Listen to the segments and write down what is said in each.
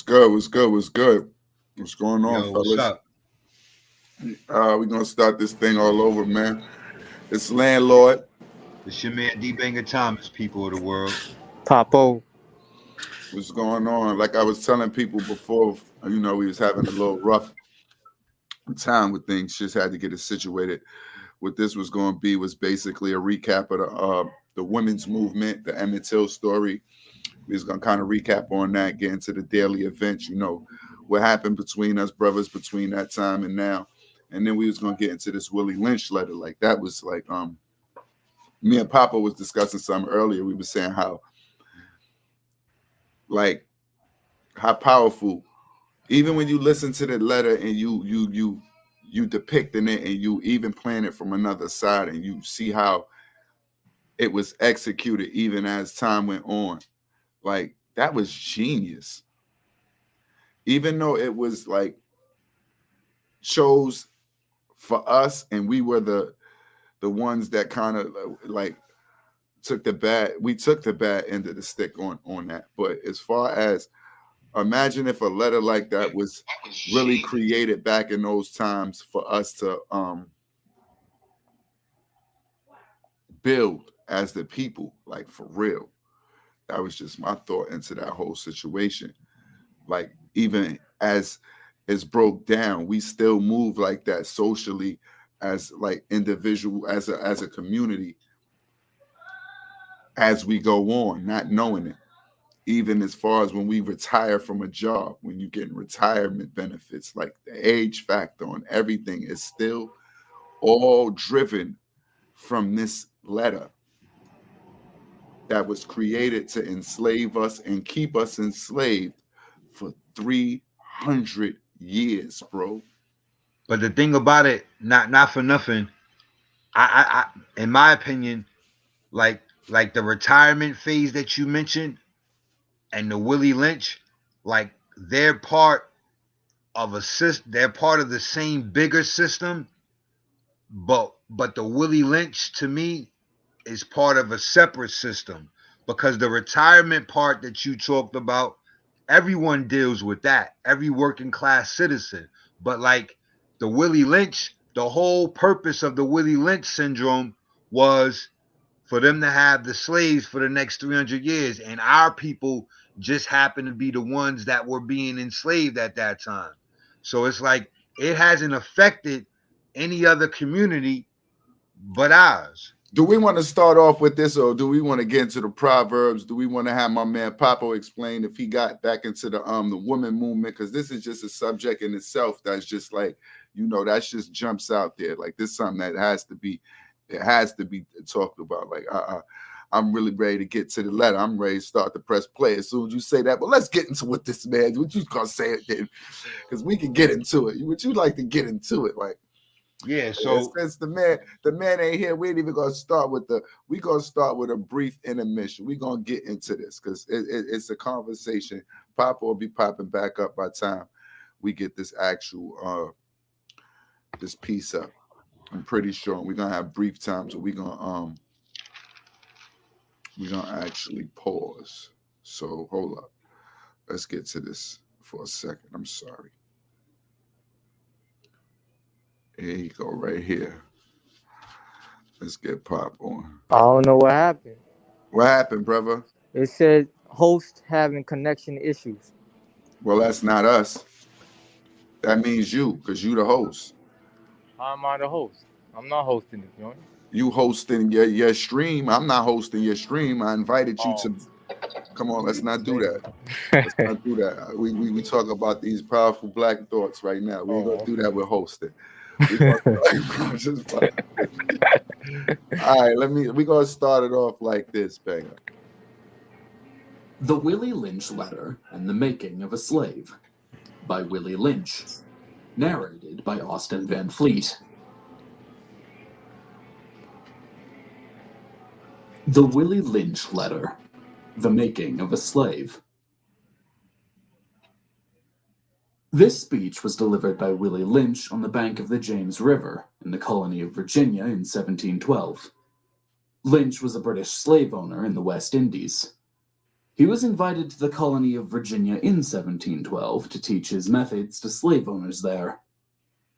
What's good? What's good? What's good? What's going on, Yo, what's fellas? up? We're gonna start this thing all over, man. It's landlord. It's your man Dbanger Thomas, people of the world. Papo. What's going on? Like I was telling people before, we was having a little rough time with things. Just had to get it situated. What this was going to be was basically a recap of the women's movement, the Emmett Till story. We was gonna kind of recap on that, get into the daily events. What happened between us brothers between that time and now. And then we was gonna get into this Willie Lynch letter. Like that was like me and Papa was discussing something earlier. We were saying how powerful, even when you listen to the letter and you depicting it and you even playing it from another side and you see how it was executed even as time went on. Like that was genius. Even though it was like chose for us and we were the ones that kind of like took the bad end of the stick on that. But as far as imagine if a letter like that was really created back in those times for us to build as the people, like for real. That was just my thought into that whole situation. Like even as it's broke down, we still move like that socially as like individual, as a community, as we go on, not knowing it. Even as far as when we retire from a job, when you get retirement benefits, like the age factor on everything is still all driven from this letter that was created to enslave us and keep us enslaved for 300 years, bro. But the thing about it, not for nothing, I in my opinion, like the retirement phase that you mentioned and the Willie Lynch, like they're part of a system. They're part of the same bigger system, but the Willie Lynch to me is part of a separate system because the retirement part that you talked about, everyone deals with that, every working class citizen. But like the Willie Lynch, the whole purpose of the Willie Lynch syndrome was for them to have the slaves for the next 300 years. And our people just happen to be the ones that were being enslaved at that time. So it's like it hasn't affected any other community but ours. Do we want to start off with this or do we want to get into the Proverbs? Do we want to have my man Papo explain if he got back into the woman movement? Because this is just a subject in itself that's just like, that just jumps out there. Like this is something that has to be talked about. Like I'm really ready to get to the letter. I'm ready to start to press play as soon as you say that. But let's get into what this man, what you gonna say it then? Because we can get into it. Would you like to get into it? Like, yeah, so since the man ain't here, we ain't even gonna start with a brief intermission. We're gonna get into this because it's a conversation. Papa will be popping back up by the time we get this actual this piece up. I'm pretty sure we're gonna have brief times, so we're gonna actually pause. So hold up. Let's get to this for a second. I'm sorry. Here you go, right here. Let's get Pop on. I don't know what happened. What happened, brother? It said host having connection issues. Well, that's not us. That means you, because you the host. How am I the host? I'm not hosting the joint. You hosting your stream. I'm not hosting your stream. I invited you to. Come on, let's not do that. Let's not do that. We talk about these powerful black thoughts right now. We ain't gonna do that with hosting. All right, we're gonna start it off like this, Banger. The Willie Lynch Letter and the Making of a Slave by Willie Lynch, narrated by Austin Van Fleet. The Willie Lynch Letter, the Making of a Slave. This speech was delivered by Willie Lynch on the bank of the James River in the colony of Virginia in 1712. Lynch was a British slave owner in the West Indies. He was invited to the colony of Virginia in 1712 to teach his methods to slave owners there.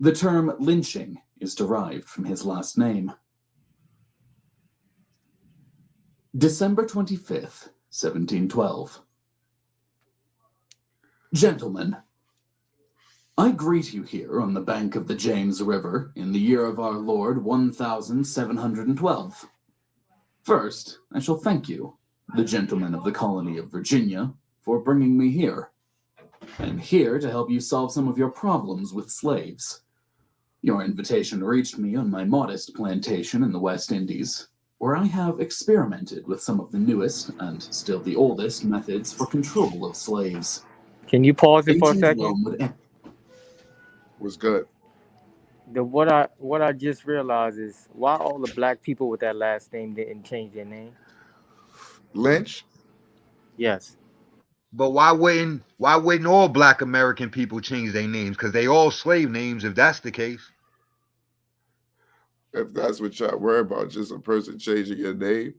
The term lynching is derived from his last name. December 25th, 1712. Gentlemen, I greet you here on the bank of the James River in the year of our Lord 1712. First, I shall thank you, the gentlemen of the colony of Virginia, for bringing me here. I am here to help you solve some of your problems with slaves. Your invitation reached me on my modest plantation in the West Indies, where I have experimented with some of the newest and still the oldest methods for control of slaves. Can you pause it for a Ancient second? Rome would Was good. What I just realized is why all the black people with that last name didn't change their name. Lynch? Yes. But why wouldn't all black American people change their names? Because they all slave names, if that's the case. If that's what y'all worry about, just a person changing your name,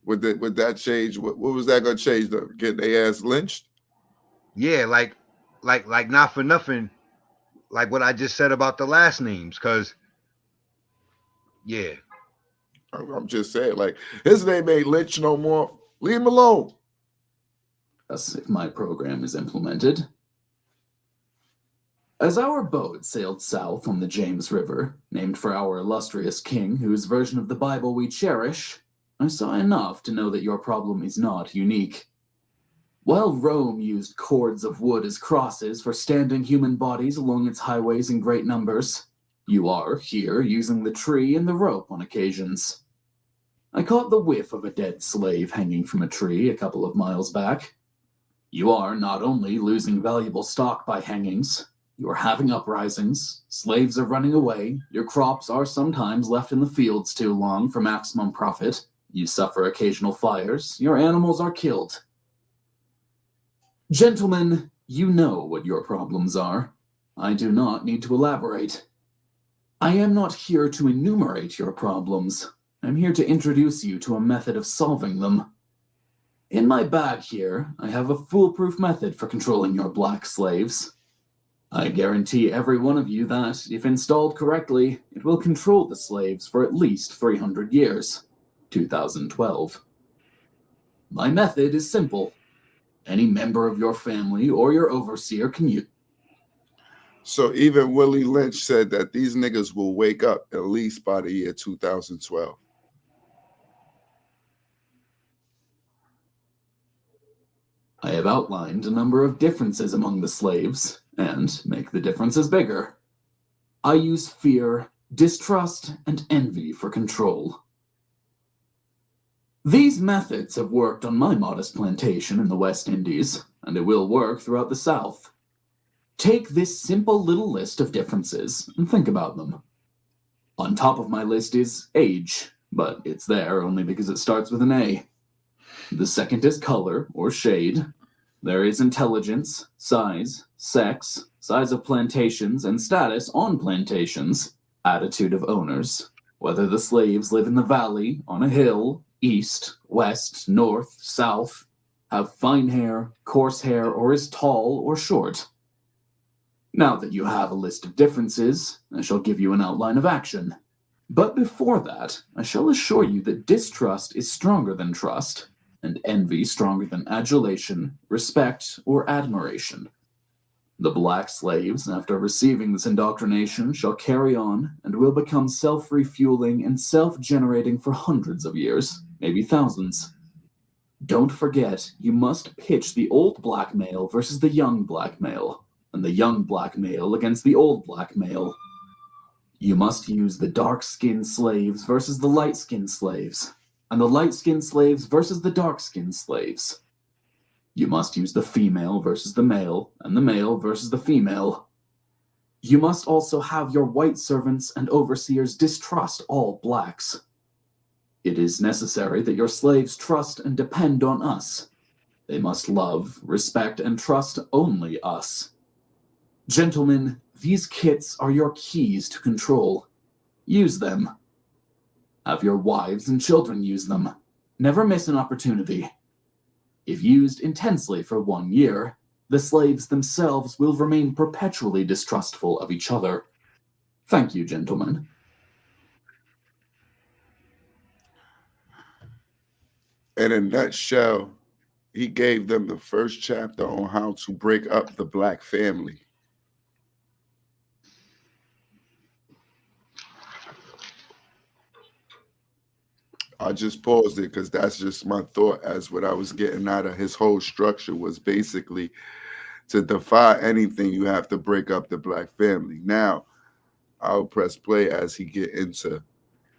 would that change? What was that gonna change them? Get their ass lynched? Yeah, like not for nothing, like what I just said about the last names, because yeah. I'm just saying, like, his name ain't Lynch no more. Leave him alone. us if my program is implemented. As our boat sailed south on the James River, named for our illustrious king, whose version of the Bible we cherish, I saw enough to know that your problem is not unique. While Rome used cords of wood as crosses for standing human bodies along its highways in great numbers, you are here using the tree and the rope on occasions. I caught the whiff of a dead slave hanging from a tree a couple of miles back. You are not only losing valuable stock by hangings, you are having uprisings, slaves are running away, your crops are sometimes left in the fields too long for maximum profit, you suffer occasional fires, your animals are killed. Gentlemen, you know what your problems are. I do not need to elaborate. I am not here to enumerate your problems. I'm here to introduce you to a method of solving them. In my bag here, I have a foolproof method for controlling your black slaves. I guarantee every one of you that, if installed correctly, it will control the slaves for at least 300 years. 2012. My method is simple. Any member of your family or your overseer can use. So even Willie Lynch said that these niggas will wake up at least by the year 2012. I have outlined a number of differences among the slaves, and make the differences bigger. I use fear, distrust, and envy for control. These methods have worked on my modest plantation in the West Indies, and it will work throughout the South. Take this simple little list of differences and think about them. On top of my list is age, but it's there only because it starts with an A. The second is color or shade. There is intelligence, size, sex, size of plantations, and status on plantations, attitude of owners, whether the slaves live in the valley, on a hill, east, west, north, south, have fine hair, coarse hair, or is tall or short. Now that you have a list of differences, I shall give you an outline of action. But before that, I shall assure you that distrust is stronger than trust, and envy stronger than adulation, respect, or admiration. The black slaves, after receiving this indoctrination, shall carry on and will become self-refueling and self-generating for hundreds of years, maybe thousands. Don't forget, you must pitch the old black male versus the young black male, and the young black male against the old black male. You must use the dark-skinned slaves versus the light-skinned slaves, and the light-skinned slaves versus the dark-skinned slaves. You must use the female versus the male, and the male versus the female. You must also have your white servants and overseers distrust all blacks. It is necessary that your slaves trust and depend on us. They must love, respect, and trust only us. Gentlemen, these kits are your keys to control. Use them. Have your wives and children use them. Never miss an opportunity. If used intensely for 1 year, the slaves themselves will remain perpetually distrustful of each other. Thank you, gentlemen. In a nutshell, he gave them the first chapter on how to break up the black family. I just paused it because that's just my thought as what I was getting out of his whole structure was basically to defy anything, you have to break up the black family. Now, I'll press play as he get into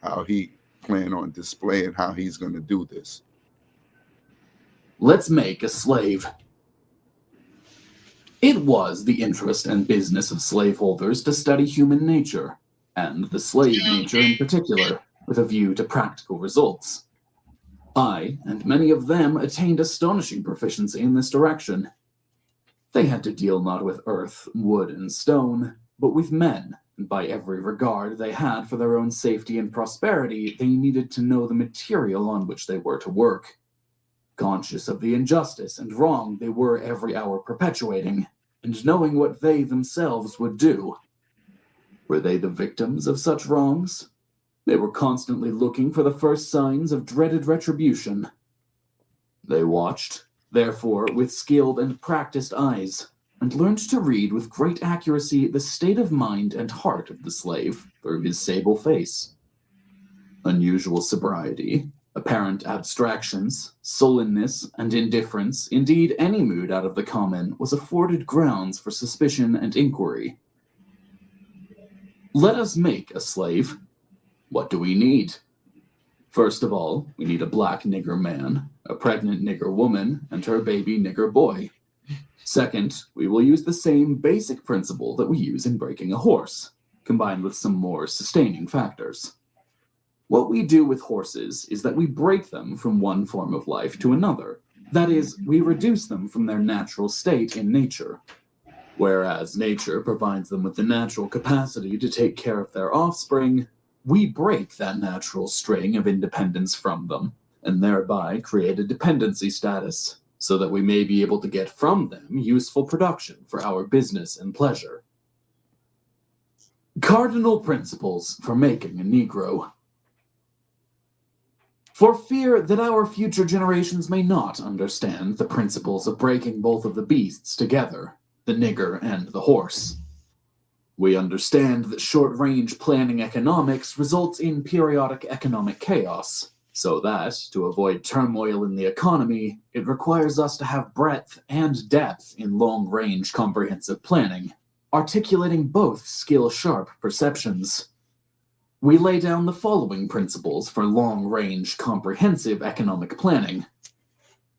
how he plan on displaying how he's going to do this. Let's make a slave. It was the interest and business of slaveholders to study human nature, and the slave nature in particular, with a view to practical results. I, and many of them, attained astonishing proficiency in this direction. They had to deal not with earth, wood, and stone, but with men, and by every regard they had for their own safety and prosperity, they needed to know the material on which they were to work. Conscious of the injustice and wrong they were every hour perpetuating, and knowing what they themselves would do. Were they the victims of such wrongs? They were constantly looking for the first signs of dreaded retribution. They watched, therefore, with skilled and practiced eyes, and learned to read with great accuracy the state of mind and heart of the slave through his sable face. Unusual sobriety, apparent abstractions, sullenness, and indifference, indeed any mood out of the common, was afforded grounds for suspicion and inquiry. Let us make a slave. What do we need? First of all, we need a black nigger man, a pregnant nigger woman, and her baby nigger boy. Second, we will use the same basic principle that we use in breaking a horse, combined with some more sustaining factors. What we do with horses is that we break them from one form of life to another. That is, we reduce them from their natural state in nature. Whereas nature provides them with the natural capacity to take care of their offspring, we break that natural string of independence from them, and thereby create a dependency status, so that we may be able to get from them useful production for our business and pleasure. Cardinal Principles for making a Negro. For fear that our future generations may not understand the principles of breaking both of the beasts together, the nigger and the horse. We understand that short-range planning economics results in periodic economic chaos, so that, to avoid turmoil in the economy, it requires us to have breadth and depth in long-range comprehensive planning, articulating both skill-sharp perceptions. We lay down the following principles for long-range comprehensive economic planning.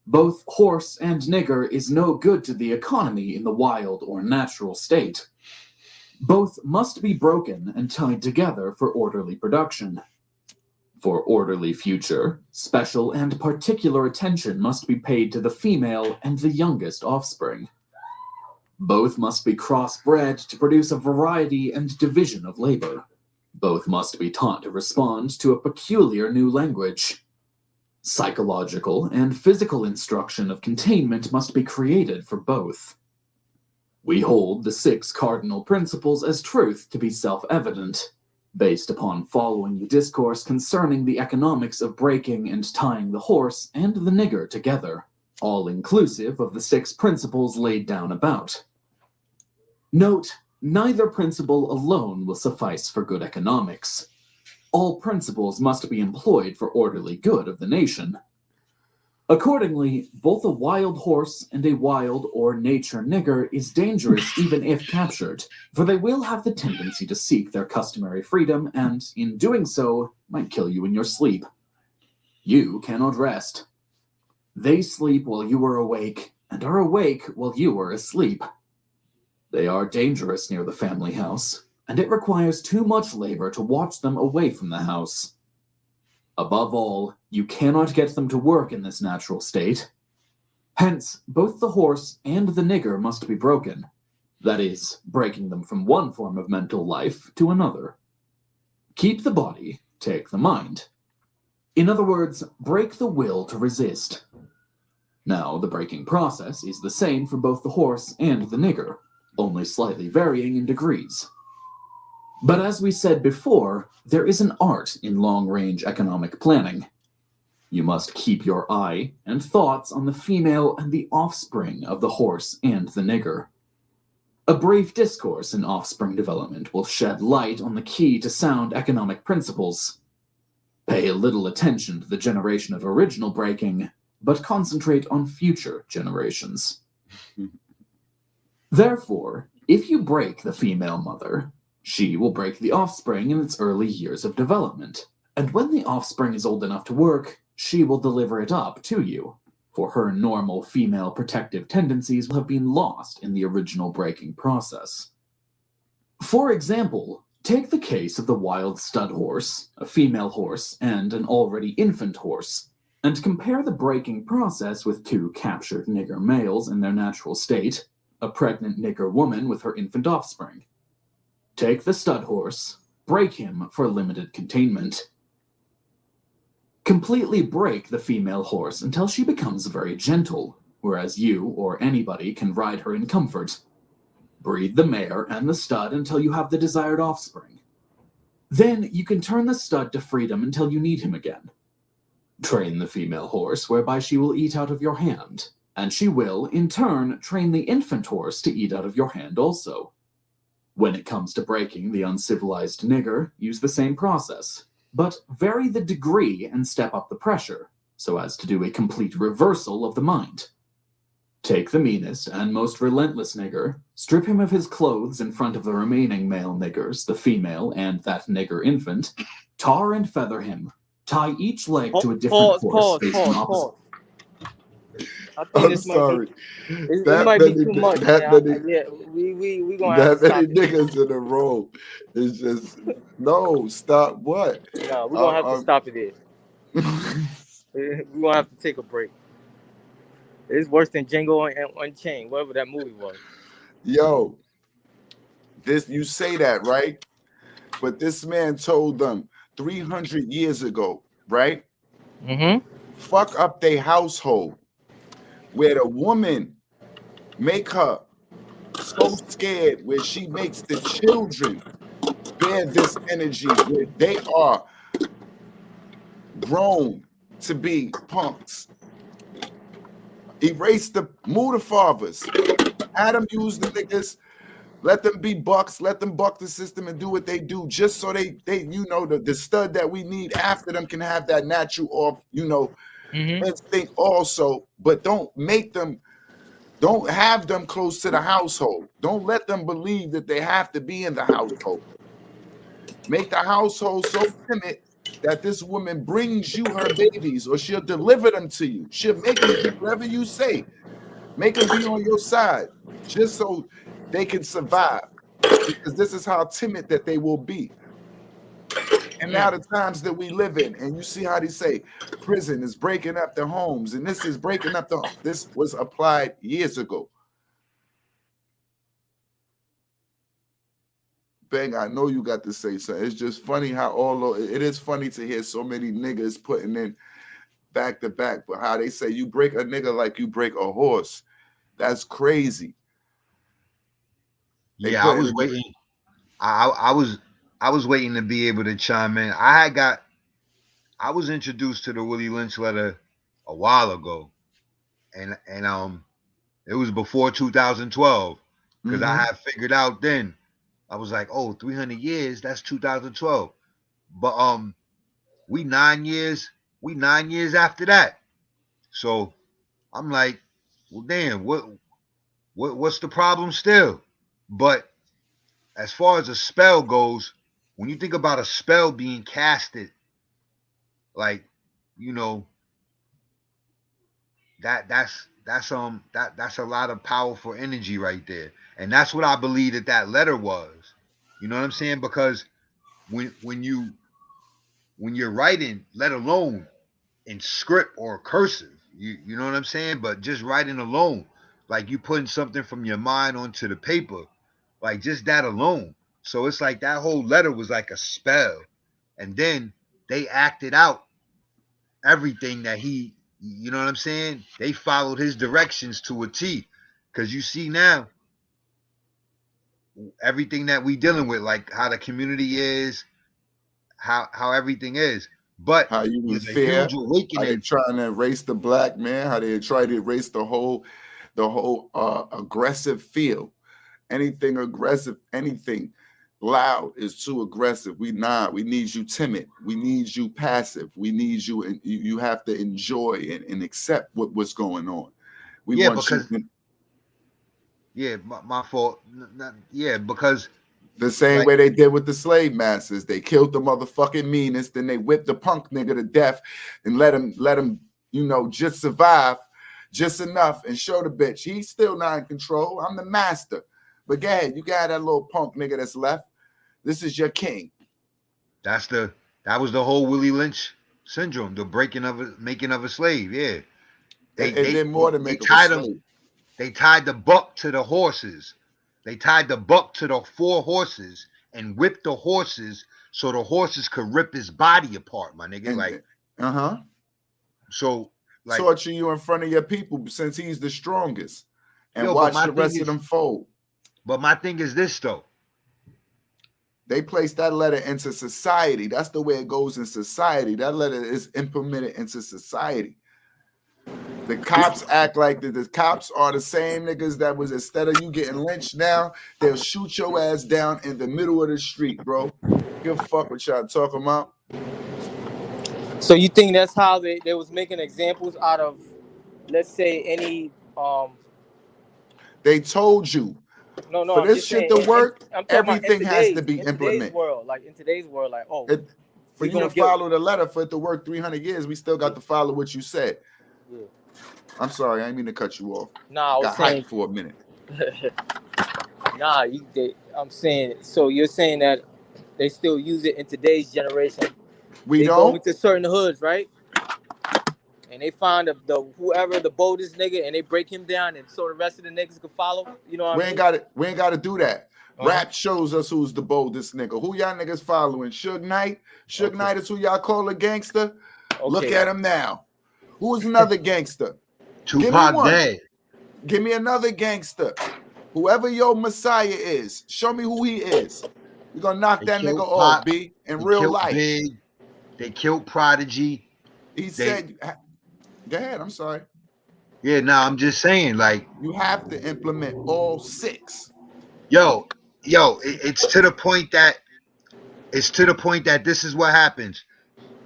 Both horse and nigger is no good to the economy in the wild or natural state. Both must be broken and tied together for orderly production. For orderly future, special and particular attention must be paid to the female and the youngest offspring. Both must be crossbred to produce a variety and division of labor. Both must be taught to respond to a peculiar new language. Psychological and physical instruction of containment must be created for both. We hold the 6 cardinal principles as truth to be self-evident, based upon following the discourse concerning the economics of breaking and tying the horse and the nigger together, all inclusive of the 6 principles laid down about. Note, neither principle alone will suffice for good economics. All principles must be employed for orderly good of the nation. Accordingly, both a wild horse and a wild or nature nigger is dangerous even if captured, for they will have the tendency to seek their customary freedom and, in doing so, might kill you in your sleep. You cannot rest. They sleep while you are awake, and are awake while you are asleep. They are dangerous near the family house, and it requires too much labor to watch them away from the house. Above all, you cannot get them to work in this natural state. Hence, both the horse and the nigger must be broken. That is, breaking them from one form of mental life to another. Keep the body, take the mind. In other words, break the will to resist. Now, the breaking process is the same for both the horse and the nigger, only slightly varying in degrees. But as we said before, there is an art in long-range economic planning. You must keep your eye and thoughts on the female and the offspring of the horse and the nigger. A brief discourse in offspring development will shed light on the key to sound economic principles. Pay a little attention to the generation of original breaking, but concentrate on future generations. Therefore, if you break the female mother, she will break the offspring in its early years of development, and when the offspring is old enough to work, she will deliver it up to you, for her normal female protective tendencies will have been lost in the original breaking process. For example, take the case of the wild stud horse, a female horse, and an already infant horse, and compare the breaking process with two captured nigger males in their natural state, a pregnant nigger woman with her infant offspring. Take the stud horse, break him for limited containment. Completely break the female horse until she becomes very gentle, whereas you or anybody can ride her in comfort. Breed the mare and the stud until you have the desired offspring. Then you can turn the stud to freedom until you need him again. Train the female horse whereby she will eat out of your hand, and she will, in turn, train the infant horse to eat out of your hand also. When it comes to breaking the uncivilized nigger, use the same process, but vary the degree and step up the pressure, so as to do a complete reversal of the mind. Take the meanest and most relentless nigger, strip him of his clothes in front of the remaining male niggers, the female and that nigger infant, tar and feather him, tie each leg to a different horse facing opposite. I think I'm this sorry. it might be too much. We gonna have to That stop many it. niggas in a row. It's just no. Stop. What? No, we're gonna have to stop it there. We're gonna have to take a break. It's worse than Django Unchained, whatever that movie was. Yo, this you say that right, but this man told them 300 years ago, right? Mm-hmm. Fuck up their household, where the woman make her so scared, where she makes the children bear this energy, where they are grown to be punks. Move the fathers. Adam used the niggas. Let them be bucks. Let them buck the system and do what they do, just so they the stud that we need after them can have that natural off, instinct also. But don't have them close to the household. Don't let them believe that they have to be in the household. Make the household so timid that this woman brings you her babies, or she'll deliver them to you. She'll make them do whatever you say. Make them be on your side, just so they can survive. Because this is how timid that they will be. And now the times that we live in, and you see how they say prison is breaking up the homes, and this is breaking up this was applied years ago. Bang, I know you got to say something. It's just funny how it is funny to hear so many niggas putting in back to back, but how they say you break a nigga like you break a horse. That's crazy. I was waiting. I was waiting to be able to chime in. I was introduced to the Willie Lynch letter a while ago, and it was before 2012 because I had figured out then. I was like, 300 years, that's 2012. But we 9 years after that. So I'm like, well, damn, what's the problem still? But as far as a spell goes, when you think about a spell being casted, like, that's a lot of powerful energy right there. And that's what I believe that letter was. You know what I'm saying? Because when you're writing, let alone in script or cursive, you know what I'm saying? But just writing alone, like you putting something from your mind onto the paper, like just that alone. So it's like that whole letter was like a spell. And then they acted out everything that he You know what I'm saying? They followed his directions to a T. Because you see now, everything that we dealing with, like how the community is, how everything is. But How you in there's a fear, huge how they awakening. trying to erase the black man, how they try to erase the whole aggressive feel. Anything aggressive, anything loud is too aggressive. We need you timid. We need you passive. We need you, and you have to enjoy and accept what's going on. We Yeah, want because you. yeah, my fault. Yeah, because The same like way they did with the slave masters. They killed the motherfucking meanest, then they whipped the punk nigga to death and let him, just survive just enough and show the bitch he's still not in control. I'm the master. But go ahead, you got that little punk nigga that's left. This is your king. that was the whole Willie Lynch syndrome, the making of a slave. Yeah. And then more to They make of a tied him. slave. They tied the buck to the horses. They tied the buck to the 4 horses and whipped the horses so the horses could rip his body apart, my nigga. And Like, so, like, torture you in front of your people since he's the strongest, and yo, watch the rest of them fold. But my thing is this though. They place that letter into society. That's the way it goes in society. That letter is implemented into society. The cops act like the cops are the same niggas that was, instead of you getting lynched now, they'll shoot your ass down in the middle of the street, bro. Give a fuck what y'all talking about. So you think that's how they was making examples out of, let's say, any They told you. No, for I'm this just shit saying, to work, everything has to be implemented. In today's world, like, for you to follow the letter, for it to work 300 years, we still got to follow what you said. Yeah. I'm sorry, I didn't mean to cut you off. Nah, I was got saying hyped for a minute. Nah, I'm saying, so you're saying that they still use it in today's generation. They go into certain hoods, right? And they find whoever the boldest nigga, and they break him down, and so the rest of the niggas can follow. You know what I mean? We ain't got to do that. Rap shows us who's the boldest nigga. Who y'all niggas following? Suge Knight? Suge Knight is who y'all call a gangster? Okay. Look at him now. Who's another gangster? Tupac dead. Give me another gangster. Whoever your Messiah is, show me who he is. We're going to knock that nigga off, B, in real life. Big. They killed Prodigy. He said... Go ahead, I'm sorry. Yeah, no, I'm just saying, like, you have to implement all 6. Yo, it's to the point that this is what happens.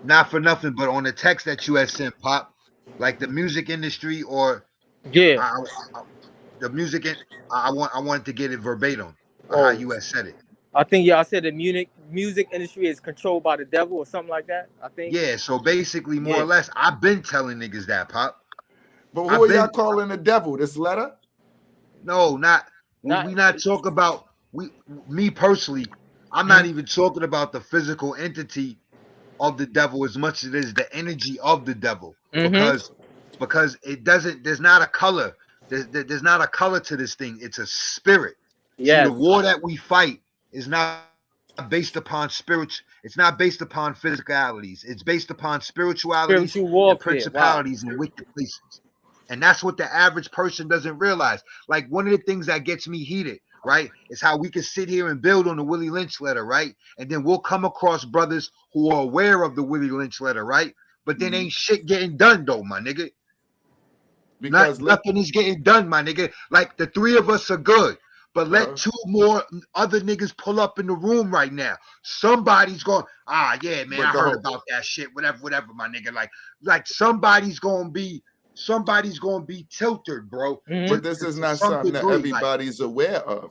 Not for nothing, but on the text that you had sent, Pop, like the music industry or the music. I wanted to get it verbatim how you had said it. I think I said the music industry is controlled by the devil or something like that. I think. Yeah, so basically, more or less, I've been telling niggas that, Pop. But who are y'all calling the devil? This letter? No, we not talk about me personally. I'm not even talking about the physical entity of the devil as much as it is the energy of the devil, because it doesn't. There's not a color. There's not a color to this thing. It's a spirit. Yeah. The war that we fight is not based upon spirits. It's not based upon physicalities. It's based upon spiritualities, and principalities, and wicked places. And that's what the average person doesn't realize. Like, one of the things that gets me heated, right, is how we can sit here and build on the Willie Lynch letter, right? And then we'll come across brothers who are aware of the Willie Lynch letter, right? But then ain't shit getting done, though, my nigga. Because nothing is getting done, my nigga. Like, the 3 of us are good. But let 2 more other niggas pull up in the room right now. Somebody's going, yeah, man, I heard about that shit. Whatever, my nigga. Like somebody's gonna be tilted, bro. But this is not something that everybody's aware of.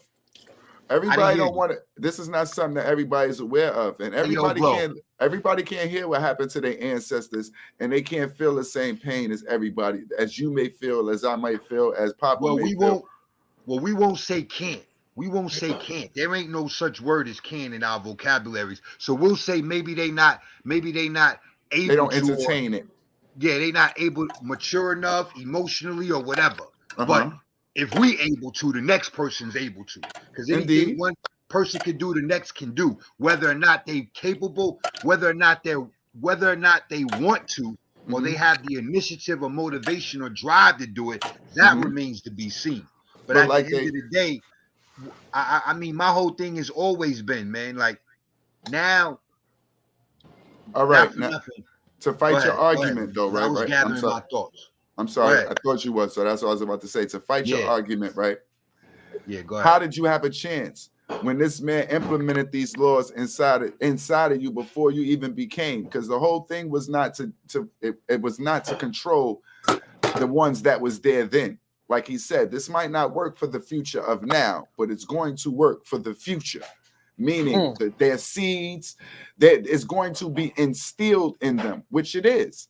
Everybody don't want it. This is not something that everybody's aware of, and everybody can't hear what happened to their ancestors, and they can't feel the same pain as everybody, as you may feel, as I might feel, as Papa may feel. We won't say can't. We won't say can't. There ain't no such word as can in our vocabularies. So we'll say maybe they not able. They don't entertain it. Yeah, they not able, mature enough emotionally or whatever. But if we able to, the next person's able to. Because anything one person can do, the next can do. Whether or not they capable, whether or not they want to, or they have the initiative or motivation or drive to do it, that remains to be seen. But at like the end of the day, I mean, my whole thing has always been, man, like now. All right, now, nothing. to fight your argument, though, right? I was gathering my thoughts. I'm sorry, I thought you was, so that's what I was about to say. To fight your argument, right? Yeah, go ahead. How did you have a chance when this man implemented these laws inside of you before you even became? Because the whole thing was not it was not to control the ones that was there then. Like he said, this might not work for the future of now, but it's going to work for the future. Meaning that their seeds that is going to be instilled in them, which it is.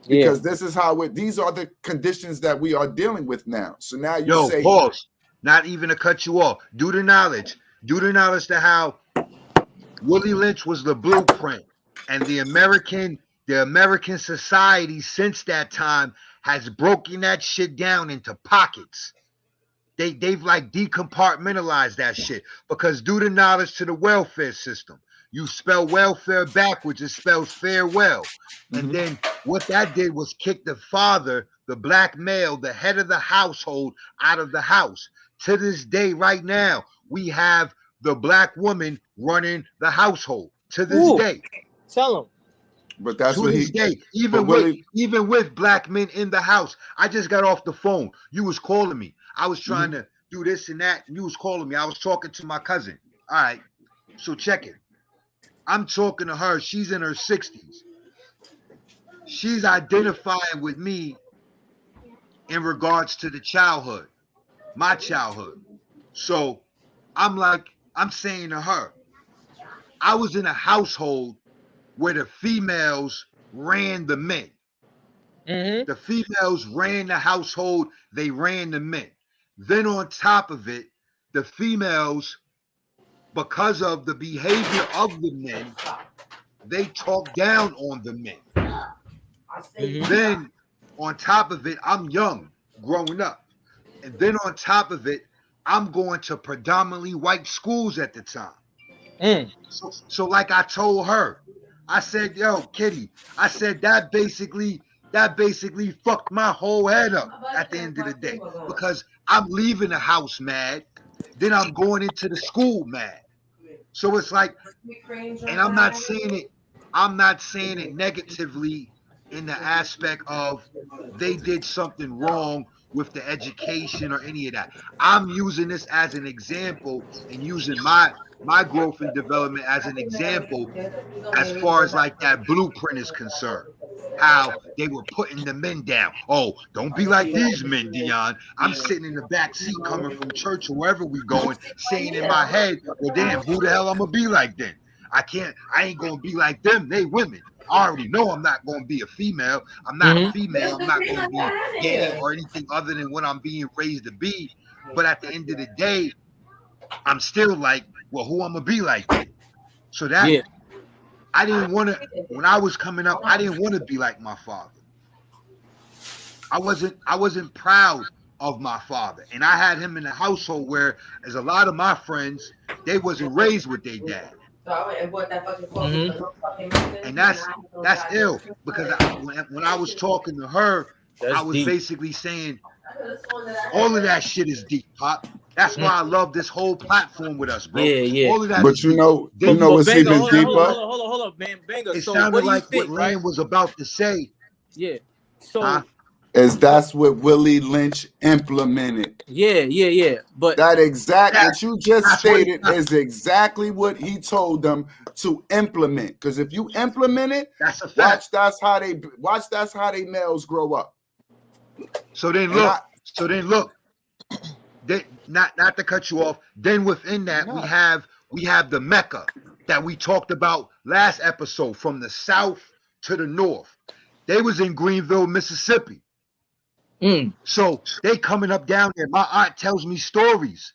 Because this is how these are the conditions that we are dealing with now. So now you say, pause. Not even to cut you off. Do the knowledge to how Willie Lynch was the blueprint, and the American society since that time has broken that shit down into pockets. They've like decompartmentalized that shit, because due to knowledge to the welfare system, you spell welfare backwards, it spells farewell. And then what that did was kick the father, the black male, the head of the household, out of the house. To this day, right now, we have the black woman running the household. To this day. Tell him. But that's to what this day, even with black men in the house. I just got off the phone. You was calling me. I was trying to do this and that, and you was calling me. I was talking to my cousin. All right, so check it. I'm talking to her. She's in her 60s. She's identifying with me in regards to the childhood, my childhood. So I'm saying to her, I was in a household where the females ran the men. The females ran the household, they ran the men. Then on top of it, the females, because of the behavior of the men, they talk down on the men. Then on top of it, I'm young, growing up. And then on top of it, I'm going to predominantly white schools at the time. So like I told her, I said, yo, Kitty, I said that basically fucked my whole head up at the end of the day, because I'm leaving the house mad, then I'm going into the school mad. So it's like, and I'm not saying it negatively in the aspect of they did something wrong with the education or any of that. I'm using this as an example and using my growth and development as an example as far as like that blueprint is concerned. How they were putting the men down. Oh, don't be like these men, Dion. I'm sitting in the back seat coming from church or wherever we going, saying in my head, well, damn, who the hell I'm going to be like then? I ain't going to be like them. They women. I already know I'm not going to be a female. I'm not a female. I'm not going to be gay or anything other than what I'm being raised to be. But at the end of the day, I'm still like, well, who I'm going to be like then? So that I didn't want to, when I was coming up, I didn't want to be like my father. I wasn't proud of my father. And I had him in a household where, as a lot of my friends, they wasn't raised with their dad. And that's ill, because when I was talking to her, I was basically saying, all of that shit is deep, Pop. That's why I love this whole platform with us, bro. All of that. But you know what's even deeper? Hold on, man. Banger. It So sounded what do you like think, what Lane was about to say. Yeah. So that's what Willie Lynch implemented. Yeah. But that exact what you just stated is exactly what he told them to implement. Because if you implement it, that's a fact. That's how they males grow up. So then look. Not to cut you off. Then within that, we have the Mecca that we talked about last episode, from the south to the north. They was in Greenville, Mississippi. So they coming up down there. My aunt tells me stories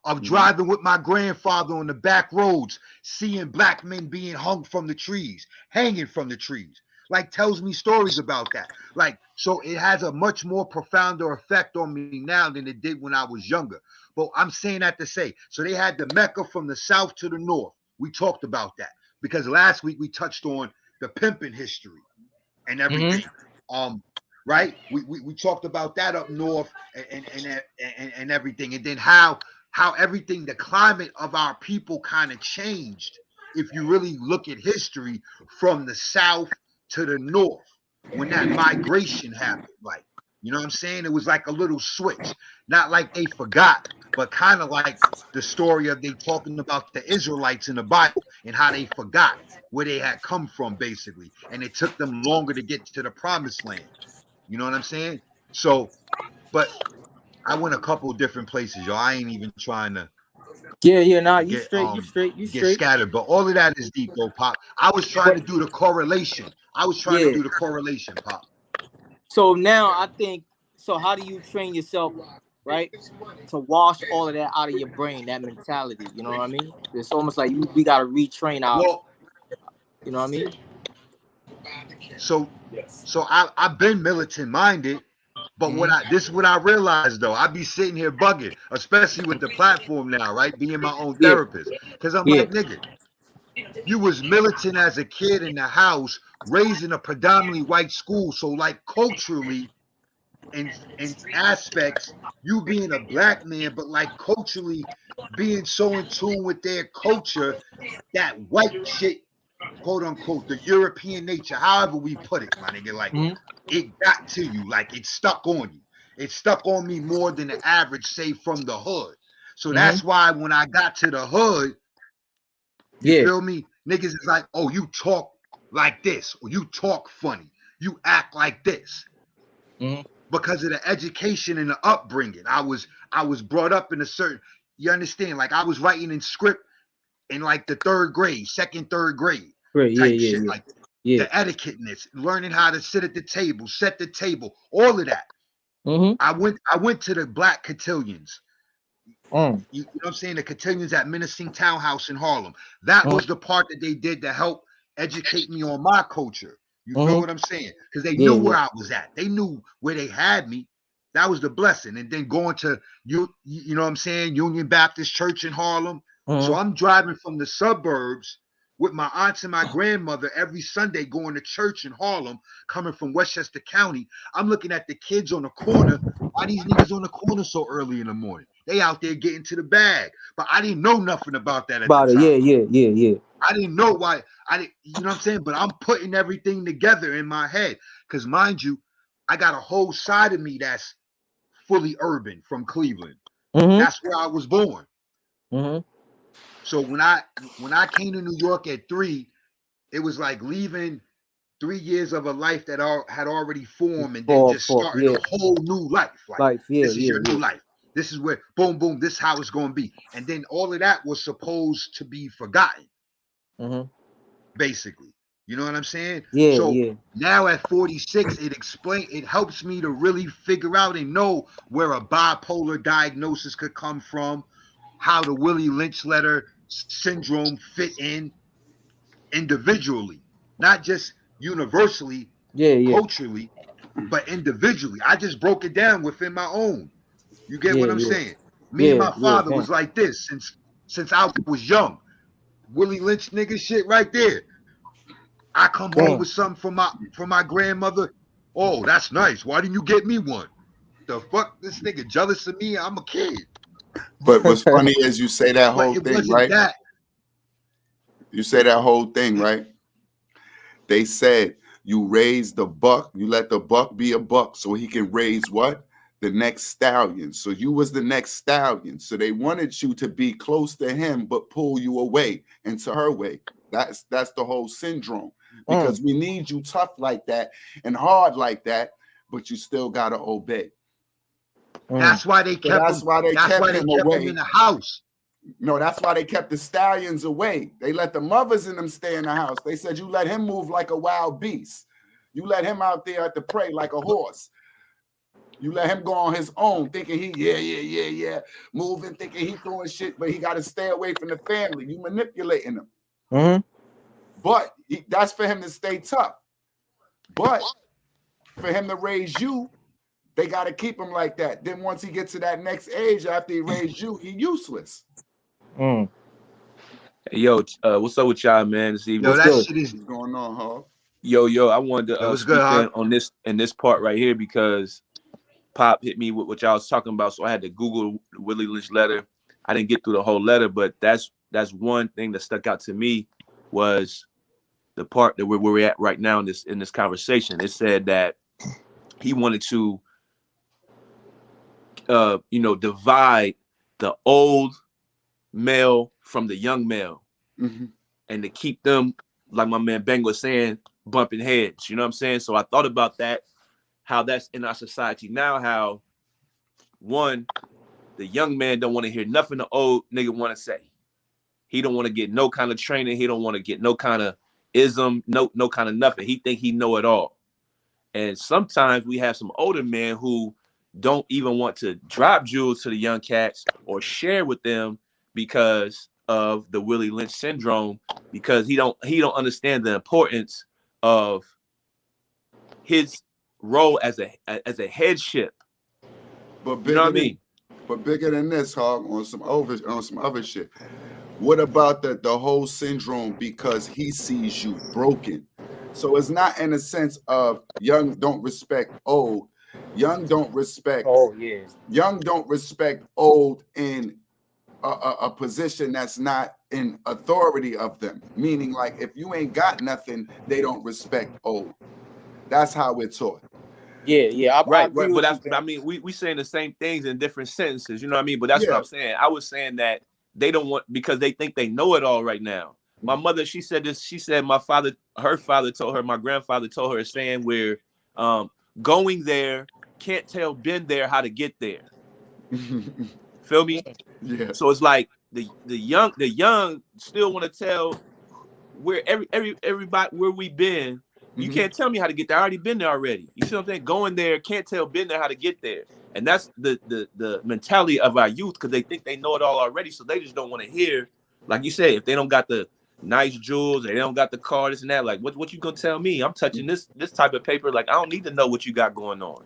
of driving with my grandfather on the back roads, seeing black men being hanging from the trees. Like, tells me stories about that. Like, so it has a much more profounder effect on me now than it did when I was younger. But I'm saying that to say, so they had the Mecca from the south to the north. We talked about that because last week we touched on the pimping history. and everything. Right? We talked about that up north and everything, and then how everything, the climate of our people kind of changed. If you really look at history from the south to the north, when that migration happened, like, you know what I'm saying? It was like a little switch. Not like they forgot, but kind of like the story of they talking about the Israelites in the Bible and how they forgot where they had come from, basically. And it took them longer to get to the promised land. You know what I'm saying? So, but I went a couple different places, yo. I ain't even trying to Nah, you get straight. scattered, but all of that is deep, though, Pop. I was trying to do the correlation. Pop. So now I think, so how do you train yourself, right, to wash all of that out of your brain, that mentality? You know what I mean? It's almost like we got to retrain our, you know what I mean? So I've been militant minded, but this is what I realized, though. I be sitting here bugging, especially with the platform now, right? Being my own therapist. Because I'm like, nigga, you was militant as a kid in the house, raised in a predominantly white school. So like culturally and aspects, you being a black man, but like culturally being so in tune with their culture, that white shit, quote unquote, the European nature, however we put it, my nigga, like it got to you, like it stuck on you. It stuck on me more than the average, say, from the hood. So that's why when I got to the hood, you feel me? Niggas is like, oh, you talk like this, or you talk funny, you act like this. Because of the education and the upbringing. I was brought up in a certain, you understand? Like I was writing in script in like the third grade, third grade. Type shit, like the etiquetteness, learning how to sit at the table, set the table, all of that. I went to the black cotillions. You know what I'm saying? The cotillions at Menacing Townhouse in Harlem. That was the part that they did to help educate me on my culture. You feel what I'm saying? Because they knew where I was at. They knew where they had me. That was the blessing. And then going to you know what I'm saying, Union Baptist Church in Harlem. So I'm driving from the suburbs with my aunts and my grandmother every Sunday, going to church in Harlem, coming from Westchester County. I'm looking at the kids on the corner. Why these niggas on the corner so early in the morning? They out there getting to the bag. But I didn't know nothing about that at the time. Yeah. I didn't know why. I didn't, you know what I'm saying? But I'm putting everything together in my head. Because mind you, I got a whole side of me that's fully urban from Cleveland. That's where I was born. So when I came to New York at 3, it was like leaving 3 years of a life that had already formed, and then just starting a whole new life. Like this is your new life. This is where boom, boom, this is how it's going to be. And then all of that was supposed to be forgotten. Basically. You know what I'm saying? Now at 46, it helps me to really figure out and know where a bipolar diagnosis could come from, how the Willie Lynch letter syndrome fit in individually, not just universally, culturally, but individually. I just broke it down within my own. You get what I'm saying? Me and my father was like this since I was young. Willie Lynch nigga shit right there. I come home with something from my grandmother. Oh, that's nice. Why didn't you get me one? The fuck, this nigga jealous of me? I'm a kid. But what's funny is you say that whole thing, right? That. You say that whole thing, right? They said you raise the buck, you let the buck be a buck so he can raise what? The next stallion. So you was the next stallion. So they wanted you to be close to him, but pull you away into her way. That's the whole syndrome. Because we need you tough like that and hard like that, but you still gotta obey. That's why they kept him. That's why they kept him in the house. No, that's why they kept the stallions away. They let the mothers in them stay in the house. They said you let him move like a wild beast. You let him out there at the prey like a horse. You let him go on his own, thinking he moving, thinking he doing shit, but he got to stay away from the family. You manipulating him. But that's for him to stay tough. But for him to raise you, they got to keep him like that. Then once he gets to that next age, after he raised you, he useless. Hey, yo, what's up with y'all, man? Yo, that shit is going on, huh? Yo, I wanted Yo, to what's speak good, in Hog? on this part right here because Pop hit me with what y'all was talking about, so I had to Google the Willie Lynch letter. I didn't get through the whole letter, but that's one thing that stuck out to me was the part that where we're at right now in this conversation. It said that he wanted to divide the old male from the young male, and to keep them, like my man Bang was saying, bumping heads. You know what I'm saying? So I thought about that, how that's in our society now, how one, the young man don't want to hear nothing the old nigga want to say. He don't want to get no kind of training. He don't want to get no kind of ism, no kind of nothing. He think he know it all. And sometimes we have some older men who don't even want to drop jewels to the young cats or share with them because of the Willie Lynch syndrome, because he don't understand the importance of his role as a headship. But You know bigger what I mean? But bigger than this, Hog, on some other shit. What about the whole syndrome because he sees you broken? So it's not in a sense of young don't respect old. Young don't respect old in a position that's not in authority of them. Meaning, like, if you ain't got nothing, they don't respect old. That's how we're taught. Yeah. Right. But that's, I mean, we saying the same things in different sentences. You know what I mean? But that's what I'm saying. I was saying that they don't want, because they think they know it all right now. My mother, she said this. She said her father told her, my grandfather told her a saying where going there can't tell been there how to get there. Feel me? Yeah. So it's like the young still want to tell where everybody where we been. You can't tell me how to get there. I already been there already. You see what I'm saying? Going there can't tell been there how to get there. And that's the mentality of our youth, because they think they know it all already. So they just don't want to hear, like you said, if they don't got the nice jewels, or they don't got the car, this and that, like what you gonna tell me? I'm touching this type of paper. Like, I don't need to know what you got going on.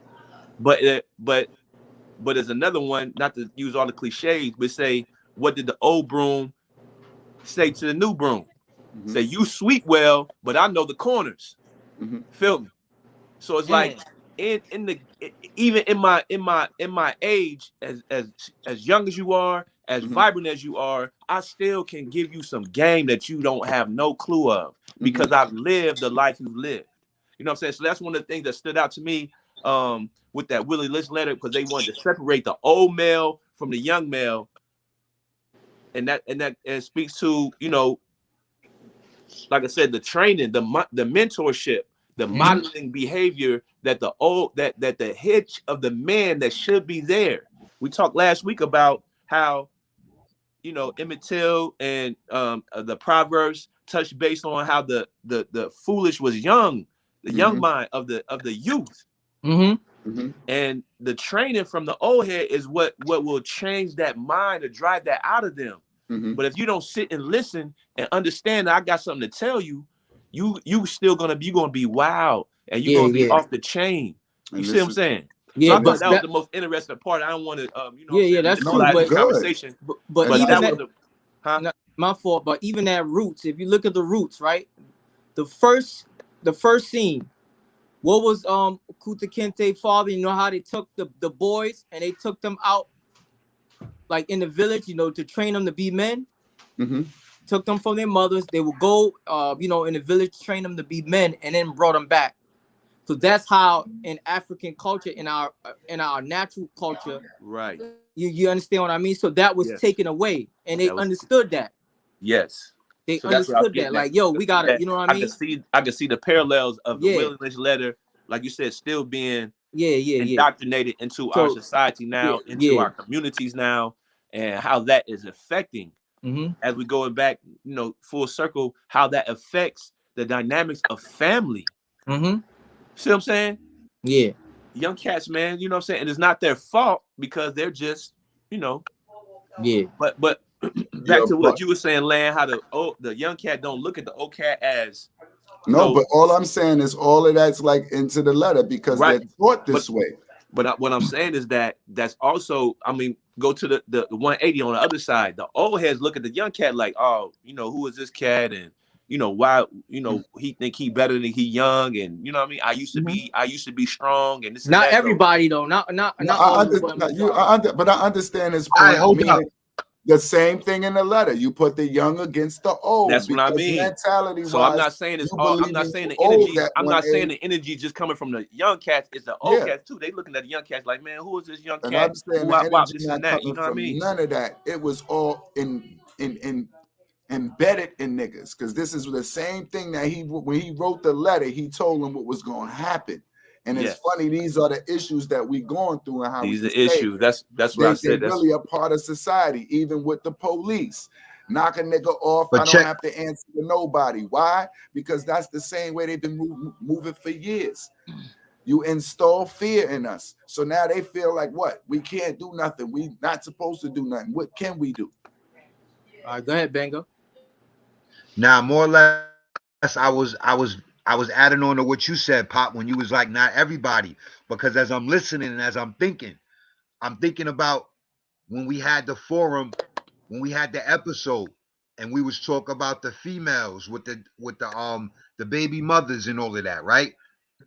But there's another one, not to use all the cliches, but say, what did the old broom say to the new broom? Say, you sweep well, but I know the corners. Feel me? So it's like even in my age, as young as you are, as vibrant as you are, I still can give you some game that you don't have no clue of, because I've lived the life you've lived. You know what I'm saying? So that's one of the things that stood out to me with that Willie Lynch letter, because they wanted to separate the old male from the young male, and that speaks to, like I said, the training, the mentorship, the modeling behavior that the hitch of the man that should be there. We talked last week about how, Emmett Till and the Proverbs touched base on how the foolish was young, the young mind of the youth. And the training from the old head is what will change that mind to drive that out of them. But if you don't sit and listen and understand that I got something to tell you, you still gonna be wild, and you're gonna be off the chain. You see what I'm saying? Yeah, so I thought that was the most interesting part. I don't want to, that's true. But conversation. But even that was not my fault. But even that Roots, if you look at the Roots, right, the first scene. What was Kuta Kente father? You know how they took the boys and they took them out, like in the village, to train them to be men. Took them from their mothers. They would go, in the village, train them to be men, and then brought them back. So that's how in African culture, in our natural culture, right? You understand what I mean? So that was taken away, and they understood that. Yes. They understood that. Like, yo, we gotta, you know what I mean? I can see the parallels of the Willie Lynch letter, like you said, still being indoctrinated into our society now, into our communities now, and how that is affecting, as we go back, full circle, how that affects the dynamics of family. See what I'm saying? Yeah. Young cats, man, you know what I'm saying? And it's not their fault, because they're just, Yeah. But back to what you were saying, Lan, how the young cat don't look at the old cat as but all I'm saying is all of that's like into the letter, because they're taught this way. But what I'm saying is that's also, I mean, go to the 180 on the other side. The old heads look at the young cat like, oh, who is this cat? And you know, why, you know, he think he better than he young, and you know what I mean. I used to be strong, and this Not and that. everybody though. Not all of them. But I understand his All right, point. hold up. Meaning the same thing in the letter. You put the young against the old. That's what I mean. Mentality. So I'm not saying it's all. I'm not saying the energy. I'm not saying the energy just coming from the young cats. It's the old cats too. They looking at the young cats like, man, who is this young cat? And I'm saying the energy this not and that. You coming know what I from mean? none of that. It was all embedded in niggas, because this is the same thing that when he wrote the letter, he told them what was going to happen. And it's funny, these are the issues that we going through, and how these are issues. That's what I said. They're really a part of society, even with the police. Knock a nigga off, But I don't have to answer to nobody. Why? Because that's the same way they've been moving for years. You install fear in us. So now they feel like, what? We can't do nothing. We not supposed to do nothing. What can we do? All right, go ahead, Bango. Now, more or less, I was adding on to what you said, Pop, when you was like, not everybody, because as I'm listening and as I'm thinking about when we had the forum, when we had the episode, and we was talking about the females with the baby mothers and all of that, right?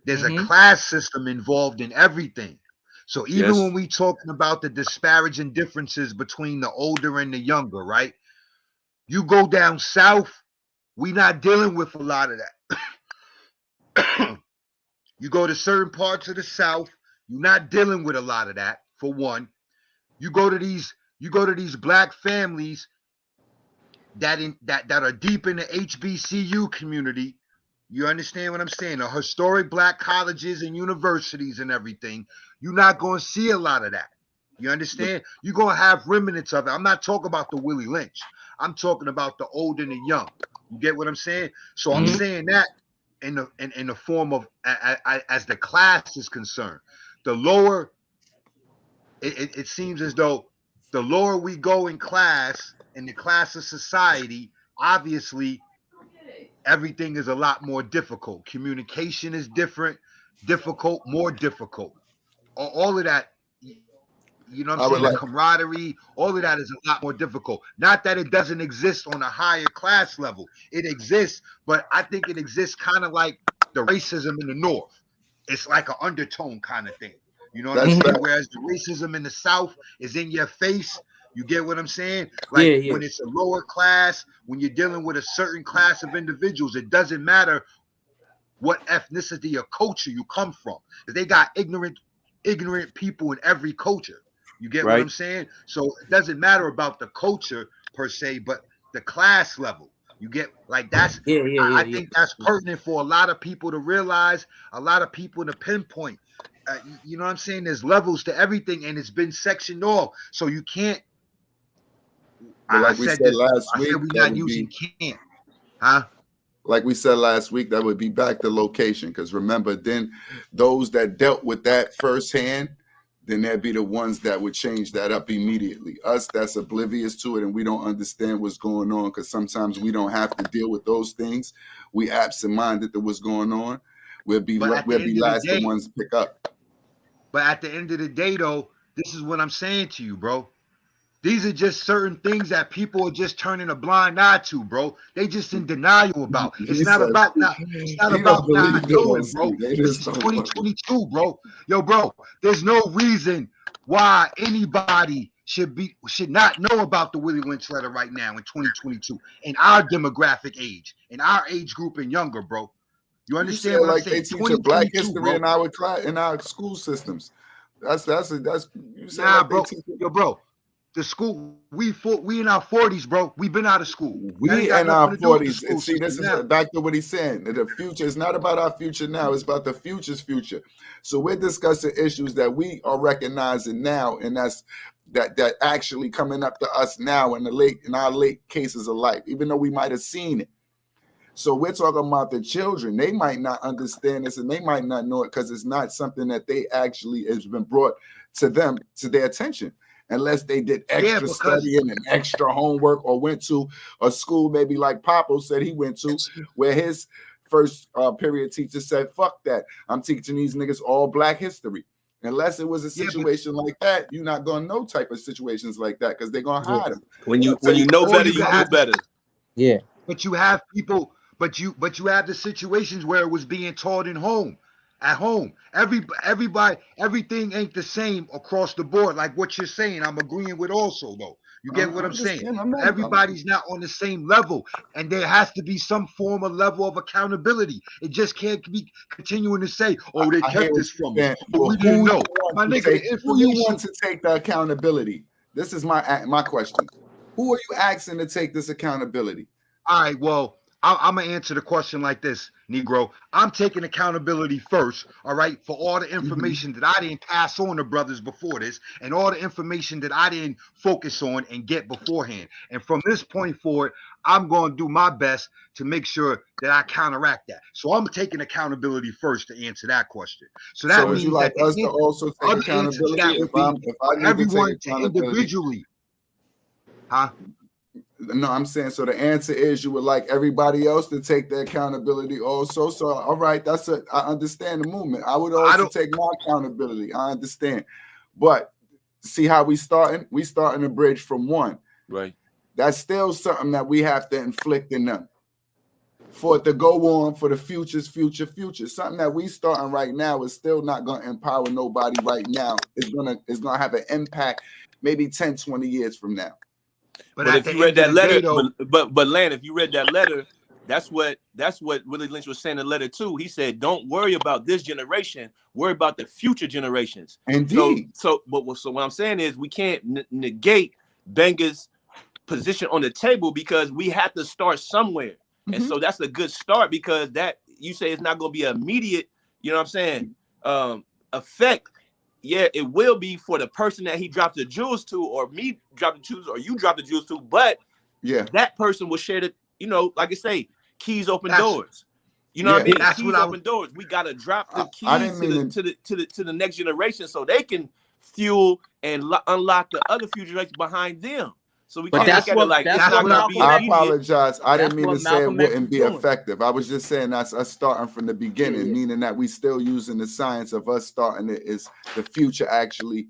There's a class system involved in everything. So even when we talking about the disparaging differences between the older and the younger, right? You go down south, we not dealing with a lot of that. You go to certain parts of the South, you're not dealing with a lot of that, for one. You go to these black families that are deep in the HBCU community. You understand what I'm saying? The historic black colleges and universities and everything. You're not going to see a lot of that. You understand? You're going to have remnants of it. I'm not talking about the Willie Lynch. I'm talking about the old and the young. You get what I'm saying? So I'm saying that in the form of as the class is concerned. The lower, it seems as though the lower we go in class, in the class of society, obviously everything is a lot more difficult. Communication is difficult, more difficult. All of that, you know what I'm saying? The camaraderie, all of that is a lot more difficult. Not that it doesn't exist on a higher class level. It exists, but I think it exists kind of like the racism in the North. It's like an undertone kind of thing. You know what I'm saying? Whereas the racism in the South is in your face. You get what I'm saying? Like when it's a lower class, when you're dealing with a certain class of individuals, it doesn't matter what ethnicity or culture you come from. They got ignorant people in every culture. You get what I'm saying? So it doesn't matter about the culture per se, but the class level. You get like that's I think that's pertinent for a lot of people to realize, a lot of people to pinpoint. You know what I'm saying? There's levels to everything, and it's been sectioned off. So you can't. Like we said last week, we're not using can't. Huh? Like we said last week, that would be back to location. Because remember, then those that dealt with that firsthand, then there'd be the ones that would change that up immediately. Us, that's oblivious to it, and we don't understand what's going on, because sometimes we don't have to deal with those things. We absent-minded to what's going on. We'll be last the ones to pick up. But at the end of the day, though, this is what I'm saying to you, bro. These are just certain things that people are just turning a blind eye to, bro. They just in denial about. It's not about not knowing, bro. It's 2022, bro. Yo, bro, there's no reason why anybody should not know about the Willie Lynch letter right now in 2022 in our demographic age, in our age group and younger, bro. You understand what I'm saying? They teach Black history in our school systems. That's you say nah, bro. Yo, bro. The school we in our 40s, bro. We've been out of school. We in our 40s. And see, this is back to what he's saying. The future is not about our future now. It's about the future's future. So we're discussing issues that we are recognizing now, and that's that actually coming up to us now in our late cases of life, even though we might have seen it. So we're talking about the children. They might not understand this, and they might not know it because it's not something that they actually has been brought to their attention. Unless they did extra studying and extra homework, or went to a school maybe like Papo said he went to, where his first period teacher said, fuck that. I'm teaching these niggas all Black history. Unless it was a situation like that, you're not going to know type of situations like that, because they're going to hide them. When you know better, you do better. Yeah. But you have people but you have the situations where it was being taught at home. Everybody, everything ain't the same across the board. Like what you're saying, I'm agreeing with also though. You get what I'm saying? Everybody's not on the same level, and there has to be some form of level of accountability. It just can't be continuing to say, "Oh, they kept this from us, but we didn't know." My nigga, who you want to take the accountability? This is my question. Who are you asking to take this accountability? All right, well, I'm gonna answer the question like this, Negro. I'm taking accountability first, all right, for all the information that I didn't pass on to brothers before this, and all the information that I didn't focus on and get beforehand. And from this point forward, I'm gonna do my best to make sure that I counteract that. So I'm taking accountability first to answer that question. So that would means you like that us to also take accountability if I need everyone to individually, huh? No, I'm saying, so the answer is you would like everybody else to take their accountability also. So, all right, I understand the movement. I would also take my accountability. I understand. But see how we starting? We starting a bridge from one. Right. That's still something that we have to inflict in them for it to go on for the future. Something that we starting right now is still not going to empower nobody right now. It's gonna have an impact maybe 10, 20 years from now. But if you read that letter, but Lan, if you read that letter, that's what Willie Lynch was saying in the letter too. He said, "Don't worry about this generation. Worry about the future generations." Indeed. So what I'm saying is we can't negate Banger's position on the table because we have to start somewhere, and so that's a good start because that you say it's not going to be immediate. You know what I'm saying? Effect. Yeah, it will be for the person that he dropped the jewels to, or me drop the jewels, or you drop the jewels to. But yeah, that person will share the, like I say, keys open doors. You know what I mean? Keys open doors. We gotta drop the keys to the next generation so they can fuel and unlock the other future generations behind them. So we can't look at it like it's not gonna be immediate. I apologize. I didn't mean to say it wouldn't be effective. I was just saying that's us starting from the beginning, meaning that we still using the science of us starting it is the future actually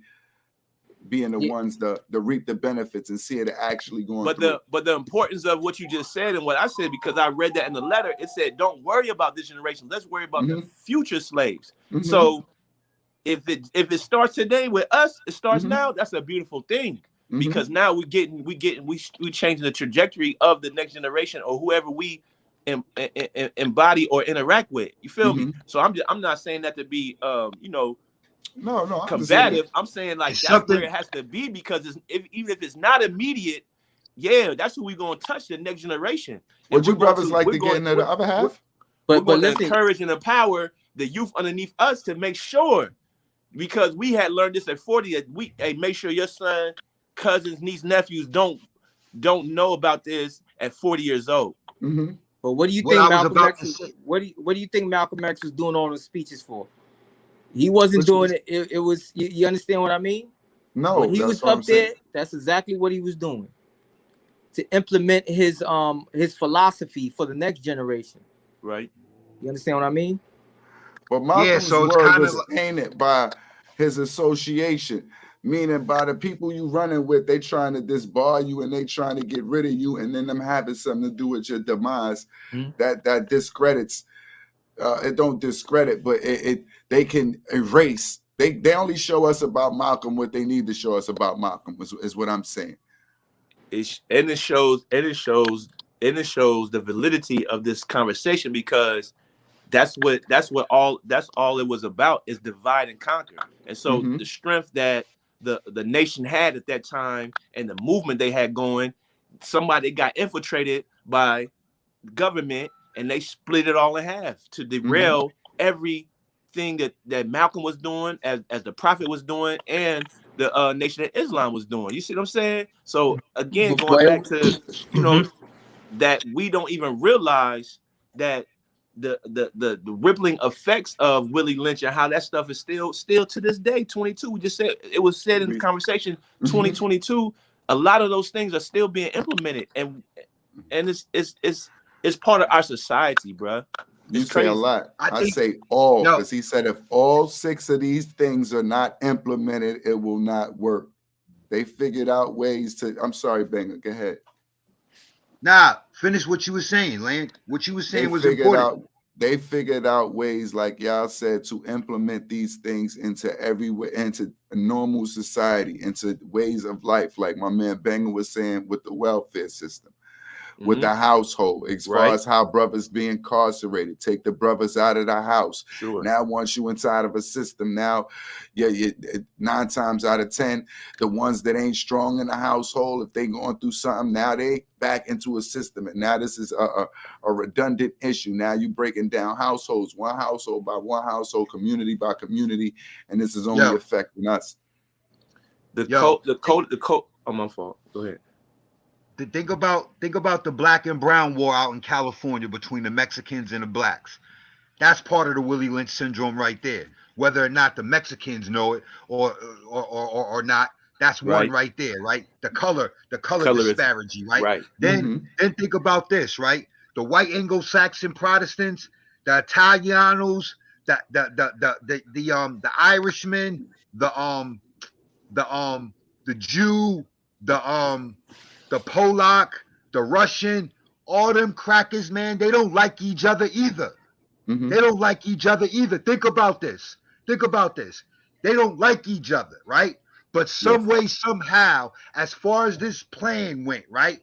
being the ones to reap the benefits and see it actually going through. But the importance of what you just said and what I said, because I read that in the letter, it said, don't worry about this generation. Let's worry about the future slaves. So if it starts today with us, it starts now, that's a beautiful thing. Because now we changing the trajectory of the next generation or whoever we embody or interact with. You feel me? So I'm not saying that to be no combative. I'm saying like that's where it has to be because even if it's not immediate, that's who we're gonna touch the next generation. Would you brothers like to get into the other half? But we're going to encourage and empower the youth underneath us to make sure, because we had learned this at 40 that make sure your son, cousins, niece, nephews don't know about this at 40 years old. But what do you think Malcolm X? What do you think Malcolm X was doing all those speeches for? He wasn't doing it. It was you understand what I mean? No, when he was up there, that's exactly what he was doing to implement his philosophy for the next generation. Right. You understand what I mean? But Malcolm's word was tainted by his association. Meaning by the people you running with, they trying to disbar you and they trying to get rid of you, and then them having something to do with your demise. That discredits. It don't discredit, but they can erase. They only show us about Malcolm what they need to show us about Malcolm is what I'm saying. It shows the validity of this conversation because that's all it was about is divide and conquer. And so the strength that the nation had at that time and the movement they had going, somebody got infiltrated by government and they split it all in half to derail everything that Malcolm was doing as the prophet was doing and the Nation of Islam was doing. You see what I'm saying? So again, going back to that we don't even realize that the rippling effects of Willie Lynch and how that stuff is still to this day, 22. We just said it was said in the conversation, 2022. A lot of those things are still being implemented, and it's part of our society, bro. You say a lot. I say all, because he said if all 6 of these things are not implemented, it will not work. They figured out ways to. I'm sorry, Banger. Go ahead. Nah, finish what you were saying, Land. What you were saying was important. They figured out ways, like y'all said, to implement these things into into normal society, into ways of life. Like my man Banger was saying with the welfare system, with the household, as far as how brothers be incarcerated, take the brothers out of the house. Sure. Now, once you inside of a system, now, you 9 times out of 10, the ones that ain't strong in the household, if they going through something, now they back into a system, and now this is a redundant issue. Now you breaking down households, one household by one household, community by community, and this is only affecting us. The code. Oh, my fault. Go ahead. Think about the black and brown war out in California between the Mexicans and the blacks. That's part of the Willie Lynch syndrome right there. Whether or not the Mexicans know it or not, that's one right there, right? The color disparity, right? Then think about this, right? The white Anglo-Saxon Protestants, the Italianos, the Irishmen, the Jew, the Polak, the Russian, all them crackers, man, they don't like each other either. They don't like each other either. Think about this. They don't like each other, right? But some way, somehow, as far as this plan went, right?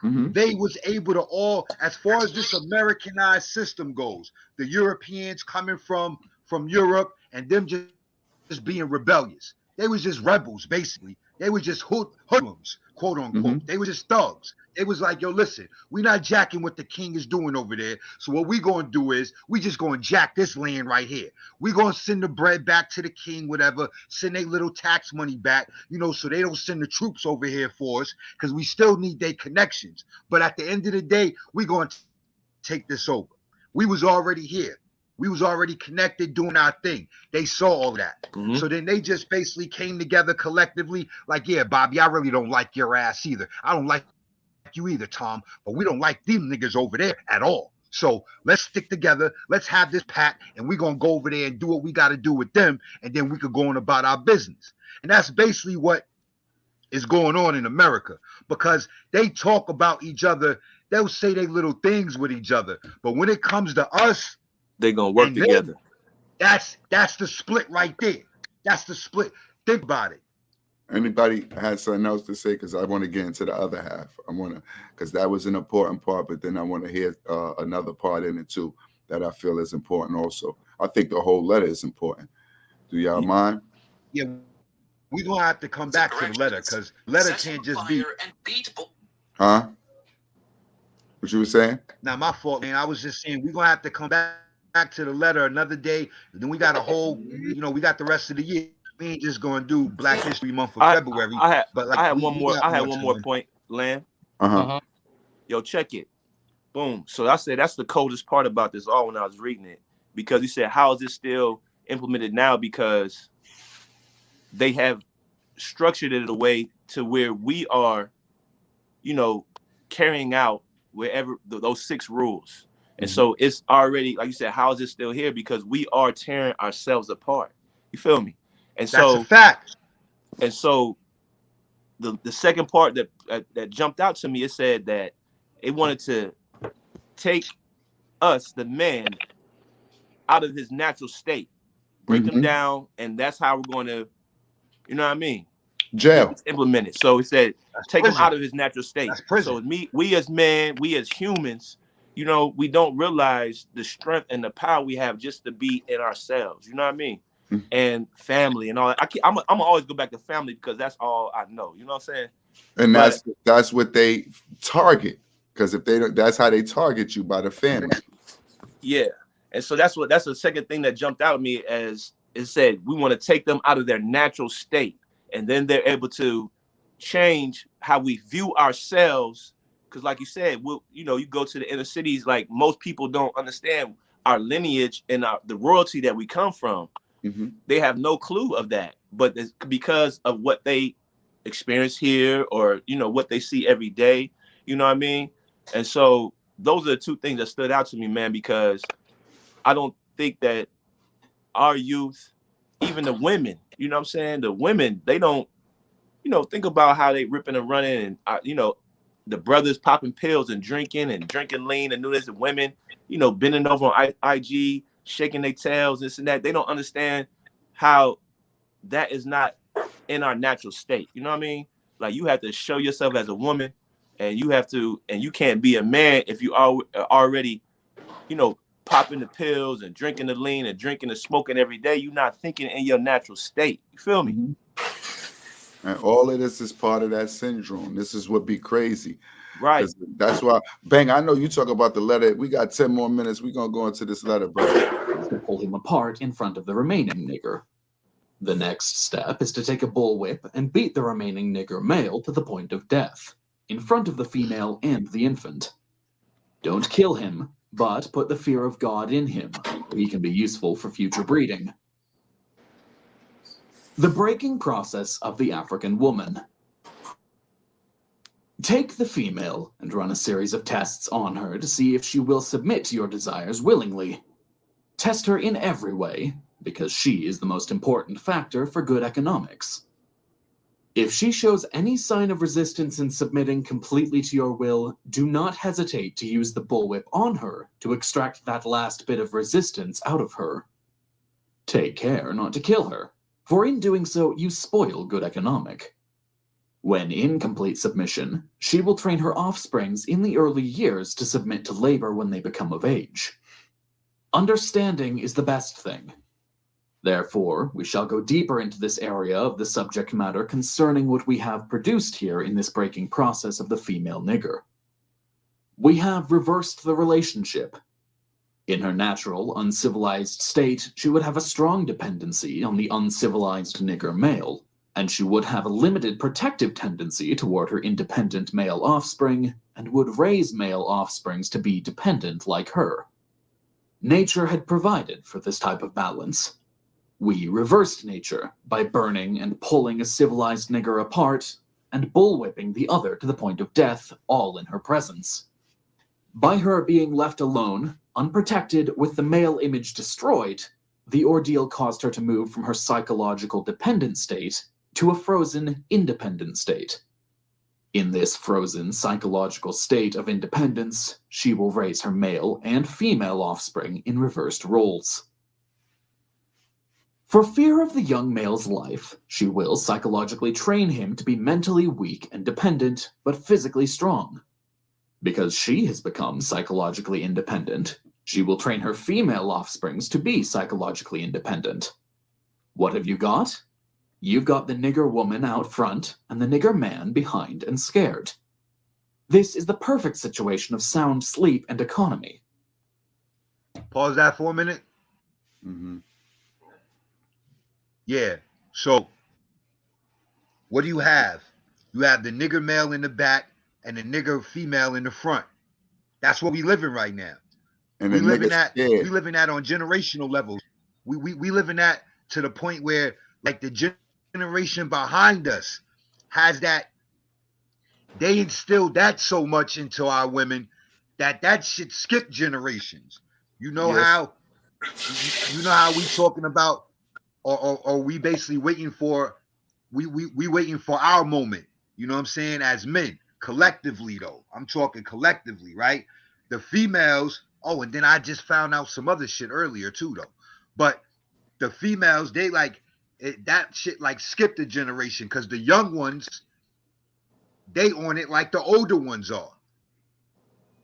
They was able to all, as far as this Americanized system goes, the Europeans coming from Europe and them just being rebellious. They was just rebels, basically. They were just hoodlums, quote unquote. They were just thugs. It was like, yo, listen, we're not jacking what the king is doing over there. So what we going to do is we just going to jack this land right here. We going to send the bread back to the king, whatever, send their little tax money back, so they don't send the troops over here for us because we still need their connections. But at the end of the day, we going to take this over. We was already here. We was already connected doing our thing. They saw all that. So then they just basically came together collectively like, yeah, Bobby, I really don't like your ass either. I don't like you either, Tom, but we don't like them niggas over there at all. So let's stick together. Let's have this pact, and we're going to go over there and do what we got to do with them, and then we could go on about our business. And that's basically what is going on in America, because they talk about each other. They'll say they little things with each other. But when it comes to us, they're going to work together. That's the split right there. That's the split. Think about it. Anybody has something else to say? Because I want to get into the other half. Because that was an important part, but then I want to hear another part in it too that I feel is important also. I think the whole letter is important. Do y'all mind? Yeah, we're going to have to come back to the letter, because letter can't just be. Huh? What you were saying? Now, my fault, man. I was just saying we're going to have to come back to the letter another day. Then we got a whole, we got the rest of the year. We ain't just gonna do Black History Month for February. I had one more point, Lamb. Yo, check it. Boom. So I said that's the coldest part about this all when I was reading it, because he said, how is this still implemented now? Because they have structured it in a way to where we are, carrying out wherever those 6 rules. And so it's already, like you said, how is it still here? Because we are tearing ourselves apart. You feel me? And that's a fact. And so the second part that jumped out to me, it said that it wanted to take us, the man, out of his natural state, break him down, and that's how we're going to, jail. It's implemented. So it said take him out of his natural state. So we as men, we as humans, we don't realize the strength and the power we have just to be in ourselves. You know what I mean? And family and all that. I'm gonna always go back to family because that's all I know. You know what I'm saying? And that's what they target. Because if they don't, that's how they target you, by the family. Yeah. And so that's the second thing that jumped out at me, as it said we want to take them out of their natural state, and then they're able to change how we view ourselves. Because like you said, you go to the inner cities, like most people don't understand our lineage and the royalty that we come from. They have no clue of that, but it's because of what they experience here, or what they see every day. You know what I mean? And so those are the 2 things that stood out to me, man, because I don't think that our youth, even the women, you know what I'm saying? The women, they don't, think about how they ripping and running, and the brothers popping pills and drinking lean and doing this, and women, you know, bending over on IG, shaking their tails, this and that. They don't understand how that is not in our natural state. You know what I mean? Like, you have to show yourself as a woman, and you can't be a man if you are already, you know, popping the pills and drinking the lean and drinking and smoking every day. You're not thinking in your natural state. You feel me? Mm-hmm. And all of this is part of that syndrome. This is what be crazy. Right. That's why, Bang, I know you talk about the letter. We got 10 more minutes. We're going to go into this letter, bro. To pull him apart in front of the remaining nigger. The next step is to take a bullwhip and beat the remaining nigger male to the point of death, in front of the female and the infant. Don't kill him, but put the fear of God in him. He can be useful for future breeding. The breaking process of the African woman. Take the female and run a series of tests on her to see if she will submit to your desires willingly. Test her in every way, because she is the most important factor for good economics. If she shows any sign of resistance in submitting completely to your will, do not hesitate to use the bullwhip on her to extract that last bit of resistance out of her. Take care not to kill her, for in doing so you spoil good economic. When in complete submission, she will train her offsprings in the early years to submit to labor when they become of age. Understanding is the best thing. Therefore, we shall go deeper into this area of the subject matter concerning what we have produced here in this breaking process of the female nigger. We have reversed the relationship. In her natural, uncivilized state, she would have a strong dependency on the uncivilized nigger male, and she would have a limited protective tendency toward her independent male offspring, and would raise male offsprings to be dependent like her. Nature had provided for this type of balance. We reversed nature by burning and pulling a civilized nigger apart and bullwhipping the other to the point of death, all in her presence. By her being left alone, unprotected, with the male image destroyed, the ordeal caused her to move from her psychological dependent state to a frozen, independent state. In this frozen psychological state of independence, she will raise her male and female offspring in reversed roles. For fear of the young male's life, she will psychologically train him to be mentally weak and dependent, but physically strong. Because she has become psychologically independent, she will train her female offsprings to be psychologically independent. What have you got? You've got the nigger woman out front and the nigger man behind and scared. This is the perfect situation of sound sleep and economy. Pause that for a minute. Mm-hmm. Yeah. So, what do you have? You have the nigger male in the back and the nigger female in the front. That's what we live in right now. And we the live in niggas that. scared. We live in that on generational levels. We live in that to the point where, like, the generation behind us has that. They instilled that so much into our women that shit skipped generations. You know Yes. how. You know how we talking about, or we basically waiting for. We waiting for our moment. You know what I'm saying? As men, collectively though. I'm talking collectively, right? The females. Oh, and then I just found out some other shit earlier too, though. But the females, they like that shit like skipped a generation because the young ones, they on it like the older ones are.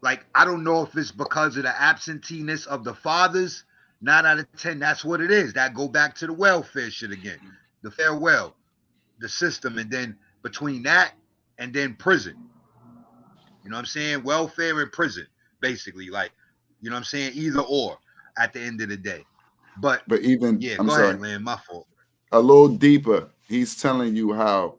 Like, I don't know if it's because of the absenteeness of the fathers. 9 out of 10, that's what it is. That go back to the welfare shit again. The farewell, the system, and then between that and then prison. You know what I'm saying? Welfare and prison, basically. Like, you know what I'm saying? Either or at the end of the day. But even, yeah, I'm go sorry, ahead, Lynn. My fault. a little deeper, he's telling you how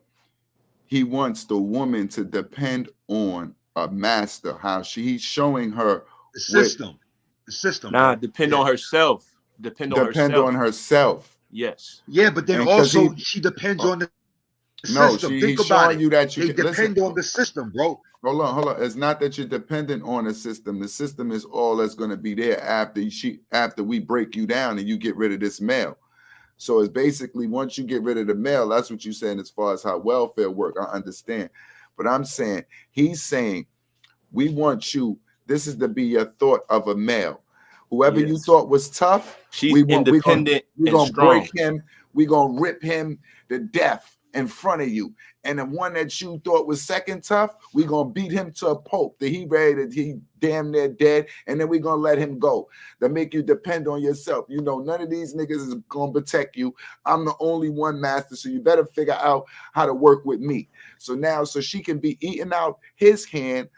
he wants the woman to depend on a master, how he's showing her The system. The system. Nah, Bro. depend Yeah. on herself. Depend on herself. Yes. Yeah, but then And also she depends on the system. Think he's about showing it. you that They depend on the system, bro. Hold on. It's not that you're dependent on a system. The system is all that's going to be there after we break you down and you get rid of this male. So it's basically once you get rid of the male, that's what you're saying as far as how welfare work. I understand. But I'm saying, he's saying, we want you, this is to be your thought of a male. Whoever you thought was tough, she's independent we're and gonna strong. break him, we're gonna rip him to death in front of you. And the one that you thought was second tough, we're gonna beat him to a pulp that he damn near dead, and then we're gonna let him go. To make you depend on yourself. You know, none of these niggas is gonna protect you. I'm the only one master, so you better figure out how to work with me. So now, so she can be eating out his hand.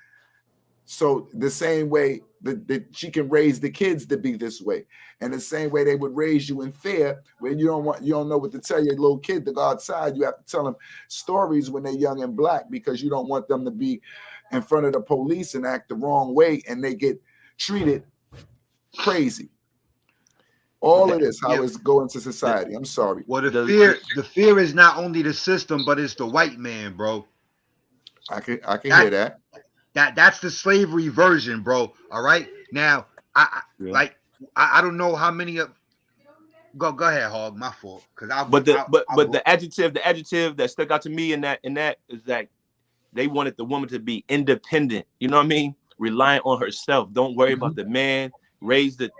So the same way that she can raise the kids to be this way, and the same way they would raise you in fear, when you don't know what to tell your little kid to go outside. You have to tell them stories when they're young and black, because you don't want them to be in front of the police and act the wrong way, and they get treated crazy. All of this, how it's going to society. I'm sorry. Well, the fear is not only the system, but it's the white man, bro. I can hear that. That's the slavery version, bro. All right. Now, I don't know how many of. Go ahead, Hog. My fault. But the adjective that stuck out to me in that is that they wanted the woman to be independent. You know what I mean? Reliant on herself. Don't worry about the man. Raise the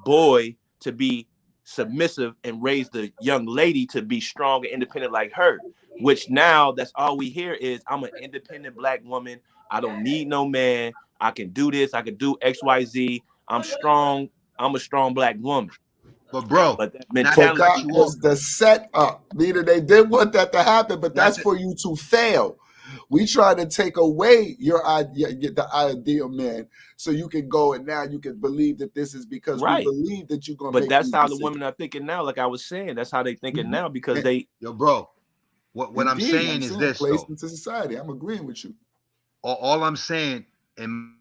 boy to be submissive, and raise the young lady to be strong and independent like her. Which now that's all we hear is, I'm an independent black woman. I don't need no man. I can do this. I can do XYZ. I'm strong. I'm a strong black woman. But bro, but that mentality was the setup. Neither they did want that to happen, but that's for you to fail. We try to take away your idea, the ideal man, so you can go and now you can believe that this is because we believe that you're gonna. But that's how the women are thinking now. Like I was saying, that's how they thinking now, because they. Yo, bro, what I'm saying is this, placed into society. I'm agreeing with you. All I'm saying, in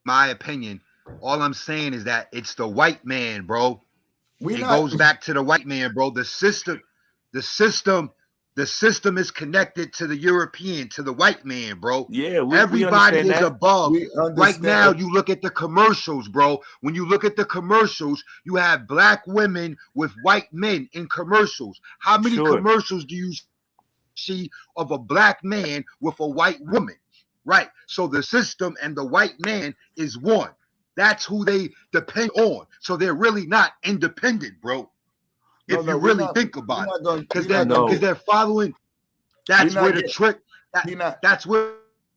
my opinion, all I'm saying is that it's the white man, bro. It goes back to the white man, bro. The system is connected to the European, to the white man, bro. Yeah, everybody is above. Right now, that. you look at the commercials, bro. When you look at the commercials, you have black women with white men in commercials. How many commercials do you see of a black man with a white woman? Right. So the system and the white man is one. That's who they depend on. So they're really not independent, bro. If you really think about it, because they're following. That's where the trick. That's where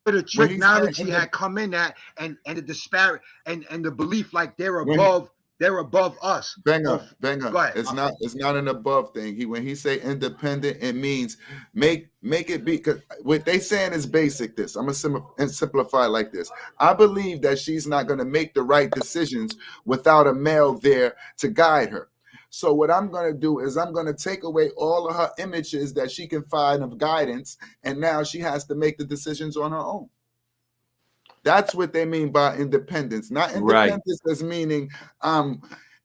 the technology had come in at, and the disparate and the belief like they're above. They're above us. Banger. It's not an above thing. When he say independent, it means make it be. Because what they saying is basic. This I'm gonna simplify like this. I believe that she's not gonna make the right decisions without a male there to guide her. So what I'm gonna do is I'm gonna take away all of her images that she can find of guidance, and now she has to make the decisions on her own. That's what they mean by independence. Not independence as meaning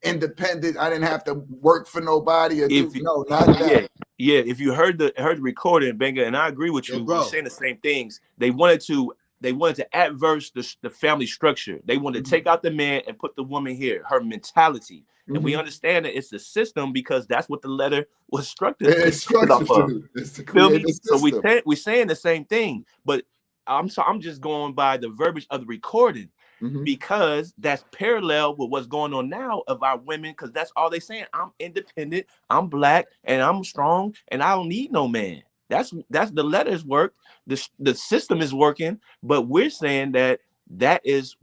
independent. I didn't have to work for nobody. Not that. Yeah. If you heard the recording, Dbanger, and I agree with you. We're saying the same things. They wanted to adverse the family structure. They wanted to take out the man and put the woman here. Her mentality, and we understand that it's the system, because that's what the letter was structured. It's structured to create a system. So we're saying the same thing, but. I'm just going by the verbiage of the recording, because that's parallel with what's going on now of our women, because that's all they saying. I'm independent, I'm black, and I'm strong, and I don't need no man. That's the letters work. The system is working, but we're saying that is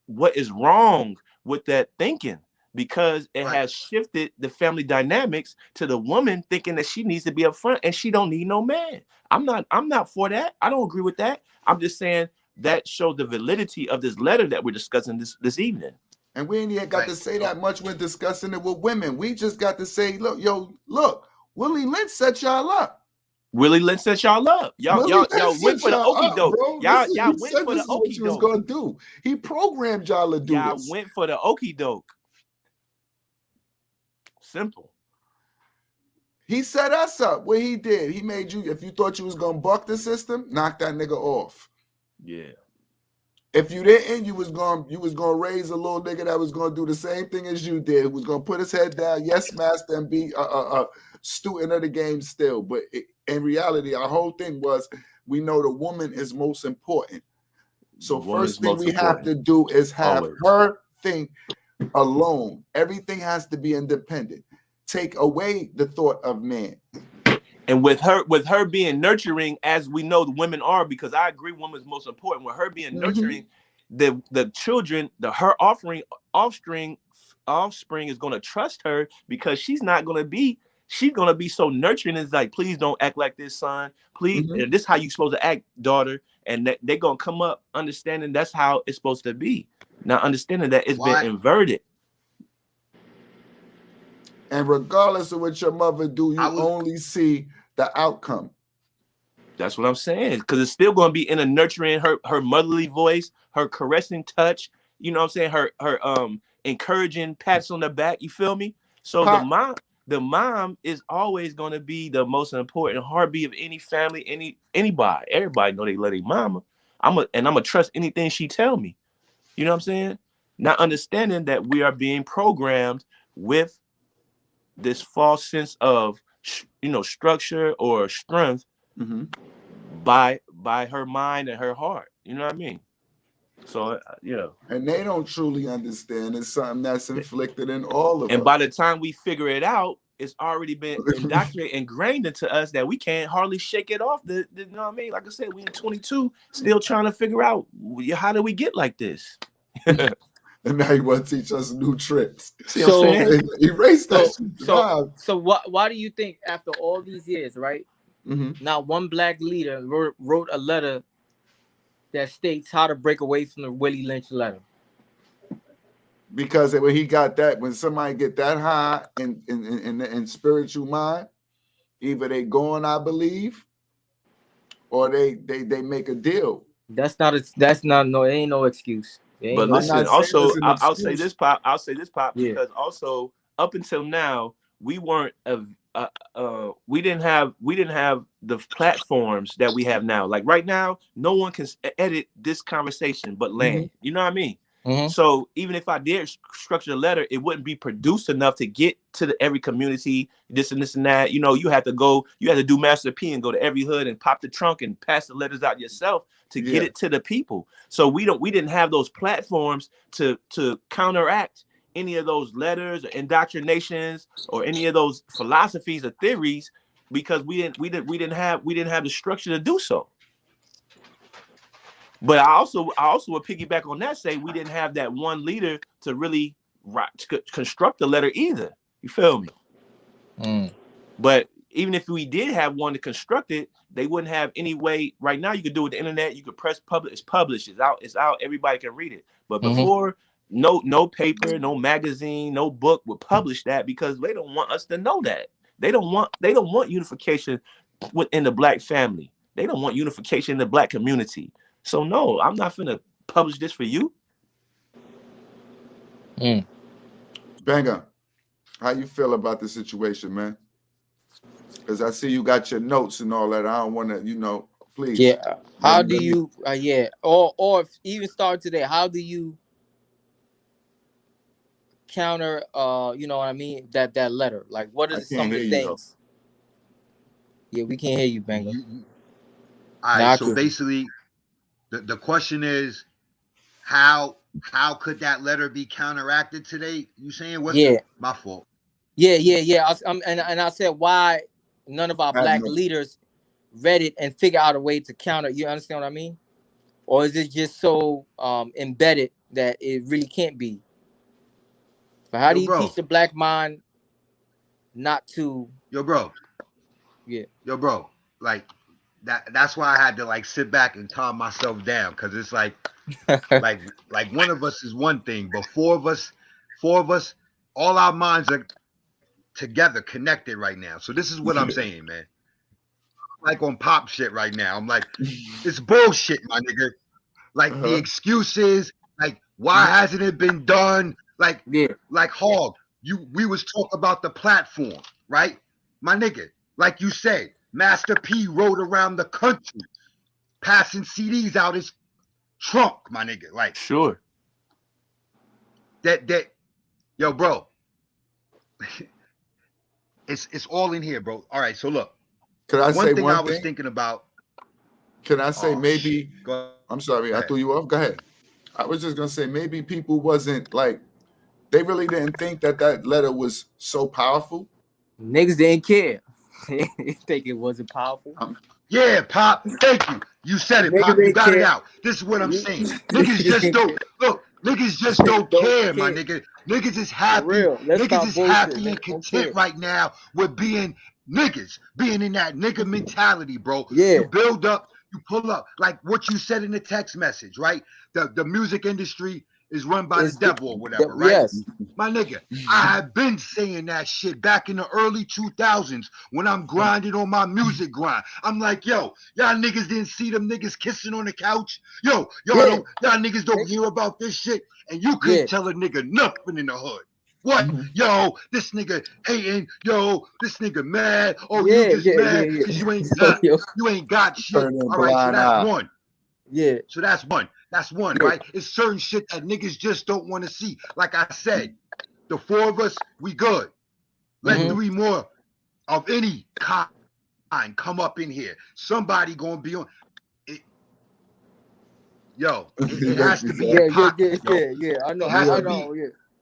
what is wrong with that thinking, because it has shifted the family dynamics to the woman thinking that she needs to be up front and she don't need no man. I'm not for that. I don't agree with that. I'm just saying that shows the validity of this letter that we're discussing this evening. And we ain't yet got to say that much when discussing it with women. We just got to say, look, Willie Lynch set y'all up. Willie Lynch set y'all up. Y'all went for the okie doke. Y'all went for the okie doke. Gonna do. He programmed y'all to do this. Y'all went for the okie doke. Simple. He set us up. What he did, he made you. If you thought you was gonna buck the system, knock that nigga off. Yeah. If you didn't, you was gonna raise a little nigga that was gonna do the same thing as you did. Who was gonna put his head down, yes, master, and be a student of the game still. But in reality, our whole thing was we know the woman is most important. So first thing we have to do is have her think alone. Everything has to be independent. Take away the thought of man. And with her being nurturing, as we know the women are, because I agree woman's most important. With her being nurturing, the children, her offspring is going to trust her, because she's going to be so nurturing. It's like, please don't act like this, son. Please, and this is how you supposed to act, daughter. And they're going to come up understanding that's how it's supposed to be. Now understanding that it's been inverted. And regardless of what your mother do, you only see the outcome. That's what I'm saying. Because it's still going to be in a nurturing, her motherly voice, her caressing touch. You know what I'm saying? Her encouraging pats on the back. You feel me? So the mom is always going to be the most important heartbeat of any family, anybody. Everybody know they love their mama. I'm gonna trust anything she tell me. You know what I'm saying? Not understanding that we are being programmed with this false sense of structure or strength by her mind and her heart. You know what I mean? So and they don't truly understand. It's something that's inflicted in all of us. And by the time we figure it out, it's already been indoctrinated, ingrained into us that we can't hardly shake it off. You know what I mean? Like I said, we in 22, still trying to figure out how do we get like this. And now you want to teach us new tricks. See what I'm saying? Erase that. So why do you think after all these years, right? Not one black leader wrote a letter that states how to break away from the Willie Lynch letter? Because when somebody get that high in spiritual mind, either they going, I believe, or they make a deal. It ain't no excuse. But listen, also I'll say this, Pop. Because also up until now we weren't we didn't have the platforms that we have now. Like right now, no one can edit this conversation but Land. You know what I mean? So even if I did structure the letter, it wouldn't be produced enough to get to every community, this and that. You had to do Master P and go to every hood and pop the trunk and pass the letters out yourself to get it to the people. So we didn't have those platforms to counteract any of those letters or indoctrinations or any of those philosophies or theories, because we didn't have the structure to do so. But I also would piggyback on that, say we didn't have that one leader to really construct the letter either. You feel me? But even if we did have one to construct it, they wouldn't have any way. Right now, you could do it with the internet. You could press publish. It's published. It's out. Everybody can read it. But before, no paper, no magazine, no book would publish that, because they don't want us to know that. They don't want unification within the black family. They don't want unification in the black community. So no, I'm not finna publish this for you. Banger, how you feel about the situation, man? Because I see you got your notes and all that. I don't want to, please. Yeah. How do you? Or if even start today. How do you counter? You know what I mean? That letter. Like, what are some of the things? Yeah, we can't hear you, Banger. All right. So basically, the question is, how could that letter be counteracted today? You saying what's my fault? Yeah. I said, why none of our black leaders read it and figure out a way to counter. You understand what I mean? Or is it just so embedded that it really can't be? But how do you teach the black mind not to? Yo, bro. Like that's why I had to sit back and calm myself down, because it's like one of us is one thing, but four of us, all our minds are together, connected right now. So this is what I'm saying, man. Like on pop shit right now. I'm like, it's bullshit, my nigga. The excuses, why hasn't it been done? Hog, we was talking about the platform, right? My nigga, like you said, Master P rode around the country, passing CDs out his trunk, my nigga. Sure. Yo, bro. It's all in here, bro. All right, so look. Can I say thing one I was thing? thinking about. Can I say maybe? Go I'm sorry, I ahead. threw you off. Go ahead. I was just gonna say maybe people wasn't like they really didn't think that letter was so powerful. Niggas didn't care. They think it wasn't powerful. Yeah, Pop. Thank you. You said it, Niggas Pop. You didn't got it care. out. This is what I'm saying. Niggas just don't look. Niggas just don't care, my nigga. Niggas is happy. real. Let's Niggas stop is bullshit, happy nigga. and Don't content care. right now with being niggas, being in that nigga mentality, bro. Yeah. You build up, you pull up, like what you said in the text message, right? The music industry is run by the devil or whatever, right? Yes. My nigga, I have been saying that shit back in the early 2000s when I'm grinding on my music grind. I'm like, yo, y'all niggas didn't see them niggas kissing on the couch. Yo, y'all niggas don't hear about this shit. And you couldn't tell a nigga nothing in the hood. What? Yo, this nigga hating. Yo, this nigga mad. Oh, you just mad because you ain't got shit. All right, so that's one. Yeah. So that's one. That's one, right? It's certain shit that niggas just don't want to see. Like I said, the four of us, we good. Let three more of any kind come up in here. Somebody gonna be on it. Yo, it has to be in pockets. Yeah. I know.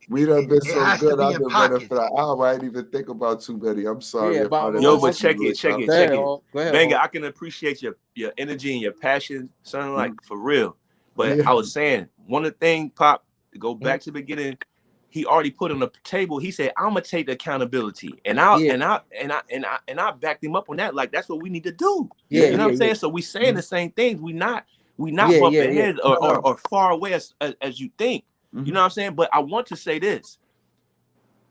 We done been so good. I've been running pockets. for the hour. I didn't even think about too many. I'm sorry. Yeah, but Yo, but check it. Go ahead. Banger, I can appreciate your energy and your passion, something like for real. But I was saying, one of the things, Pop, to go back to the beginning, he already put on the table. He said, "I'm gonna take the accountability," and I backed him up on that. Like that's what we need to do. You know what I'm saying? So we saying the same things. We not bumping heads or far away as you think. You know what I'm saying? But I want to say this.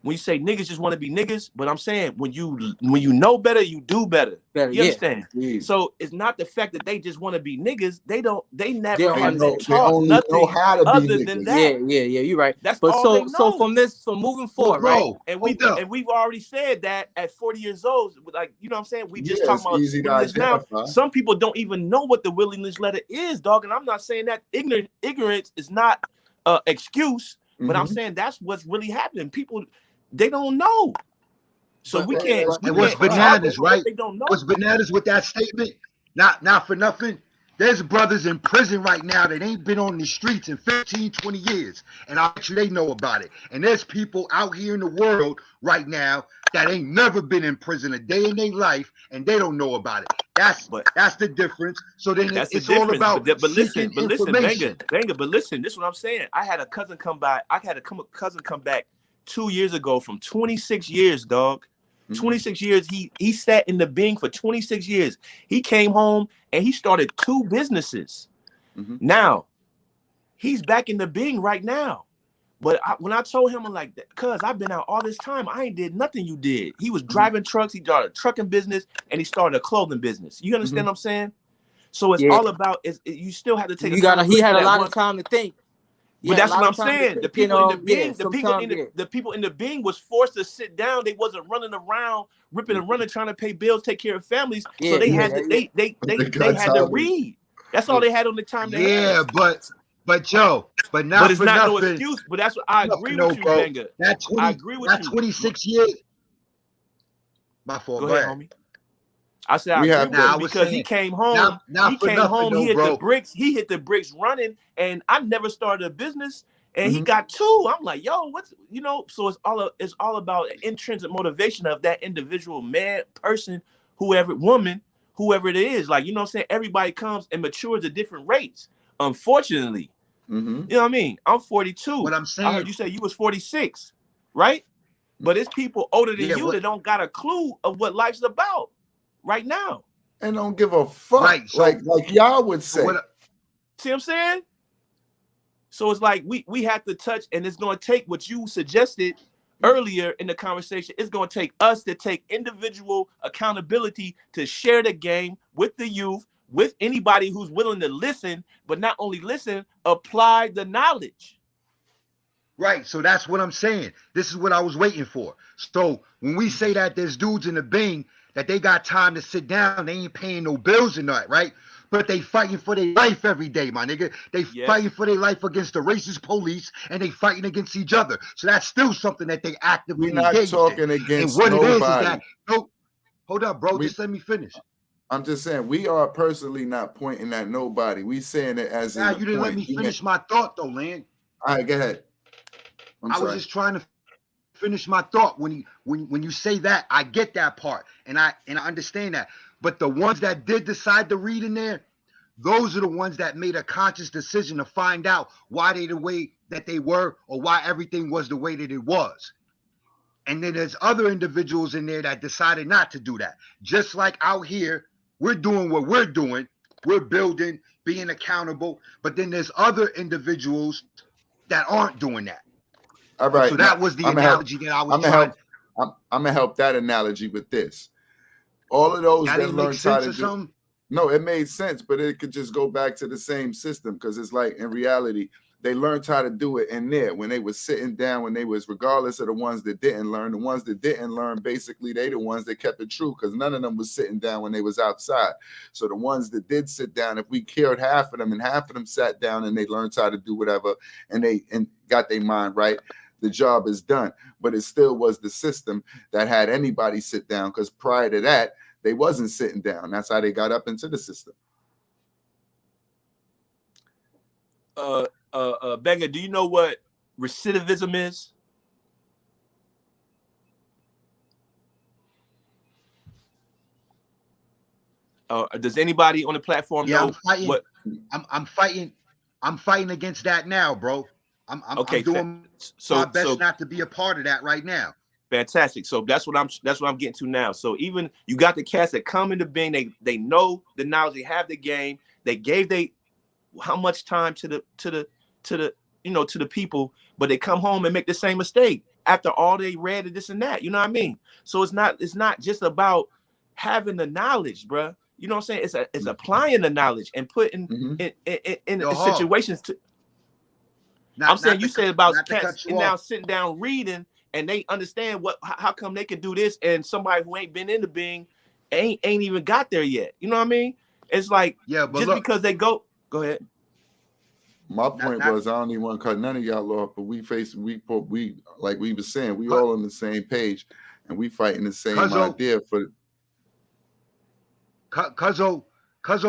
When you say niggas just want to be niggas, but I'm saying when you know better, you do better. You understand? So it's not the fact that they just want to be niggas. They never taught nothing other than that. Yeah. You're right. That's but all they know. So from moving forward, bro, right? And we've already said that at 40 years old, like you know what I'm saying. We just talking about easy to Lynch now. identify. Some people don't even know what the Willie Lynch letter is, dog. And I'm not saying that ignorance is not excuse, but I'm saying that's what's really happening. People. They don't know. So we can't. And what's bananas, right? They don't know. What's bananas with that statement? Not for nothing. There's brothers in prison right now that ain't been on the streets in 15, 20 years. And I bet you they know about it. And there's people out here in the world right now that ain't never been in prison a day in their life, and they don't know about it. That's the difference. So then it's all about but listen, information. Banger, but listen, this is what I'm saying. I had a cousin come by. I had a cousin come back 2 years ago from 26 years, dog. 26 years. He sat in the Bing for 26 years. He came home and he started 2 businesses. Now, he's back in the Bing right now. But when I told him, I'm like, cuz I've been out all this time. I ain't did nothing you did. He was driving trucks. He started a trucking business and he started a clothing business. You understand what I'm saying? So it's all about, you still have to take he had a lot of time to think. But that's what I'm saying. The people in the Bing, the people in the Bing was forced to sit down. They wasn't running around, ripping and running, trying to pay bills, take care of families. So they had to they had to read. That's all they had on the time. But Joe, but it's not no excuse. But that's what I agree with you, Banger. I agree with you. 26 years. My fault. Go ahead, homie. I said I agree with him because he came home. He hit the bricks. He hit the bricks running, and I never started a business. And he got 2. I'm like, yo, what's So it's all about intrinsic motivation of that individual man, person, whoever it is. Like, you know what I'm saying? Everybody comes and matures at different rates. Unfortunately, you know what I mean? I'm 42. What I'm saying, I heard you say you was 46, right? But it's people older than you that don't got a clue of what life's about. Right now, and don't give a fuck, right? So, like y'all would say. See what I'm saying? So it's like we have to touch, and it's going to take what you suggested earlier in the conversation. It's going to take us to take individual accountability to share the game with the youth, with anybody who's willing to listen, but not only listen, apply the knowledge. Right. So that's what I'm saying. This is what I was waiting for. So when we say that there's dudes in the Bing that they got time to sit down, they ain't paying no bills or not, right? But they fighting for their life every day, my nigga. They fighting for their life against the racist police, and they fighting against each other. So that's still something that they actively We're not talking against and what nobody. It is that Hold up, bro. We- Just let me finish. I'm just saying we are personally not pointing at nobody. We saying it as Now in you didn't let me finish my thought though, Land. All right, go ahead. I was just trying to finish my thought. When you say that, I get that part, and I understand that. But the ones that did decide to read in there, those are the ones that made a conscious decision to find out why they the way that they were, or why everything was the way that it was. And then there's other individuals in there that decided not to do that. Just like out here, we're doing what we're doing. We're building, being accountable. But then there's other individuals that aren't doing that. All right. So that was the analogy that I was trying. I'm gonna help that analogy with this. All of those That that didn't make learned how sense to or do. something? No, it made sense, but it could just go back to the same system because it's like in reality, they learned how to do it in there when they was sitting down, when they was, regardless of the ones that didn't learn, the ones that didn't learn, basically, they the ones that kept it true because none of them was sitting down when they was outside. So the ones that did sit down, if we killed half of them and half of them sat down and they learned how to do whatever and they got their mind right, the job is done. But it still was the system that had anybody sit down because prior to that, they wasn't sitting down. That's how they got up into the system. Banger, do you know what recidivism is? Does anybody on the platform know what? I'm fighting against that now, bro. I'm doing my best not to be a part of that right now. Fantastic. So that's what I'm getting to now. So even you got the cats that come into being, they know the knowledge, they have the game, they gave how much time to the people, but they come home and make the same mistake after all they read and this and that. You know what I mean? So it's not just about having the knowledge, bruh. You know what I'm saying? It's applying the knowledge and putting in situations to. I'm saying you said about cats now sitting down reading and they understand how come they can do this, and somebody who ain't been into being ain't even got there yet. You know what I mean? It's like, yeah, but just because they go ahead. My point was, I don't even want to cut none of y'all off, but we like we were saying, we all on the same page and we fighting the same idea for. Cuzzo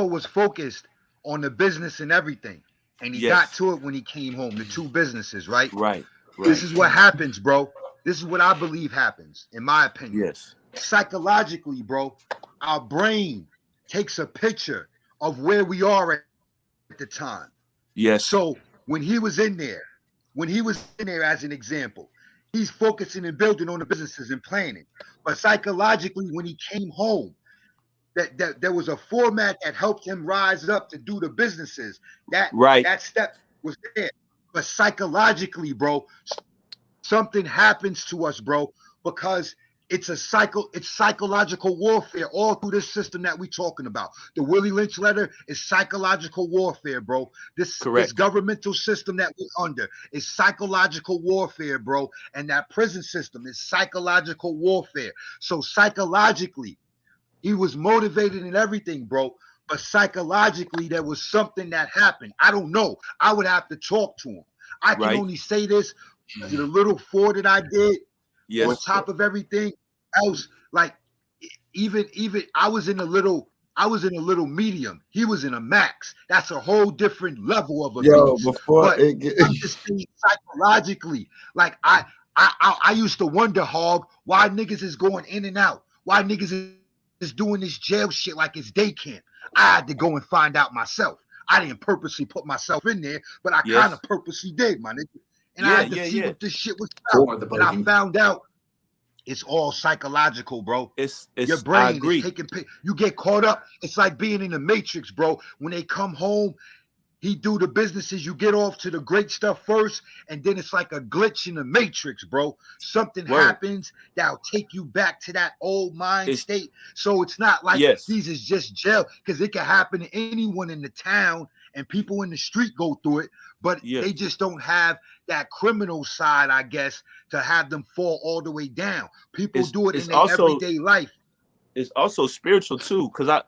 was focused on the business and everything, and he got to it when he came home. The two businesses, right? Right. This is what happens, bro. This is what I believe happens, in my opinion. Yes. Psychologically, bro, our brain takes a picture of where we are at the time. Yes. So when he was in there as an example, he's focusing and building on the businesses and planning. But psychologically, when he came home, that there was a format that helped him rise up to do the businesses. That step was there. But psychologically, bro, something happens to us, bro, because it's psychological warfare all through this system that we're talking about. The Willie Lynch letter is psychological warfare, bro. This governmental system that we're under is psychological warfare, bro. And that prison system is psychological warfare. So psychologically, he was motivated in everything, bro. But psychologically, there was something that happened. I don't know. I would have to talk to him. I can only say this because of the little 4 that I did. Yes. On top of everything else, like even I was in a little medium. He was in a max. That's a whole different level of abuse. But I'm just saying psychologically, like I used to wonder, Hog, why niggas is going in and out. Why niggas is doing this jail shit like it's day camp. I had to go and find out myself. I didn't purposely put myself in there, but I kind of purposely did, my nigga. And I had to see what this shit was about. And I found out it's all psychological, bro. It's your brain is taking. You get caught up. It's like being in the Matrix, bro. When they come home, he do the businesses. You get off to the great stuff first, and then it's like a glitch in the Matrix, bro. Something happens that'll take you back to that old mind state. So it's not like these is just jail, because it can happen to anyone in the town, and people in the street go through it. But they just don't have that criminal side, I guess, to have them fall all the way down. People do it in their everyday life. It's also spiritual too, because I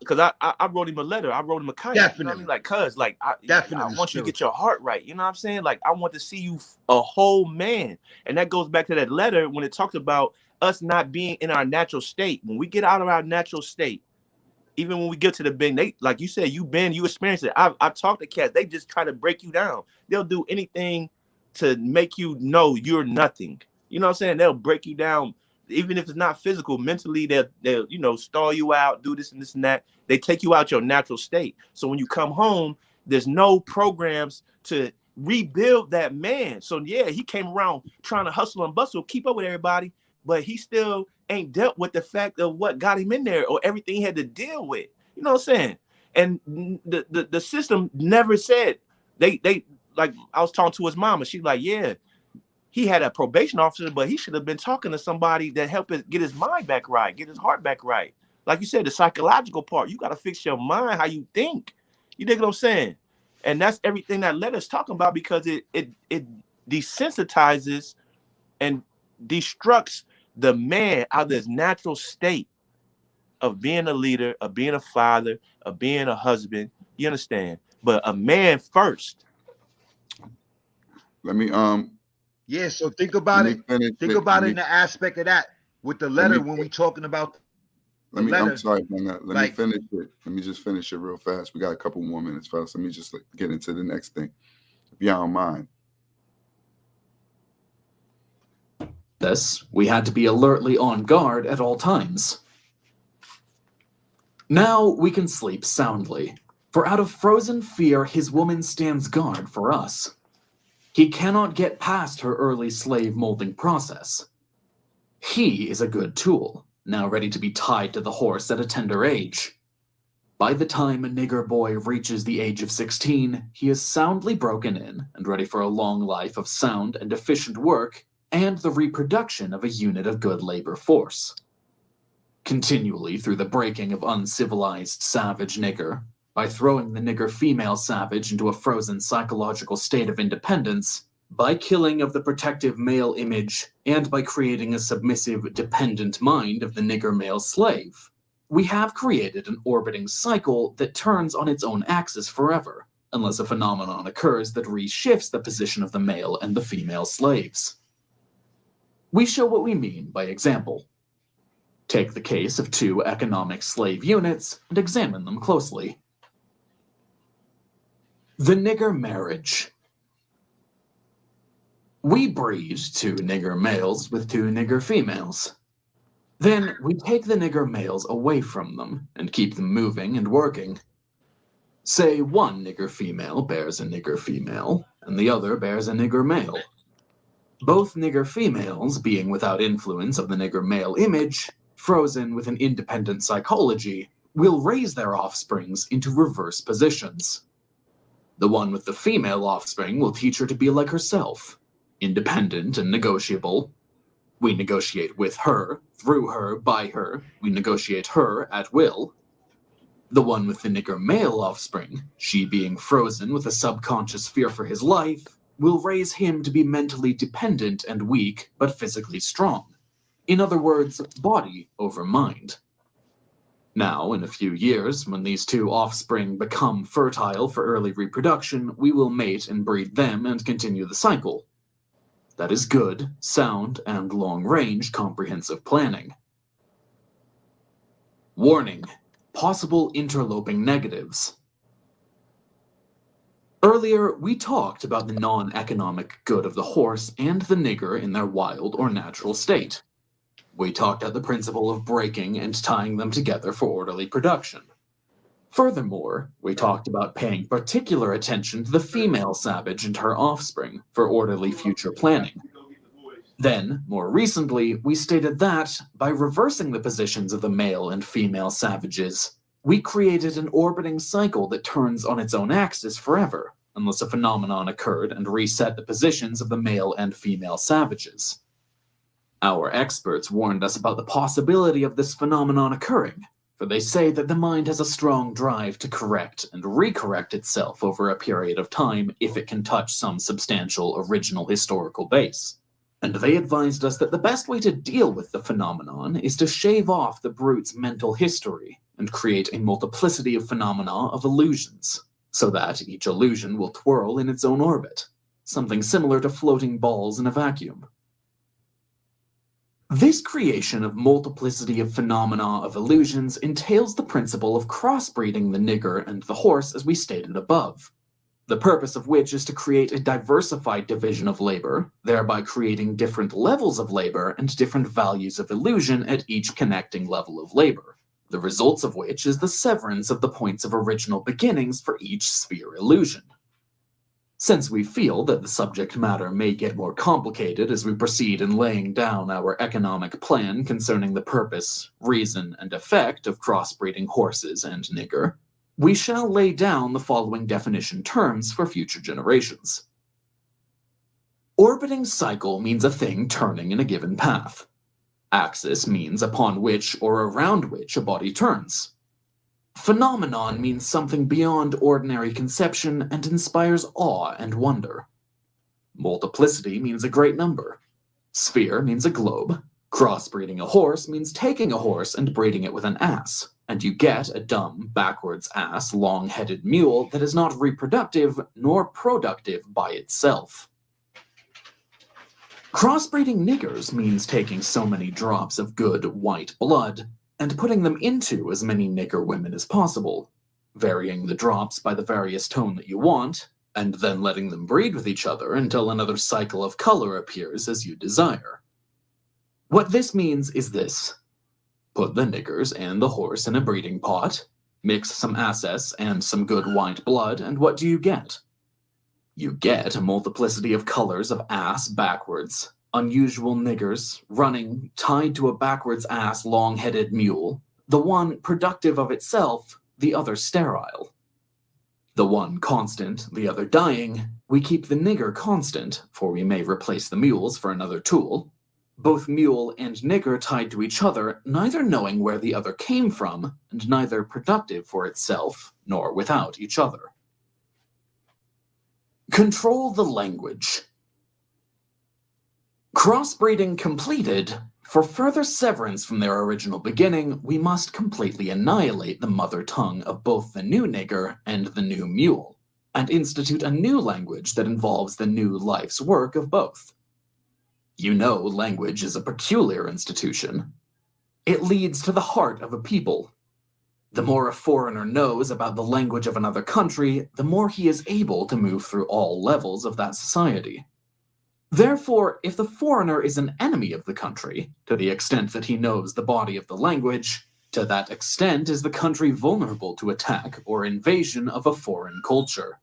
wrote him a letter. I wrote him a kite. Definitely. You know what I mean? Like, cuz, like, I want you to get your heart right. You know what I'm saying? Like, I want to see you a whole man. And that goes back to that letter when it talks about us not being in our natural state. When we get out of our natural state, even when we get to the bend, they, like you said, you experience it. I've talked to cats. They just try to break you down. They'll do anything to make you know you're nothing. You know what I'm saying? They'll break you down, even if it's not physical. Mentally, they'll you know, stall you out, do this and this and that. They take you out your natural state. So when you come home, there's no programs to rebuild that man. So yeah, he came around trying to hustle and bustle, keep up with everybody, but he still ain't dealt with the fact of what got him in there or everything he had to deal with. You know what I'm saying? And the system never said, they like, I was talking to his mama. She's like, yeah, he had a probation officer, but he should have been talking to somebody that helped him get his mind back right, get his heart back right. Like you said, the psychological part, you got to fix your mind, how you think. You dig what I'm saying? And that's everything that Letter's talking about, because it desensitizes and destructs the man out of his natural state of being a leader, of being a father, of being a husband. You understand? But a man first. Let me Yeah, so think about it. Think about it in the aspect of that with the letter when we talking about the letter. I'm sorry, man. Let me finish it. Let me just finish it real fast. We got a couple more minutes, fellas. Let me just get into the next thing, if y'all don't mind. This, we had to be alertly on guard at all times. Now we can sleep soundly, for out of frozen fear his woman stands guard for us. He cannot get past her early slave molding process. He is a good tool, now ready to be tied to the horse at a tender age. By the time a nigger boy reaches the age of 16, he is soundly broken in and ready for a long life of sound and efficient work and the reproduction of a unit of good labor force. Continually through the breaking of uncivilized savage nigger, by throwing the nigger female savage into a frozen psychological state of independence, by killing of the protective male image, and by creating a submissive, dependent mind of the nigger male slave, we have created an orbiting cycle that turns on its own axis forever, unless a phenomenon occurs that reshifts the position of the male and the female slaves. We show what we mean by example. Take the case of two economic slave units and examine them closely. The nigger marriage. We breed two nigger males with two nigger females. Then we take the nigger males away from them and keep them moving and working. Say one nigger female bears a nigger female and the other bears a nigger male. Both nigger females being without influence of the nigger male image, frozen with an independent psychology, will raise their offsprings into reverse positions. The one with the female offspring will teach her to be like herself, independent and negotiable. We negotiate with her, through her, by her. We negotiate her at will. The one with the nigger male offspring, she being frozen with a subconscious fear for his life, will raise him to be mentally dependent and weak, but physically strong. In other words, body over mind. Now, in a few years, when these two offspring become fertile for early reproduction, we will mate and breed them and continue the cycle. That is good, sound, and long-range comprehensive planning. Warning: possible interloping negatives. Earlier, we talked about the non-economic good of the horse and the nigger in their wild or natural state. We talked about the principle of breaking and tying them together for orderly production. Furthermore, we talked about paying particular attention to the female savage and her offspring for orderly future planning. Then, more recently, we stated that, by reversing the positions of the male and female savages, we created an orbiting cycle that turns on its own axis forever, unless a phenomenon occurred and reset the positions of the male and female savages. Our experts warned us about the possibility of this phenomenon occurring, for they say that the mind has a strong drive to correct and recorrect itself over a period of time if it can touch some substantial original historical base. And they advised us that the best way to deal with the phenomenon is to shave off the brute's mental history and create a multiplicity of phenomena of illusions, so that each illusion will twirl in its own orbit, something similar to floating balls in a vacuum. This creation of multiplicity of phenomena of illusions entails the principle of crossbreeding the nigger and the horse as we stated above, the purpose of which is to create a diversified division of labor, thereby creating different levels of labor and different values of illusion at each connecting level of labor, the results of which is the severance of the points of original beginnings for each sphere illusion. Since we feel that the subject matter may get more complicated as we proceed in laying down our economic plan concerning the purpose, reason, and effect of crossbreeding horses and nigger, we shall lay down the following definition terms for future generations. Orbiting cycle means a thing turning in a given path. Axis means upon which or around which a body turns. Phenomenon means something beyond ordinary conception and inspires awe and wonder. Multiplicity means a great number. Sphere means a globe. Crossbreeding a horse means taking a horse and breeding it with an ass, and you get a dumb, backwards ass, long-headed mule that is not reproductive nor productive by itself. Crossbreeding niggers means taking so many drops of good white blood and putting them into as many nigger women as possible, varying the drops by the various tone that you want, and then letting them breed with each other until another cycle of color appears as you desire. What this means is this. Put the niggers and the horse in a breeding pot, mix some asses and some good white blood, and what do you get? You get a multiplicity of colors of ass backwards, unusual niggers, running, tied to a backwards ass long-headed mule, the one productive of itself, the other sterile. The one constant, the other dying, we keep the nigger constant, for we may replace the mules for another tool. Both mule and nigger tied to each other, neither knowing where the other came from, and neither productive for itself, nor without each other. Control the language. Crossbreeding completed, for further severance from their original beginning, we must completely annihilate the mother tongue of both the new nigger and the new mule, and institute a new language that involves the new life's work of both. You know, language is a peculiar institution. It leads to the heart of a people. The more a foreigner knows about the language of another country, the more he is able to move through all levels of that society. Therefore, if the foreigner is an enemy of the country, to the extent that he knows the body of the language, to that extent is the country vulnerable to attack or invasion of a foreign culture.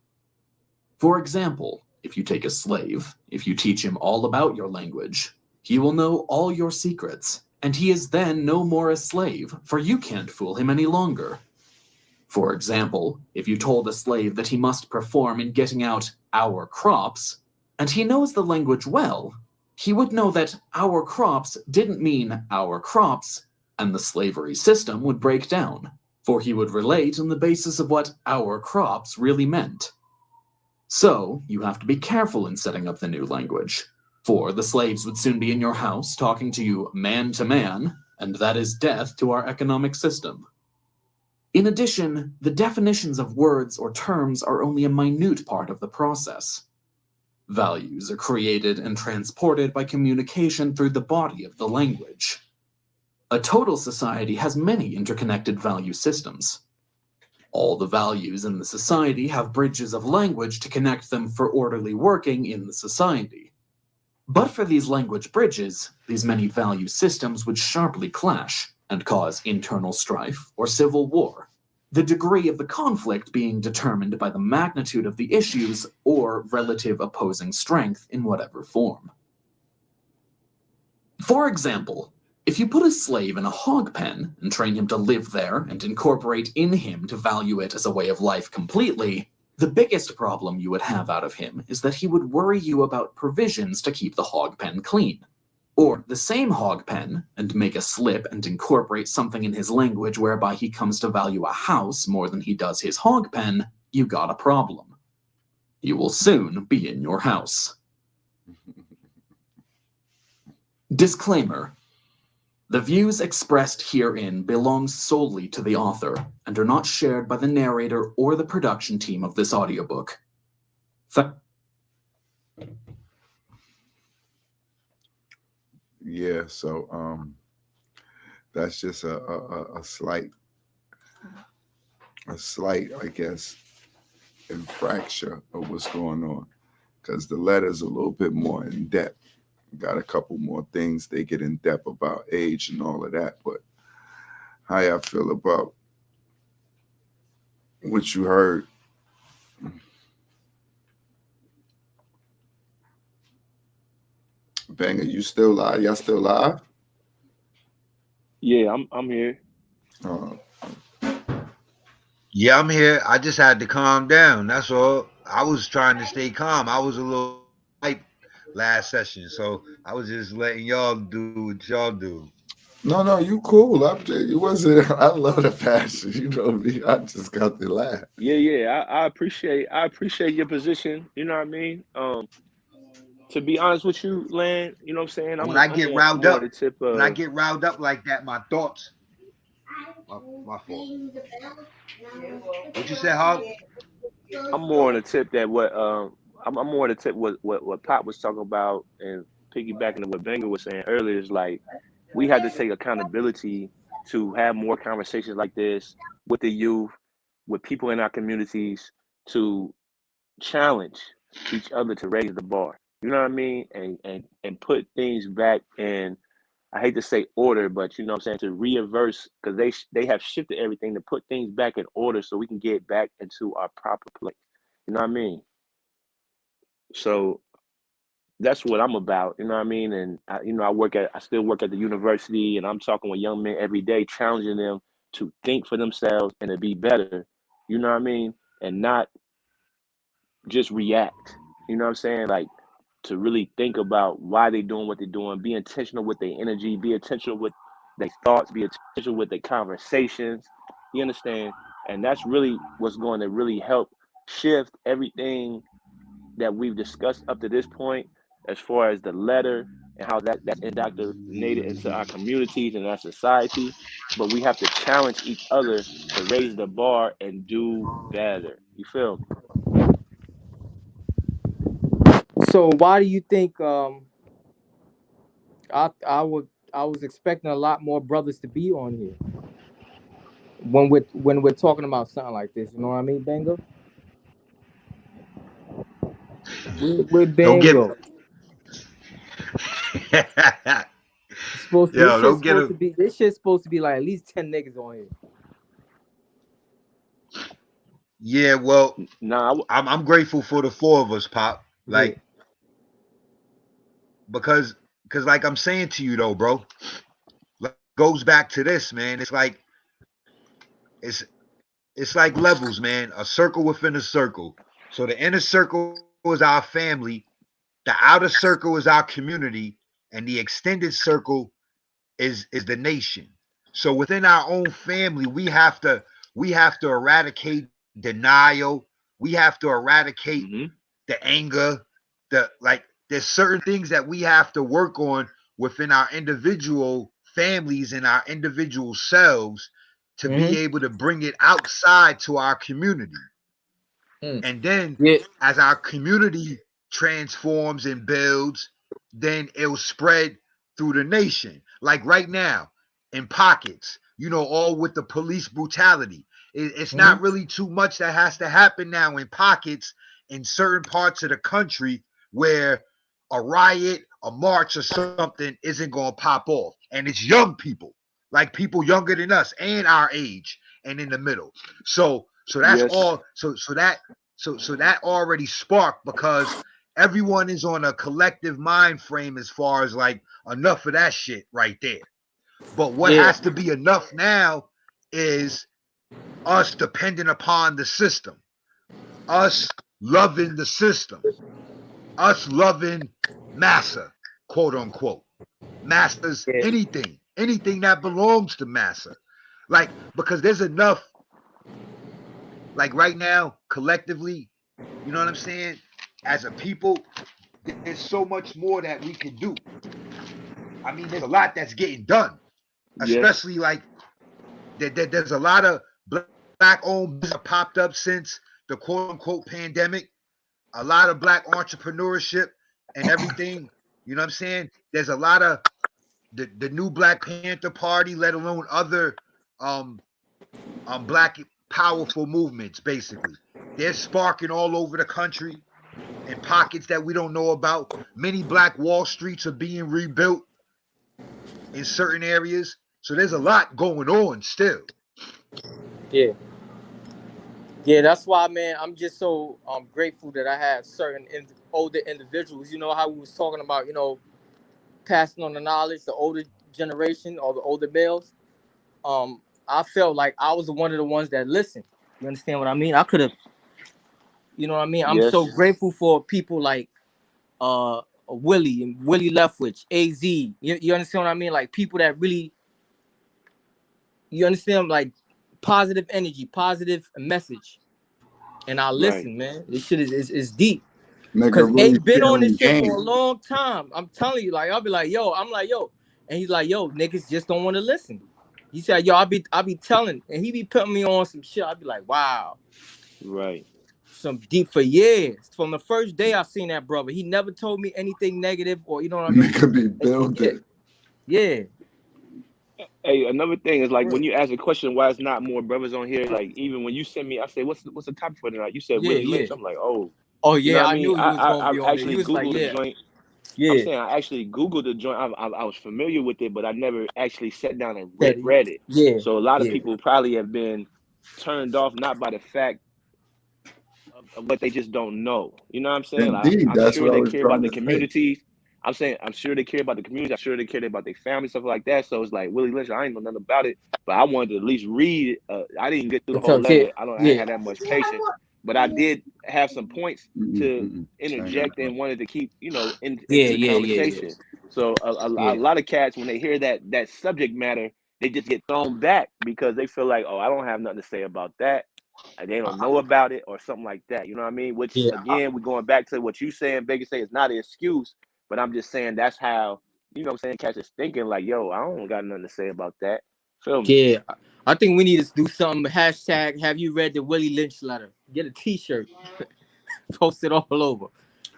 For example, if you take a slave, if you teach him all about your language, he will know all your secrets, and he is then no more a slave, for you can't fool him any longer. For example, if you told a slave that he must perform in getting out our crops, and he knows the language well, he would know that our crops didn't mean our crops, and the slavery system would break down, for he would relate on the basis of what our crops really meant. So, you have to be careful in setting up the new language, for the slaves would soon be in your house talking to you man to man, and that is death to our economic system. In addition, the definitions of words or terms are only a minute part of the process. Values are created and transported by communication through the body of the language. A total society has many interconnected value systems. All the values in the society have bridges of language to connect them for orderly working in the society. But for these language bridges, these many value systems would sharply clash and cause internal strife or civil war, the degree of the conflict being determined by the magnitude of the issues or relative opposing strength in whatever form. For example, if you put a slave in a hog pen and train him to live there and incorporate in him to value it as a way of life completely, the biggest problem you would have out of him is that he would worry you about provisions to keep the hog pen clean. Or the same hog pen, and make a slip and incorporate something in his language whereby he comes to value a house more than he does his hog pen, you got a problem. You will soon be in your house. Disclaimer. The views expressed herein belong solely to the author and are not shared by the narrator or the production team of this audiobook. yeah, so that's just a slight, I guess, infraction of what's going on, because the letter's a little bit more in depth. Got a couple more things they get in depth about age and all of that. But how y'all feel about what you heard? Banger, you still live? Y'all still live? Yeah, I'm here. Uh, Yeah, I'm here. I just had to calm down. That's all. I was trying to stay calm. I was a little hype last session, so I was just letting y'all do what y'all do. no, you cool. You wasn't. I love the passion. You know me. I just got to laugh. Yeah. I appreciate your position. You know what I mean? To be honest with you, Land, you know what I'm saying? When I get I'm riled more on the up, tip when I of get riled up like that, my thoughts. My fault. What you said, Hog? I'm more on the tip that what I'm more on the tip what Pop was talking about and piggybacking to what Banger was saying earlier is like we had to take accountability to have more conversations like this with the youth, with people in our communities to challenge each other to raise the bar. You know what I mean? And put things back in I hate to say order, but you know what I'm saying, to reverse because they have shifted everything to put things back in order so we can get back into our proper place. You know what I mean? So that's what I'm about. You know what I mean? And I still work at the university, and I'm talking with young men every day, challenging them to think for themselves and to be better. You know what I mean? And not just react. You know what I'm saying? Like to really think about why they're doing what they're doing, be intentional with their energy, be intentional with their thoughts, be intentional with their conversations. You understand? And that's really what's going to really help shift everything that we've discussed up to this point, as far as the letter and how that's indoctrinated into our communities and our society. But we have to challenge each other to raise the bar and do better. You feel me? So why do you think I was expecting a lot more brothers to be on here when we're talking about something like this, you know what I mean, Bango? With Don't get Bango. yo. Don't get a. This shit's supposed to be like at least 10 niggas on here. Yeah, well, Nah, I'm grateful for the four of us, Pop. Yeah. Like because like I'm saying to you though, bro, like, goes back to this, man. It's it's like levels, man. A circle within a circle. So the inner circle is our family, the outer circle is our community, and the extended circle is the nation. So within our own family, we have to eradicate denial. We have to eradicate mm-hmm. the anger, there's certain things that we have to work on within our individual families and our individual selves to be Mm-hmm. able to bring it outside to our community. Mm. And then Yeah. as our community transforms and builds, then it'll spread through the nation. Like right now, in pockets, all with the police brutality. It's Mm-hmm. not really too much that has to happen now in pockets in certain parts of the country where a riot, a march, or something isn't going to pop off. And it's young people, like people younger than us and our age and in the middle. So that's Yes. all. So that already sparked because everyone is on a collective mind frame as far as like enough of that shit right there. But what Yeah. has to be enough now is us depending upon the system, us loving the system, us loving massa, quote unquote. Massa's Yeah. anything that belongs to massa. Like, because there's enough, like right now, collectively, you know what I'm saying? As a people, there's so much more that we can do. I mean, there's a lot that's getting done, Yes. especially like there's a lot of black owned business popped up since the quote unquote pandemic, a lot of black entrepreneurship and everything. You know what I'm saying? There's a lot of the new Black Panther Party, let alone other black powerful movements. Basically, they're sparking all over the country in pockets that we don't know about. Many Black Wall Streets are being rebuilt in certain areas. So there's a lot going on still. Yeah. Yeah, that's why, man, I'm just so grateful that I have certain older individuals. You know how we was talking about, passing on the knowledge, the older generation or the older males. I felt like I was one of the ones that listened. You understand what I mean? I could have, you know what I mean? I'm so grateful for people like Willie and Willie Leftwich, AZ. You understand what I mean? Like people that really, you understand, like positive energy, positive message. And I listen, man. This shit is deep. Because really been on this shit game. for a long time. I'm telling you, like, I'll be like, yo, I'm like, yo. And he's like, yo, niggas just don't want to listen. He said, yo, I be telling, and he be putting me on some shit. I'll be like, wow. Right. Some deep for years. From the first day I seen that brother, he never told me anything negative or, you know what I mean? Could be building. Yeah. Hey, another thing is like when you ask a question, why it's not more brothers on here? Like even when you send me, I say, what's the topic for tonight? You said Willie Lynch. I'm like, oh. Oh You know yeah, what I I mean? knew you was gonna be I on it. actually He was Googled like, the yeah. joint. Yeah. I'm saying I actually Googled the joint. I was familiar with it, but I never actually sat down and read it. Yeah. So a lot of people probably have been turned off not by the fact of what they just don't know. You know what I'm saying? Indeed, I'm that's sure what I they was care about trying the to say. communities. I'm sure they care about the community. I'm sure they care about their family, stuff like that. So it's like Willie Lynch. I ain't know nothing about it, but I wanted to at least read. I didn't get through the whole letter. I ain't had that much patience, but I did have some points to interject and wanted to keep, into the conversation. So a lot of cats, when they hear that subject matter, they just get thrown back because they feel like, oh, I don't have nothing to say about that. They don't know about it or something like that. You know what I mean? Which again, we're going back to what you saying. Vegas say it's not an excuse, but I'm just saying that's how, you know what I'm saying, cats is thinking like, yo, I don't got nothing to say about that. Feel me? Yeah. I think we need to do something. Hashtag have you read the Willie Lynch letter? Get a t-shirt. Post it all over.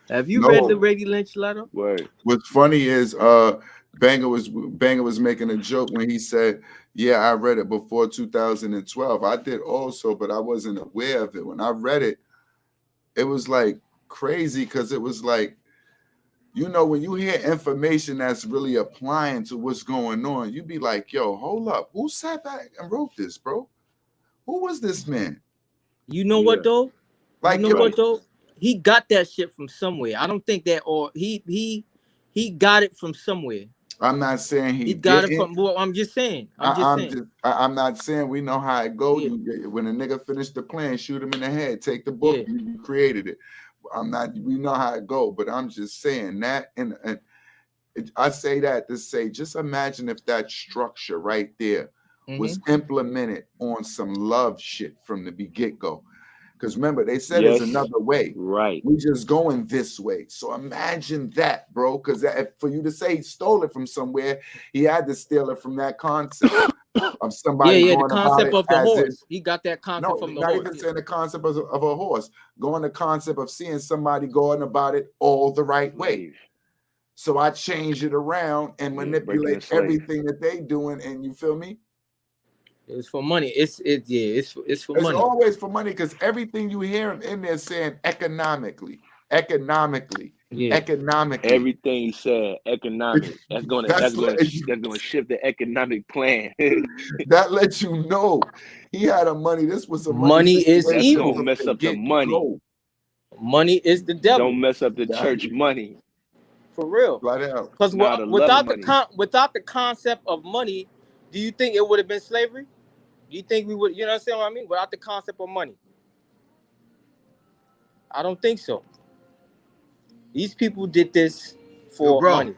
Have you read the Willie Lynch letter? Word. What's funny is Banger was making a joke when he said, yeah, I read it before 2012. I did also, but I wasn't aware of it. When I read it, it was like crazy because it was like, when you hear information that's really applying to what's going on, you be like, yo, hold up. Who sat back and wrote this, bro? Who was this man? You know what, though? Like, you know what, though? He got that shit from somewhere. I don't think that, or he got it from somewhere. I'm not saying he got it from. Well, I'm just saying. I'm not saying we know how it goes. Yeah. When a nigga finished the plan, shoot him in the head. Take the book. Yeah. You created it. We know how it go. But I'm just saying that, and I say that to say, just imagine if that structure right there was implemented on some love shit from the get-go. Because remember, they said there's another way. Right. We just going this way. So imagine that, bro. Because for you to say he stole it from somewhere, he had to steal it from that concept of somebody going the concept about of the horse. He got that concept from the horse. Not even saying the concept of a horse. Going the concept of seeing somebody going about it all the right way. So I change it around and manipulate everything that they doing. And you feel me? It's for money. It's for money. It's always for money because everything you hear in there saying economically. Yeah. Economically. Everything he said, economic. That's gonna shift the economic plan. That lets you know he had a money. This was a money is evil. Don't mess up the money. Money is the devil. Don't mess up the church money. For real. Because without the concept of money, do you think it would have been slavery? Do you think we would? You understand what I mean? Without the concept of money, I don't think so. These people did this for money.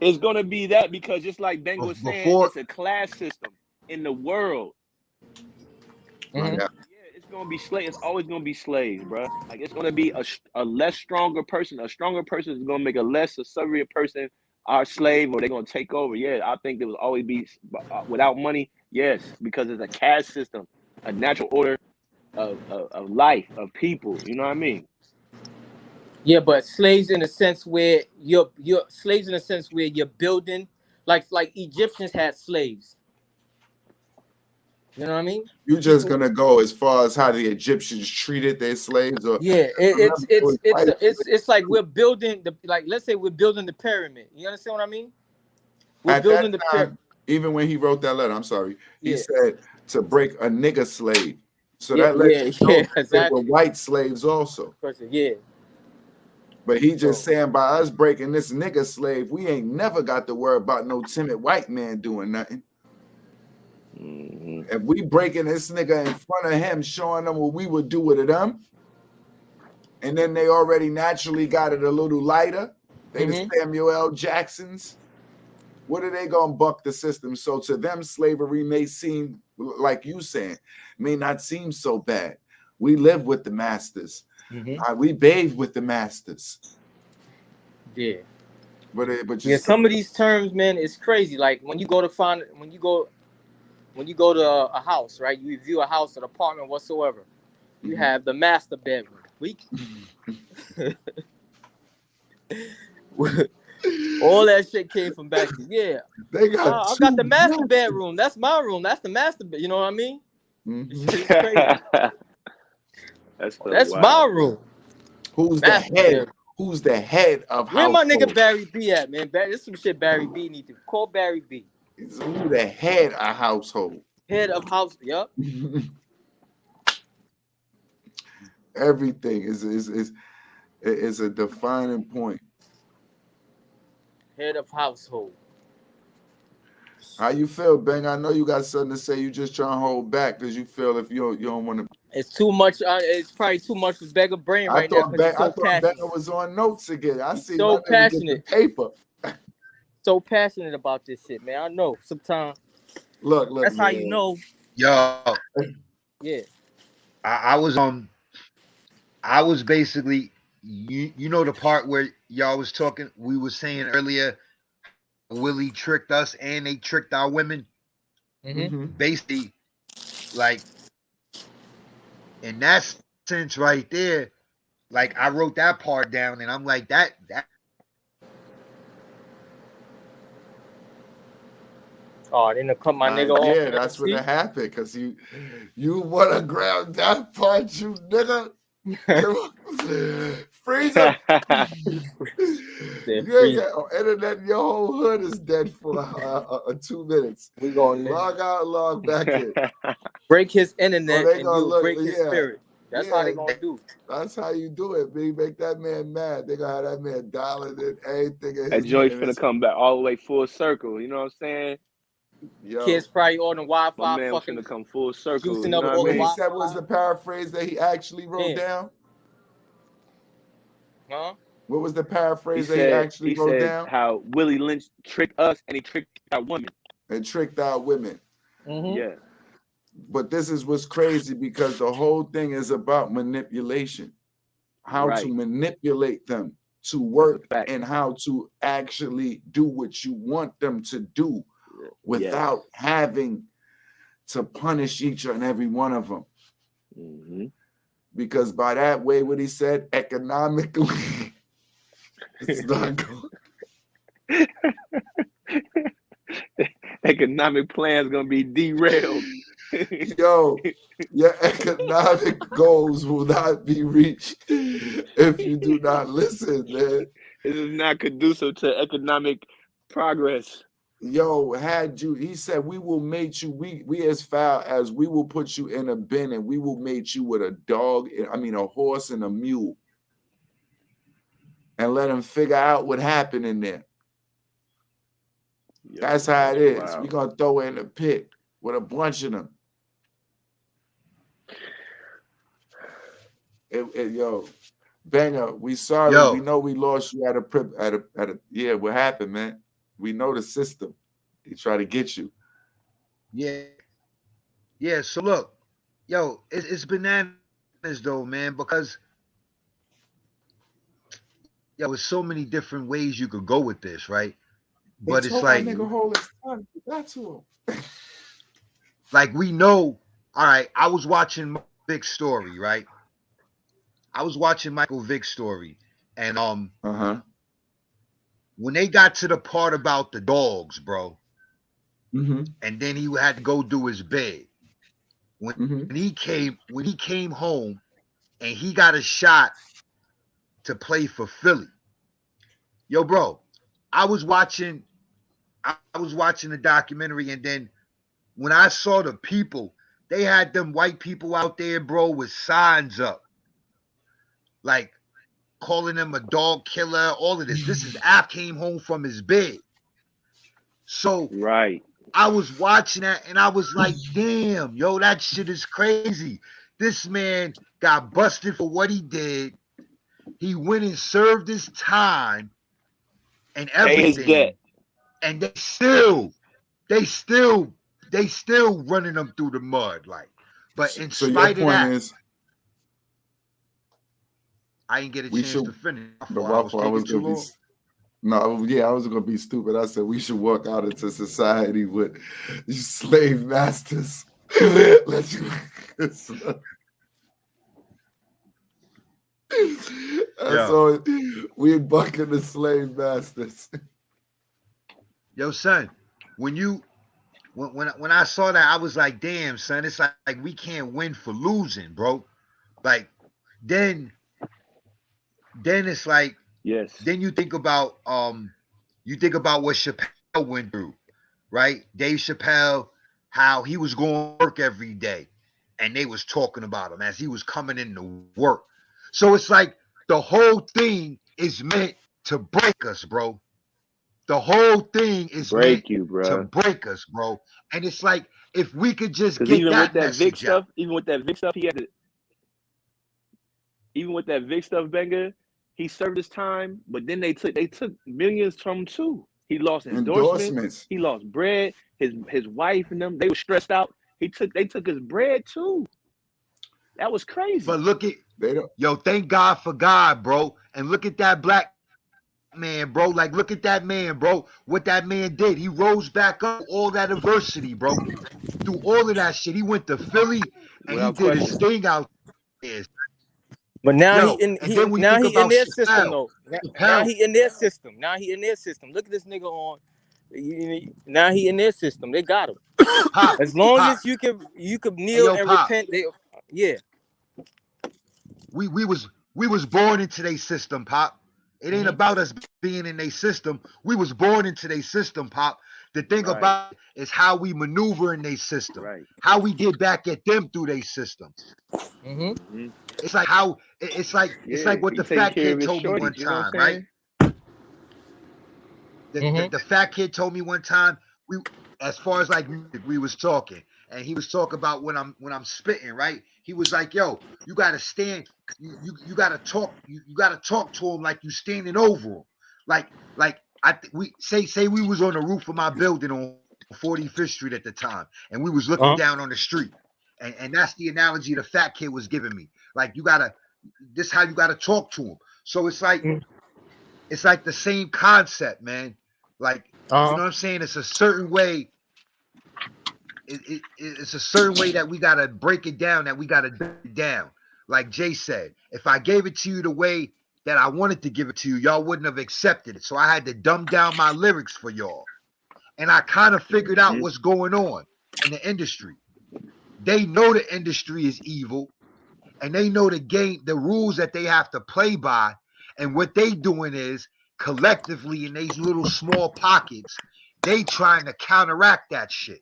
It's gonna be that because just like Ben was saying, it's a class system in the world. Yeah, it's gonna be slaves. It's always gonna be slaves, bro. Like it's gonna be a less stronger person. A stronger person is gonna make a less subservient person our slave, or they're gonna take over. Yeah, I think there will always be without money. Yes, because it's a caste system, a natural order of life, of people. You know what I mean? Yeah, but slaves in a sense where you're slaves in a sense where you're building like Egyptians had slaves. You know what I mean? You just gonna go as far as how the Egyptians treated their slaves, or Yeah, remember, it was white it's like we're building the, like, let's say we're building the pyramid. You understand what I mean? We're at building that the time, even when he wrote that letter, I'm sorry, he Yeah. said to break a nigger slave. So Yeah, that lets you know that they exactly. were white slaves also. Yeah. But he just So- saying by us breaking this nigger slave, we ain't never got to worry about no timid white man doing nothing. If we breaking this nigga in front of him, showing them what we would do with them, and then they already naturally got it a little lighter. They the Samuel L. Jacksons. What are they gonna buck the system? So to them, slavery may seem, like you saying, may not seem so bad. We live with the masters. We bathe with the masters. Yeah. But yeah, some of these terms, man, it's crazy. Like when you go to a house, right? You review a house, an apartment, whatsoever. You have the master bedroom. All that shit came from back then. Yeah. They got I got the master bedroom. That's my room. That's the master bed. You know what I mean? It's crazy. That's my room. Who's the head? Who's the head of Where household? my nigga Barry B at, man? This some shit Barry B need to call Barry B. Who the head of household? Head of house. Yup. Everything is a defining point. Head of household. How you feel, Bang? I know you got something to say. You just trying to hold back because you feel if you don't want to. It's too much. It's probably too much for Beggar brain right now because he's so passionate. Bang was on notes again. I see. So passionate. Paper. So passionate about this shit, man. I know. Sometimes. Look. That's how you know. Yo. Yeah. I was basically, you know, the part where y'all was talking, we were saying earlier, Willie tricked us and they tricked our women. Basically, like, in that sense right there, like, I wrote that part down and I'm like, that. Oh, I didn't cut my nigga off. Yeah, that's what happened because you want to grab that part, you nigga. Freeze him. Yeah. Internet, your whole hood is dead for 2 minutes. We going log out, log back in. Break his internet and you'll break his spirit. That's how they gonna do. That's how you do it, B. Make that man mad. They gonna have that man dialing in everything. That joint's finna come back all the way full circle. You know what I'm saying? Yo, kids probably on the Wi-Fi. My man fucking finna come full circle. juicing You up know all what I the mean? He said was the paraphrase that he actually wrote down. Huh? What was the paraphrase He that he actually wrote down? How Willie Lynch tricked us and he tricked our women. And tricked our women. Yeah. But this is what's crazy because the whole thing is about manipulation. How to manipulate them to work and how to actually do what you want them to do without having to punish each and every one of them. Because by that way, what he said, economically, it's not going. Economic plan's gonna be derailed. Yo, your economic goals will not be reached if you do not listen, man. This is not conducive to economic progress. Yo, he said, we will mate you, we as foul as we will put you in a bin and we will mate you with a horse and a mule. And let them figure out what happened in there. Yo, that's how it is. Wow. We're going to throw it in the pit with a bunch of them. Yo, Banger, we sorry. Yo. We know we lost you at a what happened, man? We know the system. He try to get you. Yeah. So look, yo, it's bananas though, man, because there's so many different ways you could go with this, right? But it's like, nigga hold his tongue. That's to him. Like we know. All right, I was watching Vic's story, right? I was watching Michael Vick's story, and when they got to the part about the dogs, bro, Mm-hmm. and then he had to go do his bed. When he came home and he got a shot to play for Philly. Yo, bro, I was watching the documentary, and then when I saw the people, they had them white people out there, bro, with signs up, like calling him a dog killer, all of this. This is after he came home from his bed. So Right. I was watching that and I was like, damn, yo, that shit is crazy. This man got busted for what he did. He went and served his time and Pay his everything. debt. And they still running them through the mud. Like, but in So your spite of point that, is, I didn't get a we chance should- to finish. the I was waffle, I was taking too gonna be. long. No, yeah, I was gonna be stupid. I said we should walk out into society with slave masters. Let you. So we bucking the slave masters. Yo, son, when I saw that, I was like, damn, son, it's like we can't win for losing, bro. Like, then it's like, Yes. then you think about what Chappelle went through, right? Dave Chappelle, how he was going to work every day, and they was talking about him as he was coming in to work. So it's like the whole thing is meant to break us, bro. The whole thing is meant You, bro. to break us, bro. And it's like, if we could just Because get even that with that Vic message out. stuff, he had to. Even with that Vic stuff, Dbanger, he served his time, but then they took millions from him too. He lost endorsements. He lost bread. His wife and them, they were stressed out. They took his bread too. That was crazy. But look at thank God for God, bro. And look at that black man, bro. Like, look at that man, bro. What that man did. He rose back up all that adversity, bro. Through all of that shit. He went to Philly and he did his thing out there. But now Yo, he in about their Chappelle, system though. Now he in their system. Now he in their system. Look at this nigga on. Now he in their system. They got him. Pop, As long Pop. as you could kneel and Pop. repent, yeah. We was born into their system, Pop. It ain't about us being in their system. We was born into their system, Pop. The thing about it is how we maneuver in their system. Right. How we get back at them through their system. Mm-hmm. It's like how it's like what the fat kid told me one time, right? The fat kid told me one time, as far as like music, we was talking, and he was talking about when I'm spitting, right? He was like, yo, you gotta stand, you gotta talk, you gotta talk to him like you standing over him. Like we was on the roof of my building on 45th Street at the time, and we was looking down on the street. And that's the analogy the fat kid was giving me. Like, this how you gotta talk to him. So it's like the same concept, man. Like, you know what I'm saying? It's a certain way. It's a certain way that we gotta break it down, that we gotta do it down. Like Jay said, if I gave it to you the way that I wanted to give it to you, y'all wouldn't have accepted it. So I had to dumb down my lyrics for y'all. And I kind of figured out what's going on in the industry. They know the industry is evil, and they know the rules that they have to play by. And what they doing is, collectively in these little small pockets, they trying to counteract that shit.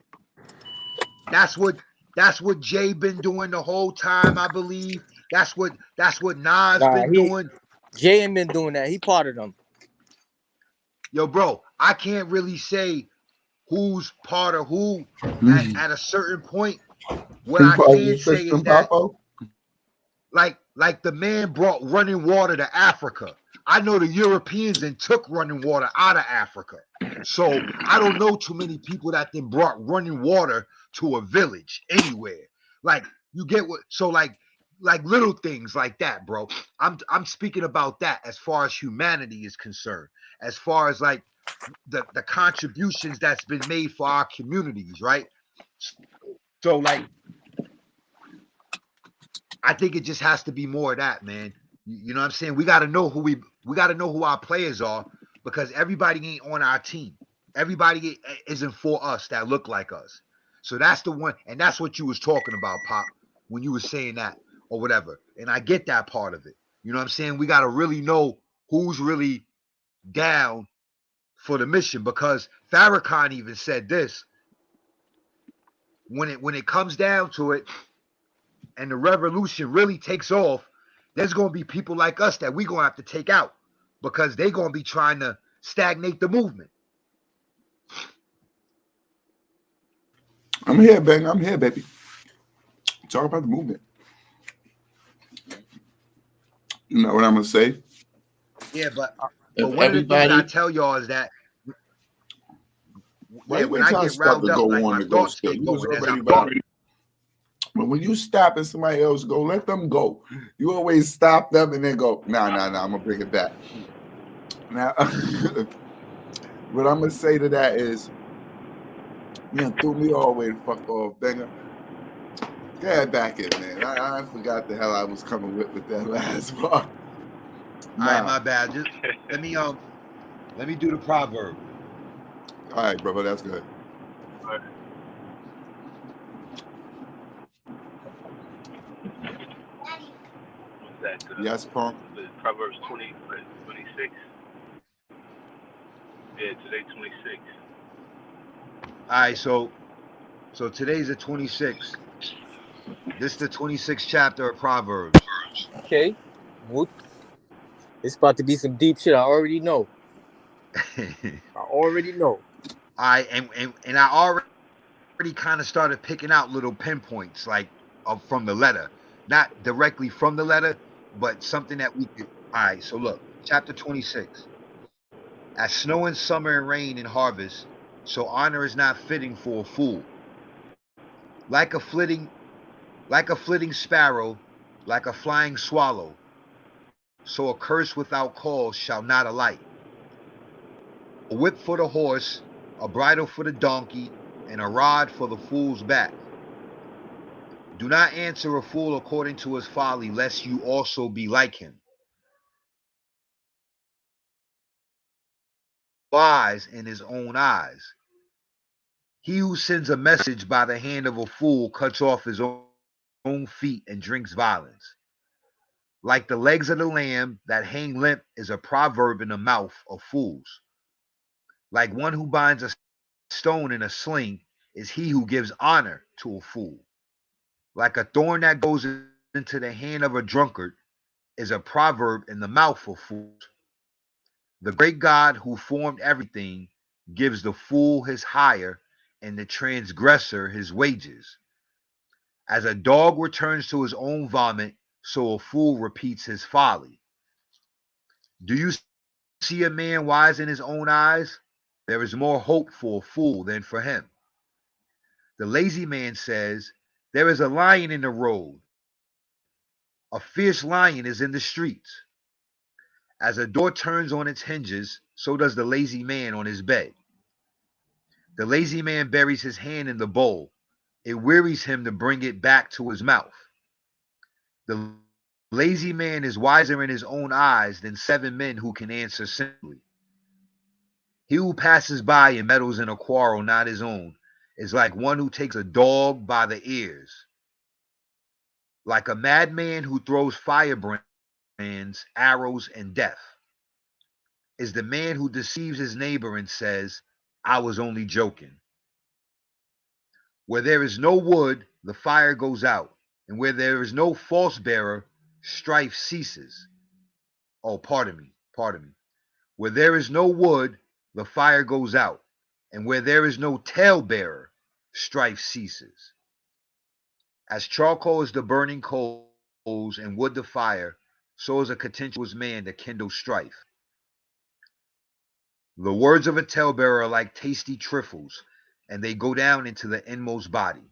That's what Jay been doing the whole time, I believe. That's what Nas been doing. Jay ain't been doing that. He part of them. Yo, bro, I can't really say who's part of who at a certain point. What I can say is that, like the man brought running water to Africa. I know the Europeans then took running water out of Africa. So I don't know too many people that then brought running water to a village anywhere. Like, you get what? So like little things like that, bro. I'm speaking about that as far as humanity is concerned, as far as like the contributions that's been made for our communities, right? So like, I think it just has to be more of that, man. You know what I'm saying? We got to know who our players are, because everybody ain't on our team. Everybody isn't for us that look like us. So that's the one, and that's what you was talking about, Pop, when you was saying that or whatever. And I get that part of it. You know what I'm saying? We got to really know who's really down for the mission, because Farrakhan even said this: when it comes down to it, and the revolution really takes off, there's gonna be people like us that we gonna have to take out, because they gonna be trying to stagnate the movement. I'm here, Bang. I'm here, baby. Talk about the movement. You know what I'm gonna say? Yeah, but If one of the things I everybody, tell y'all is that why you when wait I till I get start riled to up, go like on my to go thoughts still? get You was going as already I'm about talking. it. But when you stop and somebody else go, let them go. You always stop them and then go, nah, I'm gonna bring it back. Now, what I'm gonna say to that is, man, threw me all the way the fuck off, Banger. Get back in, man. I forgot the hell I was coming with that last part. All right, Nah. my bad. Just let me do the proverb. All right, brother, that's good. Yes, Punk. Proverbs 26. Yeah, today 26. All right, so today's the 26th. This is the 26th chapter of Proverbs. Okay. It's about to be some deep shit. I already know. All right, and I already kind of started picking out little pinpoints, like from the letter, not directly from the letter, but something that we could. All right, so look, chapter 26. As snow in summer and rain in harvest, so honor is not fitting for a fool. Like a flitting sparrow, like a flying swallow, so a curse without cause shall not alight. A whip for the horse, a bridle for the donkey, and a rod for the fool's back. Do not answer a fool according to his folly, lest you also be like him. Wise in his own eyes. He who sends a message by the hand of a fool cuts off his own feet and drinks violence. Like the legs of the lamb that hang limp is a proverb in the mouth of fools. Like one who binds a stone in a sling is he who gives honor to a fool. Like a thorn that goes into the hand of a drunkard is a proverb in the mouth of fools. The great God who formed everything gives the fool his hire and the transgressor his wages. As a dog returns to his own vomit, so a fool repeats his folly. Do you see a man wise in his own eyes? There is more hope for a fool than for him. The lazy man says, there is a lion in the road. A fierce lion is in the streets. As a door turns on its hinges, so does the lazy man on his bed. The lazy man buries his hand in the bowl. It wearies him to bring it back to his mouth. The lazy man is wiser in his own eyes than 7 men who can answer simply. He who passes by and meddles in a quarrel not his own is like one who takes a dog by the ears. Like a madman who throws firebrands, arrows, and death is the man who deceives his neighbor and says, I was only joking. Where there is no wood, the fire goes out, and where there is no false bearer, strife ceases. Oh, pardon me. Where there is no wood, the fire goes out, and where there is no talebearer, strife ceases. As charcoal is the burning coals and wood the fire, so is a contentious man to kindle strife. The words of a talebearer are like tasty trifles, and they go down into the inmost body.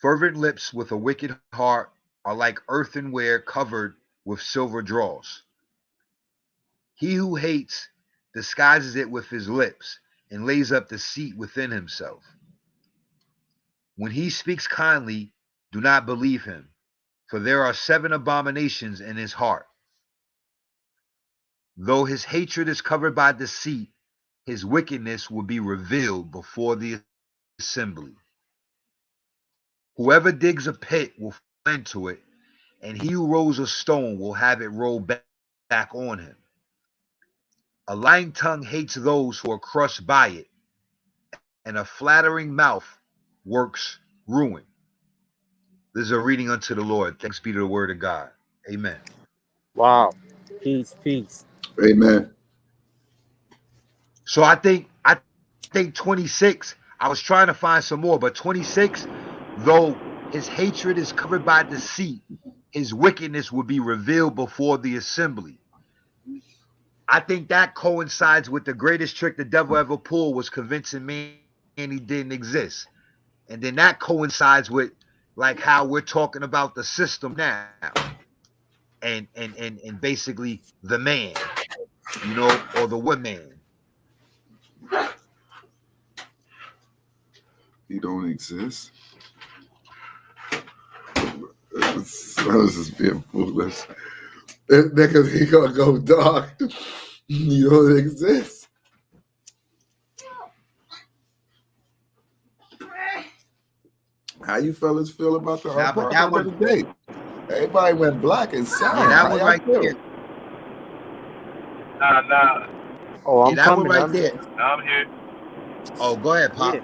Fervent lips with a wicked heart are like earthenware covered with silver dross. He who hates disguises it with his lips and lays up deceit within himself. When he speaks kindly, do not believe him, for there are 7 abominations in his heart. Though his hatred is covered by deceit, his wickedness will be revealed before the assembly. Whoever digs a pit will fall into it, and he who rolls a stone will have it rolled back on him. A lying tongue hates those who are crushed by it, and a flattering mouth works ruin. This is a reading unto the Lord. Thanks be to the word of God. Amen. Wow. Peace, peace. Amen. So I think 26, I was trying to find some more, but 26, though his hatred is covered by deceit, his wickedness will be revealed before the assembly. I think that coincides with the greatest trick the devil ever pulled, was convincing man he didn't exist. And then that coincides with like how we're talking about the system now. And basically the man, you know, or the woman. He don't exist. I was just being foolish. Nigga, he gonna go dark. You don't exist. How you fellas feel about the Nah, but that of the day? Everybody went black and silent. Yeah, that How one y'all right feel? there. Nah. Oh, I'm Yeah, that coming. one right there. I'm here. Oh, go ahead, Pop. Yeah.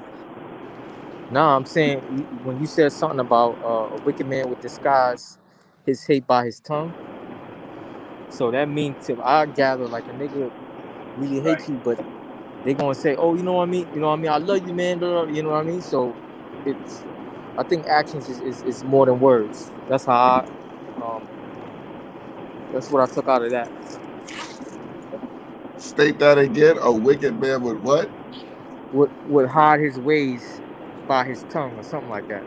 No, I'm saying when you said something about a wicked man would disguise his hate by his tongue, so that means I gather like a nigga really hates you, but they gonna say, oh, you know what I mean? You know what I mean? I love you, man. Blah, blah, you know what I mean? So I think actions is more than words. That's how that's what I took out of that. State that again. A wicked man would what? Would hide his ways by his tongue or something like that.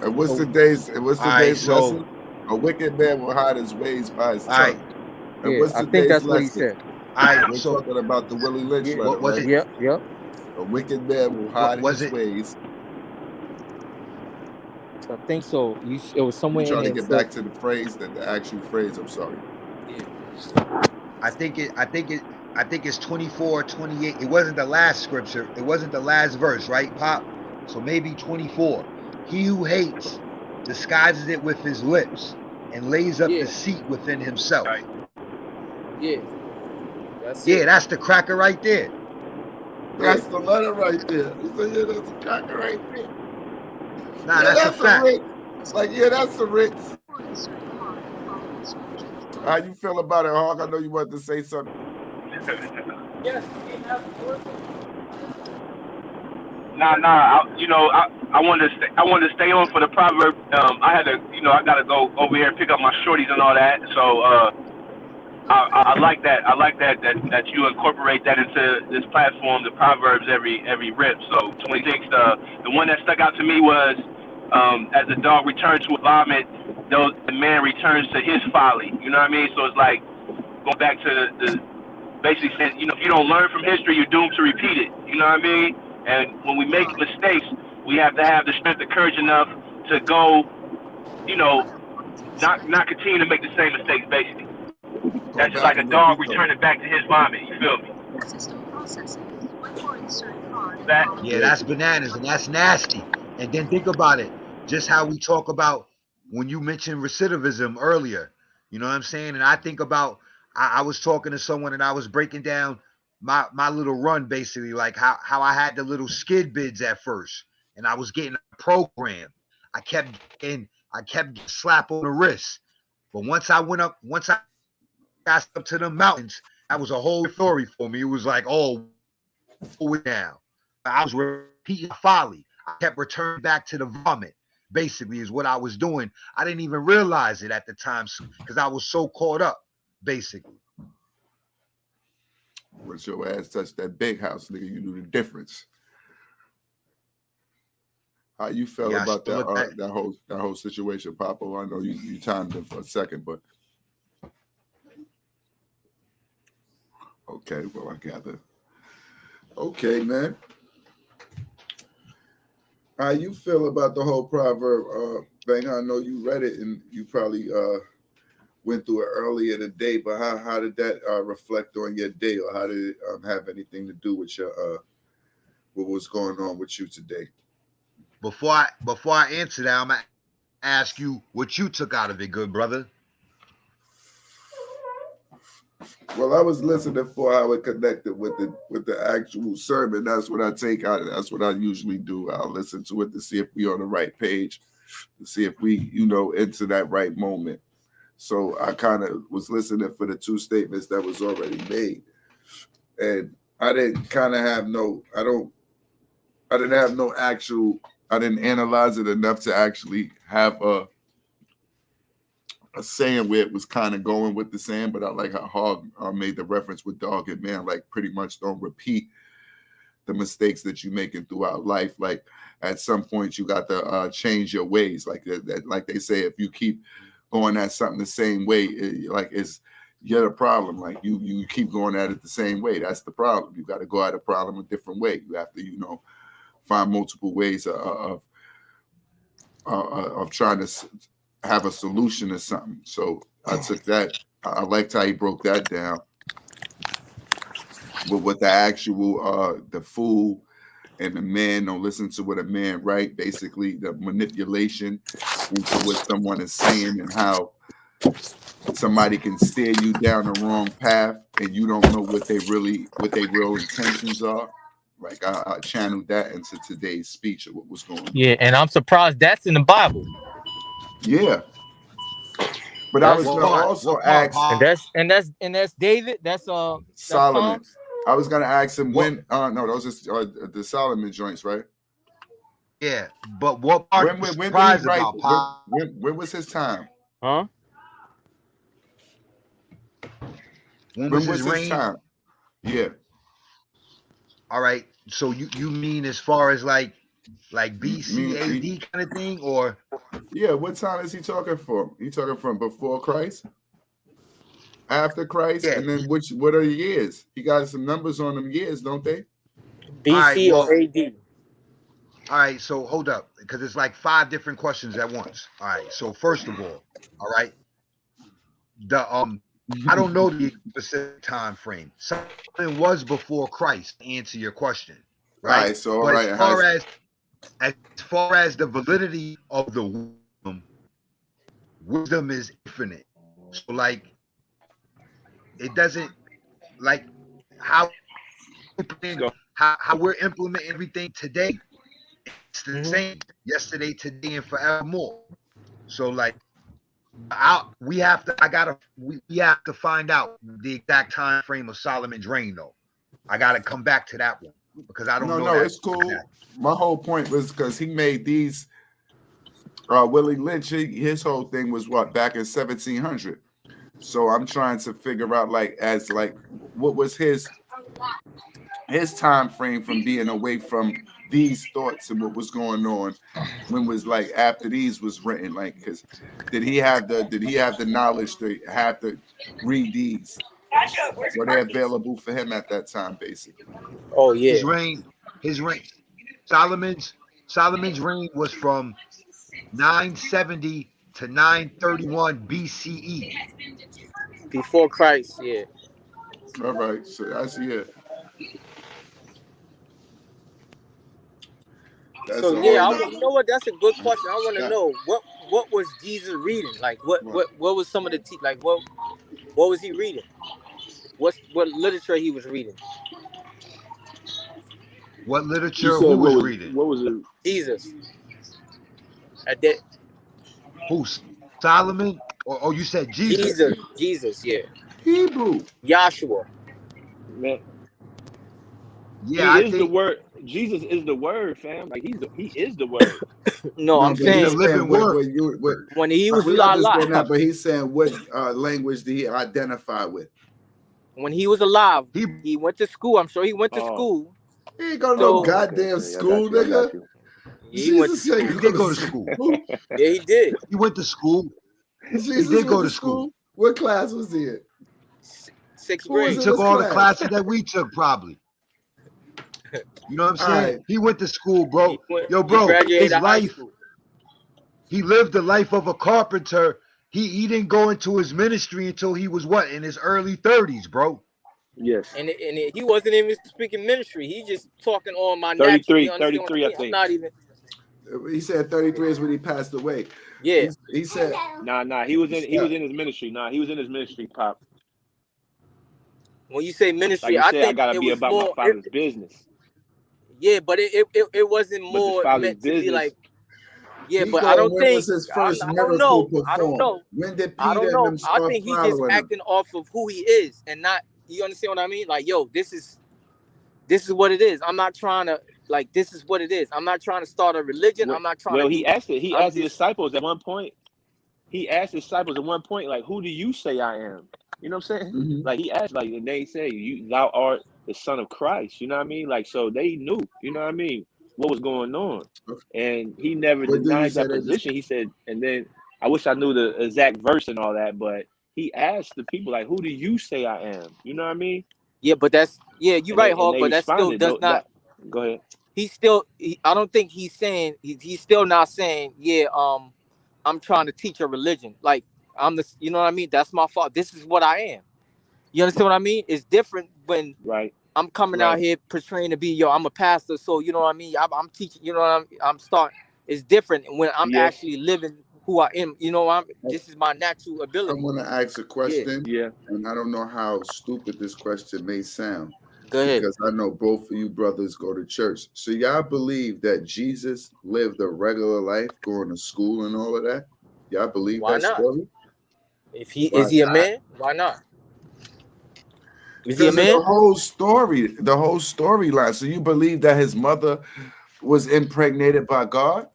And what's So, the day's So lesson? A wicked man will hide his ways by his all right, tongue. And yeah, what's I the think day's that's what he lesson? said. all right. We're So talking about the Willie Lynch Yeah. letter, what was right? it? Yep. A wicked man will hide Was his it? ways. I think so. It was somewhere You in trying to there. get back to the phrase, the actual phrase. I'm sorry. Yeah. I think it's 24, 28. It wasn't the last scripture. It wasn't the last verse, right, Pop? So maybe 24. He who hates disguises it with his lips and lays up Yeah. deceit within himself. Right. Yeah. That's Yeah, it. that's the cracker right there. That's the letter right there. He said, yeah, that's a cracker right there. Nah, Yeah, that's a fact. Ritz. Like, yeah, that's a Ritz. How you feel about it, Hawk? I know you wanted to say something. Yes. I wanted to stay on for the proverb. I had to, I gotta go over here and pick up my shorties and all that. So I like that. I like that you incorporate that into this platform, the proverbs every rip. So 26. The one that stuck out to me was, as the dog returns to vomit, the man returns to his folly. You know what I mean? So it's like going back to the basically saying, if you don't learn from history, you're doomed to repeat it. You know what I mean? And when we make mistakes, we have to have the strength and courage enough to go, not continue to make the same mistakes, basically. That's just like a dog returning back to his vomit. You feel me? Yeah, that's bananas and that's nasty. And then think about it, just how we talk about when you mentioned recidivism earlier. You know what I'm saying? And I think about, I was talking to someone and I was breaking down my little run, basically, like how I had the little skid bids at first, and I was getting a program. I kept getting slap on the wrist. But once I got up to the mountains, that was a whole story for me. It was like, oh, now. I was repeating folly. I kept returning back to the vomit, basically, is what I was doing. I didn't even realize it at the time because I was so caught up, basically. Once your ass touched that big house, nigga, you knew the difference. How you felt about that whole situation, Papa? I know you timed him for a second, but okay, well, I gather. Okay, man. How you feel about the whole proverb, Banger? I know you read it and you probably went through it earlier today, but how did that reflect on your day, or how did it have anything to do with your what was going on with you today? Before I answer that, I'm gonna ask you what you took out of it, good brother. Well, I was listening for how it connected with the actual sermon. That's what I take out. That's what I usually do. I'll listen to it to see if we're on the right page, to see if we, into that right moment. So I kind of was listening for the two statements that was already made, and I didn't analyze it enough to actually have a saying where it was kind of going with the saying, but I like how Hog made the reference with dog and man, like pretty much don't repeat the mistakes that you're making throughout life. Like at some point you got to change your ways. Like that, like they say, if you keep going at something the same way, you're the problem. Like you keep going at it the same way. That's the problem. You got to go at a problem a different way. You have to, find multiple ways of trying to have a solution to something. So I took that. I liked how he broke that down with the actual the fool and the man. Don't listen to what a man write. Basically, the manipulation into what someone is saying and how somebody can steer you down the wrong path and you don't know what their real intentions are. Like I channeled that into today's speech of what was going on. Yeah, and I'm surprised that's in the Bible. Yeah. But I was gonna also ask, and that's David. That's Solomon. Psalms? I was gonna ask him when. No, that was just the Solomon joints, right? Yeah, but what part? When was his time? Huh? When was his his time? Yeah. All right. So you mean as far as like BC AD kind of thing, or? Yeah. What time is he talking from? He talking from before Christ, after Christ, and then what are the years? He got some numbers on them years, don't they? BC or AD? All right. So hold up, because it's like 5 different questions at once. All right. So first of all, right, I don't know the specific time frame. Something was before Christ. To answer your question, right? All right, so but as far as the validity of the wisdom is infinite. So like, it doesn't like how we're implementing everything today. It's the same yesterday, today, and forevermore. So like. We have to find out the exact time frame of Solomon's reign, though. I got to come back to that one because I don't know. No, it's cool. My whole point was because he made these. Willie Lynch, his whole thing was back in 1700. So I'm trying to figure out what was his time frame from being away from these thoughts and what was going on when was like after these was written, like because did he have the knowledge to have to read these? Were they available for him at that time, basically? Oh yeah. His reign. Solomon's reign was from 970 to 931 BCE. Before Christ, yeah. All right, so I see it. So yeah, you know what? That's a good question. I want to know what was Jesus reading? Like what was some of the what was he reading? What literature he was reading? What literature who was reading? What was it? Jesus. At that. Who? Solomon? Or you said Jesus? Jesus, yeah. Hebrew. Joshua. Man. Yeah, he is the word. Jesus is the word, fam. Like he is the word. No, I'm saying the living word. When he was alive. That, but he's saying what language did he identify with? When he was alive, he went to school. I'm sure he went to school. He ain't go to no goddamn school, nigga. He did go to school. Yeah, he did. He went to school. Jesus he did go to school. What class was he in? 6th grade. He took all the classes that we took, probably. You know what I'm saying? Right. He went to school, bro. His life. He lived the life of a carpenter. he didn't go into his ministry until he was what, in his early 30s, bro. Yes. And he wasn't even speaking ministry. He just talking on my natural. 33, You understand what I 33, mean? I I'm think. not even. He said 33 is when he passed away. Yeah. He said, Nah, he was in his ministry. Nah, he was in his ministry, Pop. When you say Like ministry, you I said, I think gotta it be was about my more. father's business. Yeah, but it wasn't But the more father's meant to be business. like. Yeah, he but I going, don't when think. was his I first don't miracle know. I don't performed? know. When did I Peter don't and know. them I start think he's just following him? acting off of who he is and not. You understand what I mean? Like, yo, this is what it is. I'm not trying to like. This is what it is. I'm not trying to start a religion. I'm not trying Well, to he do. asked it. He I'm asked the just. disciples at one point. He asked the disciples at one point, like, "Who do you say I am?" You know what I'm saying? Mm-hmm. Like he asked, like, and they say, "Thou art the Son of Christ." You know what I mean? Like, so they knew. You know what I mean? What was going on? And he never What did you denied say that they position. He said, and then I wish I knew the exact verse and all that, but he asked the people, like, "Who do you say I am?" You know what I mean? Yeah, but that's you're And right, they Hog. But that still responded. does not. Go ahead. He's still. I don't think he's saying. He's still not saying. Yeah. I'm trying to teach a religion. Like I'm the. You know what I mean? That's my fault. This is what I am. You understand what I mean? It's different when Right. I'm coming out here portraying to be, yo, I'm a pastor, so you know what I mean? I'm teaching, you know what I'm starting. It's different when I'm actually living who I am. You know, this is my natural I ability. want to ask a question. Yeah. And I don't know how stupid this question may sound. Go ahead. Because I know both of you brothers go to church. So y'all believe that Jesus lived a regular life, going to school and all of that? Y'all believe Why that not? story? Is he a man? Why not? Is he a Because of man? the whole storyline. So you believe that his mother was impregnated by God?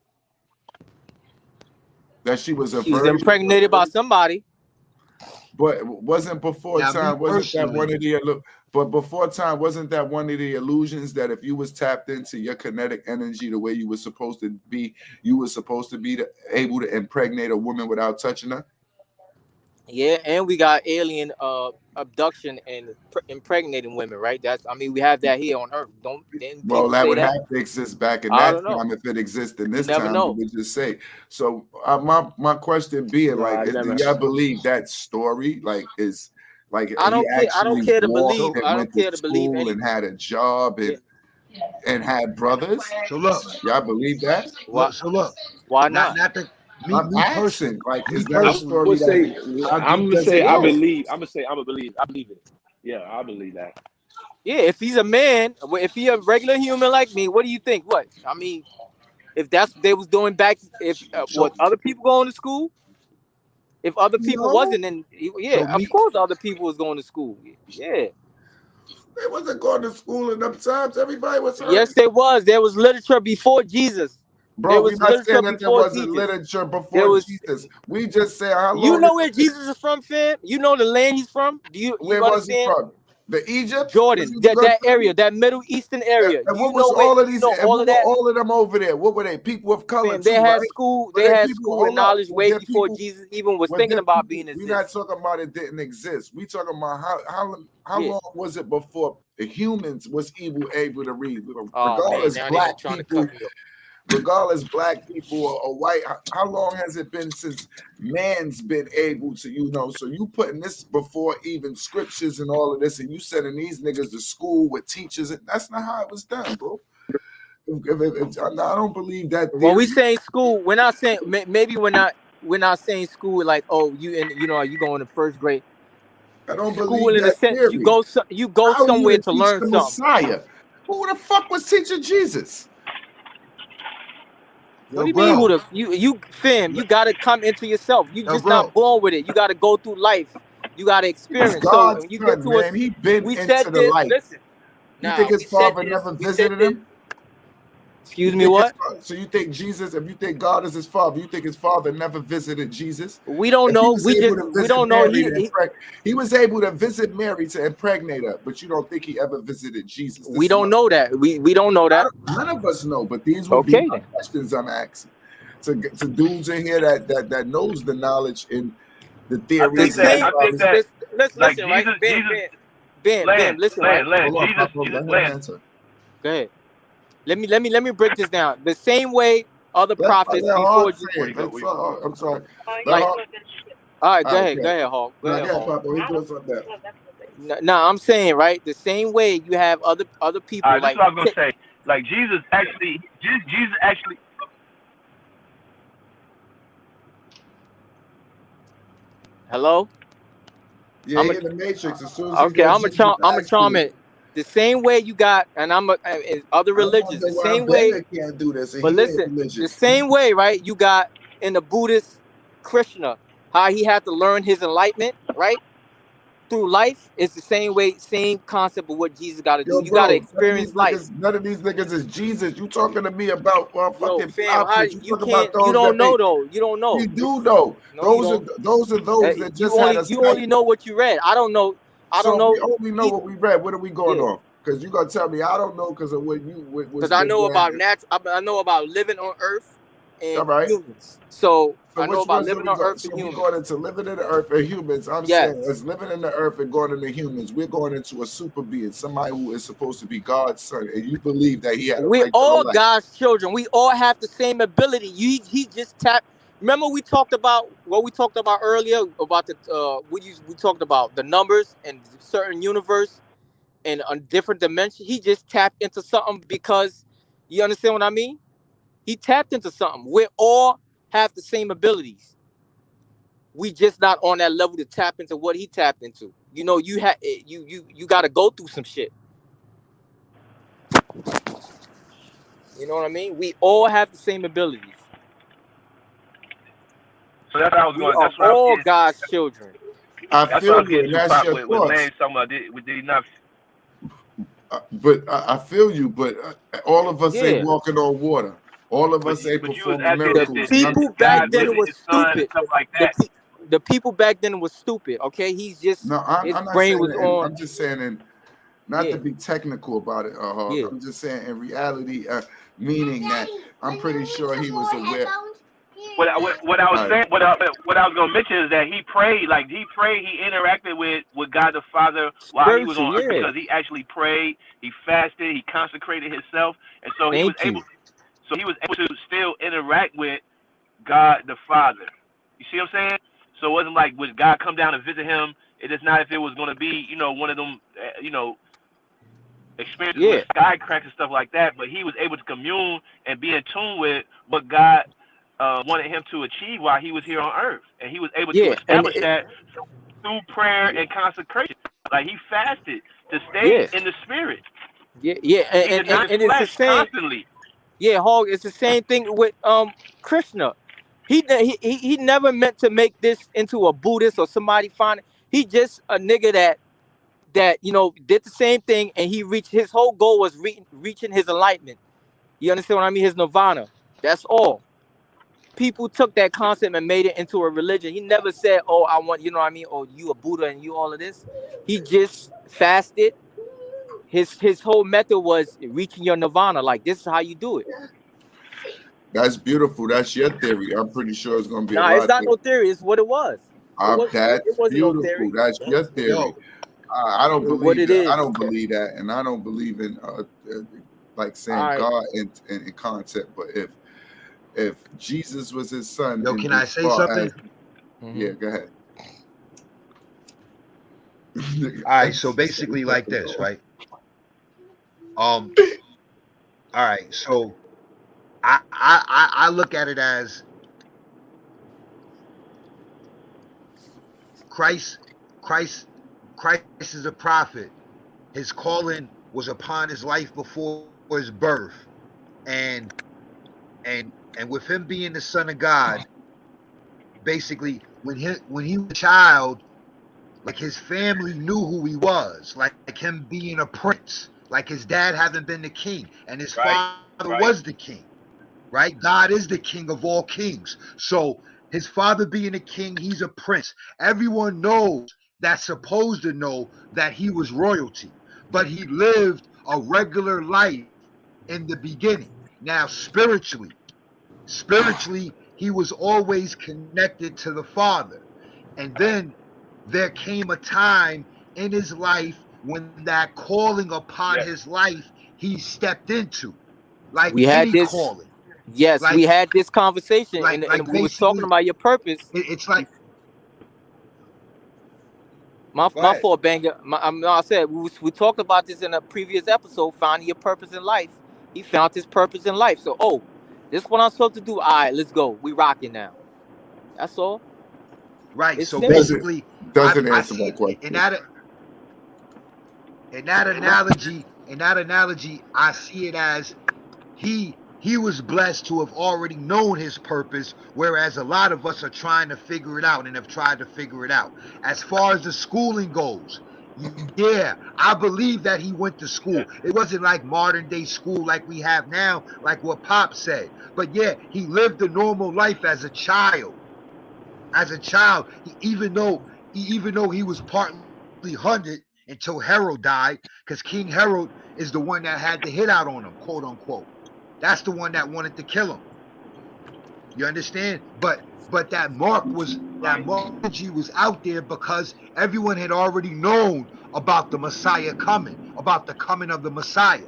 That she was a She was virgin? impregnated by somebody. But wasn't before Now, time, me wasn't that one personally- of the but before time, wasn't that one of the illusions that if you was tapped into your kinetic energy the way you were supposed to be, you were supposed to be able to impregnate a woman without touching her? Yeah, and we got alien abduction and impregnating women, right? We have that here on Earth. Didn't Well, people that say would that? have to exist back in I that don't know. time. If it exists in You this never time, know. we would just say. So my question being No, I like, never- do y'all believe that story? Like is like I don't he care. I don't actually care to walked believe. and I went don't care to to believe school and anything. had a job and had brothers? So look, Y'all believe that? Why? so look, Why not? not that me, I'm me asking, personally, like, me is that a personally, story I'm gonna does say it I go? believe. I'm gonna say I believe it. Yeah, I believe that. Yeah, if he's a man, if he a regular human like me, what do you think? What I mean, if that's what they was doing back, if what other people going to school? If other people No, wasn't, then yeah, So of me- course other people was going to school. Yeah, they wasn't going to school in them times. Everybody was hurt. yes, there was. There was literature before Jesus. Bro, There we're was not literature saying that there before wasn't Jesus. literature There before was. Jesus. We just say how long. You know where Jesus is from, fam? You know the land he's from? Do you Where was he understand? from? The Egypt? Jordan, that area, that Middle Eastern area. And Do you what was know where? all of You these? know And all what of were that? all of them over there? What were they? People of color Fam, too, they had right? school. Were They had people? school and Hold up. knowledge Was way there before people? Jesus even was Was thinking there about people? being We're not exist. talking about it didn't exist. We talking about how Yeah. long was it before the humans was able to read? Oh man, Regardless, now black they trying people. to cut me off. Regardless, black people or white, how long has it been since man's been able to, so you putting this before even scriptures and all of this, and you sending these niggas to school with teachers, and that's not how it was done, bro. I don't believe that theory. When we saying school, we're not saying maybe we're not saying school like, oh, you going to first grade. I don't School believe in a that sense, theory. you go How are you somewhere to to teach learn the something. Messiah? Who the fuck was teaching Jesus? What do you bro, mean? You fam? You gotta come into yourself. You yo, just bro, not born with it. You gotta go through life. You gotta He's experience. So God's when you get son, to us, man. He been we into said the this. light. Listen, You think his we said father this. never We said visited this. him? Excuse me, what? So you think Jesus, if you think God is his father, you think his father never visited Jesus? We don't If know. he was able to We visit don't know. Mary he was able to visit Mary to impregnate her, but you don't think he ever visited Jesus. We don't know that. We don't know that. None of us know, but these would be Okay, my then. questions I'm asking to dudes in here that knows the knowledge and the The theories. same. I think that Let's like listen, right? Bam. Land, Listen, right? Hold on, Jesus, Papa, let him land. answer. Go ahead. Let me break this down. The same way other prophets before Jesus. I'm sorry. Like, All right, All right, go ahead, Hawk. Go Now, ahead, go ahead, Hawk. Papa. He doing something that. No, I'm saying, right, the same way you have other people This is like what I was gonna say. Like Jesus actually. hello. Yeah, he in the Matrix. As soon as he Okay, goes, I'm a charm it. The same way you got, and other I religions, wonder the why same way. Dbanger can't do this, and But he ain't listen, the religious. same way, right? You got in the Buddhist Krishna, how he had to learn his enlightenment, right? Through life, it's the same way, same concept of what Jesus got to do. Yo, You got to bro, experience life. none of these niggas is Jesus. You talking to me about Yo, fucking fam, how prophets? You you talking about can't? You those don't that know they? though. You don't know. We do know. No, you Those are don't. those that just had a You only know what you read. I don't know. I don't So know. we only know what we read. What are we going Yeah. off? Because you gonna tell me I don't know because of what you was. Because I know about I know about living on Earth and All right. humans. So I know which about ones are living we on going? Earth So and we humans. going into living in the earth and humans. I'm Yes. saying as living in the earth and going into humans, we're going into a super being, somebody who is supposed to be God's son, and you believe that he had a We're right to all life. God's children. We all have the same ability. He just tapped. Remember we talked about what we talked about earlier about the we talked about the numbers and certain universe and on different dimensions. He just tapped into something because you understand what I mean? He tapped into something. We all have the same abilities. We just not on that level to tap into what he tapped into. You know, you got to go through some shit. You know what I mean? We all have the same abilities. So that's what I was We going. are That's what I was all getting. God's children. I feel you, and that's Pop your with thoughts. Lane talking about did he not? But I feel you. But all of us Yeah. ain't walking on water. All of us ain't But you was performing asking miracles. The people back then was his son and stupid. stuff like that. The people back then was stupid. Okay, he's just No, I'm his not brain saying was that. on. I'm just saying, and not Yeah. to be technical about it, Hog. Yeah. I'm just saying in reality, meaning that I'm pretty sure he was aware. What I was saying, what I was gonna mention is that he prayed, he interacted with God the Father while he was on earth because he actually prayed, he fasted, he consecrated himself, and so he was able to still interact with God the Father. You see what I'm saying? So it wasn't like would God come down and visit him. It is not if it was gonna be, one of them, experiences with sky cracks and stuff like that, but he was able to commune and be in tune with what God wanted him to achieve while he was here on earth, and he was able to establish that through prayer and consecration. Like he fasted to stay in the spirit. Yeah, and it's the same. Constantly. Yeah, Hog. It's the same thing with Krishna. He never meant to make this into a Buddhist or somebody find it. He just a nigga that did the same thing, and he reached his whole goal was reaching his enlightenment. You understand what I mean? His nirvana. That's all. People took that concept and made it into a religion. He never said, "Oh, I want," you know what I mean? "Oh, you a Buddha and you all of this." He just fasted. His whole method was reaching your nirvana. Like, this is how you do it. That's beautiful. That's your theory. I'm pretty sure it's gonna be a lot. It's not no theory. It's what it was. That's it wasn't beautiful. No theory. That's your theory. Yo. I don't believe what it that. is. I don't believe that, and I don't believe in like saying God in concept. But if Jesus was his son, yo, can I say something? Yeah, go ahead. All right, so basically like this, right? All right, so I look at it as Christ is a prophet. His calling was upon his life before his birth, and with him being the son of God, basically when he was a child, like his family knew who he was, like him being a prince, like his dad having been the king, and his father was the king, right? God is the king of all kings. So his father being a king, he's a prince. Everyone knows, that's supposed to know, that he was royalty, but he lived a regular life in the beginning. Now spiritually, he was always connected to the Father. And then there came a time in his life when that calling upon his life he stepped into, like we had this calling. Yes, like, we had this conversation, like and we were talking about your purpose. It's like My Go ahead. fault, Banger. No, I said we talked about this in a previous episode. Finding your purpose in life. He found his purpose in life. So, this is what I'm supposed to do. All right, let's go. We rocking now. That's all. Right. It's So simple. basically, Doesn't I answer see that it question. in that analogy, I see it as he was blessed to have already known his purpose, whereas a lot of us are trying to figure it out and have tried to figure it out. As far as the schooling goes, yeah, I believe that he went to school. It wasn't like modern day school like we have now, like what Pop said. But yeah, he lived a normal life as a child. Even though he was partly hunted until Harold died, because King Harold is the one that had the hit out on him, quote unquote. That's the one that wanted to kill him. You understand? But that energy was out there because everyone had already known about the Messiah coming, about the coming of the Messiah.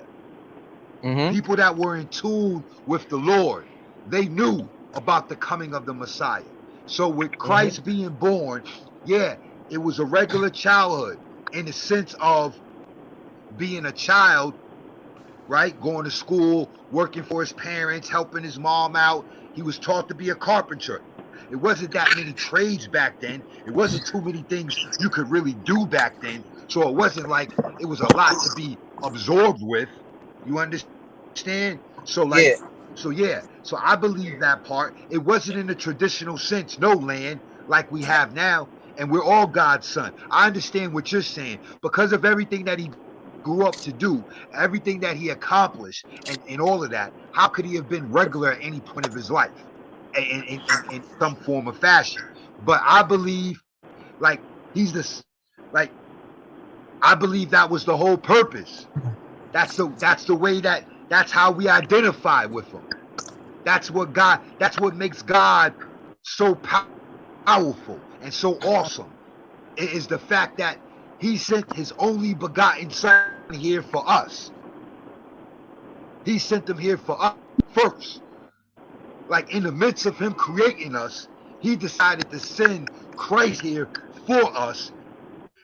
Mm-hmm. People that were in tune with the Lord, they knew about the coming of the Messiah. So with Christ being born, yeah, it was a regular childhood in the sense of being a child, right? Going to school, working for his parents, helping his mom out. He was taught to be a carpenter. It wasn't that many trades back then. It wasn't too many things you could really do back then. So it wasn't like it was a lot to be absorbed with. You understand? So Yeah. So I believe that part. It wasn't in the traditional sense, no, land like we have now. And we're all God's son. I understand what you're saying because of everything that he grew up to do, everything that he accomplished, and all of that. How could he have been regular at any point of his life in some form or fashion? But I believe, like, I believe that was the whole purpose. That's the way that's how we identify with him. That's what makes God so powerful and so awesome. It is the fact that he sent his only begotten son here for us. He sent him here for us first. Like in the midst of him creating us, he decided to send Christ here for us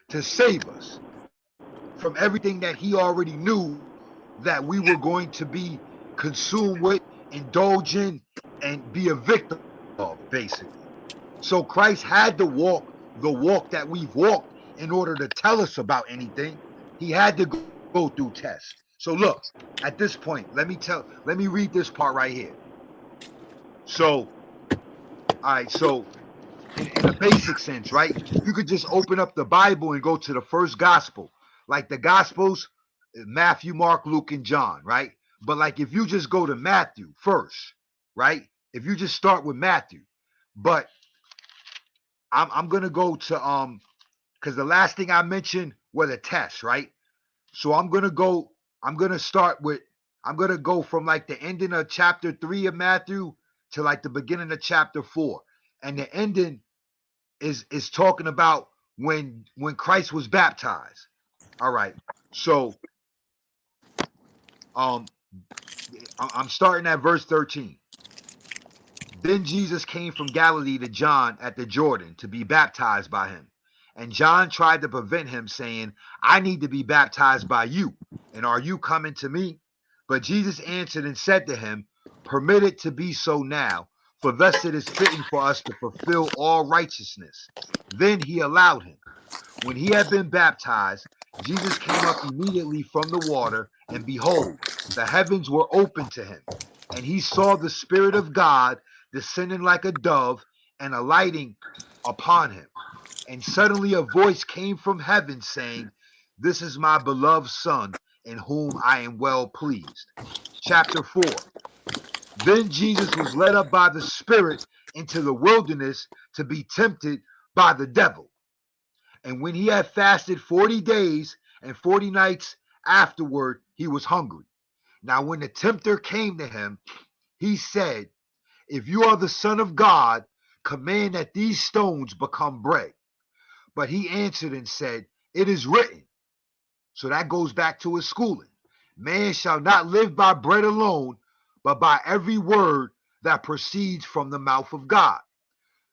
to save us from everything that he already knew that we were going to be consumed with, indulge in, and be a victim of, basically. So Christ had to walk the walk that we've walked in order to tell us about anything. He had to go through tests. So look, at this point, let me read this part right here. So, all right, so in a basic sense, right? You could just open up the Bible and go to the first gospel. Like the gospels, Matthew, Mark, Luke, and John, right? But like if you just go to Matthew first, right? If you just start with Matthew, but I'm gonna go to because the last thing I mentioned were the tests, right? So I'm gonna go from like the ending of chapter 3 of Matthew to like the beginning of chapter 4. And the ending is talking about when Christ was baptized. All right. So I'm starting at verse 13. Then Jesus came from Galilee to John at the Jordan to be baptized by him. And John tried to prevent him, saying, I need to be baptized by you, and are you coming to me? But Jesus answered and said to him, permit it to be so now, for thus it is fitting for us to fulfill all righteousness. Then he allowed him. When he had been baptized, Jesus came up immediately from the water, and behold, the heavens were opened to him. And he saw the Spirit of God descending like a dove and alighting upon him. And suddenly a voice came from heaven saying, this is my beloved Son, in whom I am well pleased. Chapter 4. Then Jesus was led up by the Spirit into the wilderness to be tempted by the devil. And when he had fasted 40 days and 40 nights afterward, he was hungry. Now when the tempter came to him, he said, if you are the Son of God, command that these stones become bread. But he answered and said, it is written. So that goes back to his schooling. Man shall not live by bread alone, but by every word that proceeds from the mouth of God.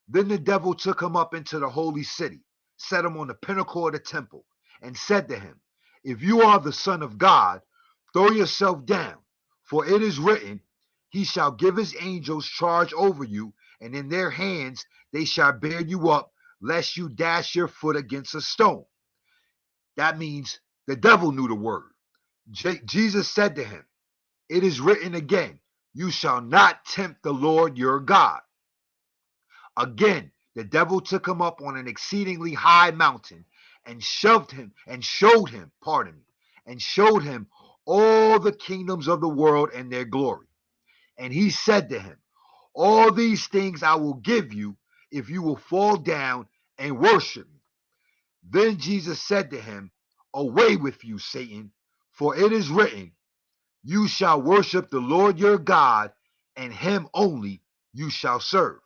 Then the devil took him up into the holy city set him on the pinnacle of the temple, and said to him, If you are the Son of God, throw yourself down, for it is written, He shall give his angels charge over you, and in their hands they shall bear you up, lest you dash your foot against a stone. That means the devil knew the word. Jesus said to him, It is written again, You shall not tempt the Lord your God. Again, the devil took him up on an exceedingly high mountain and showed him all the kingdoms of the world and their glory. And he said to him, All these things I will give you if you will fall down and worship me. Then Jesus said to him, Away with you, Satan, for it is written, You shall worship the Lord your God, and him only you shall serve.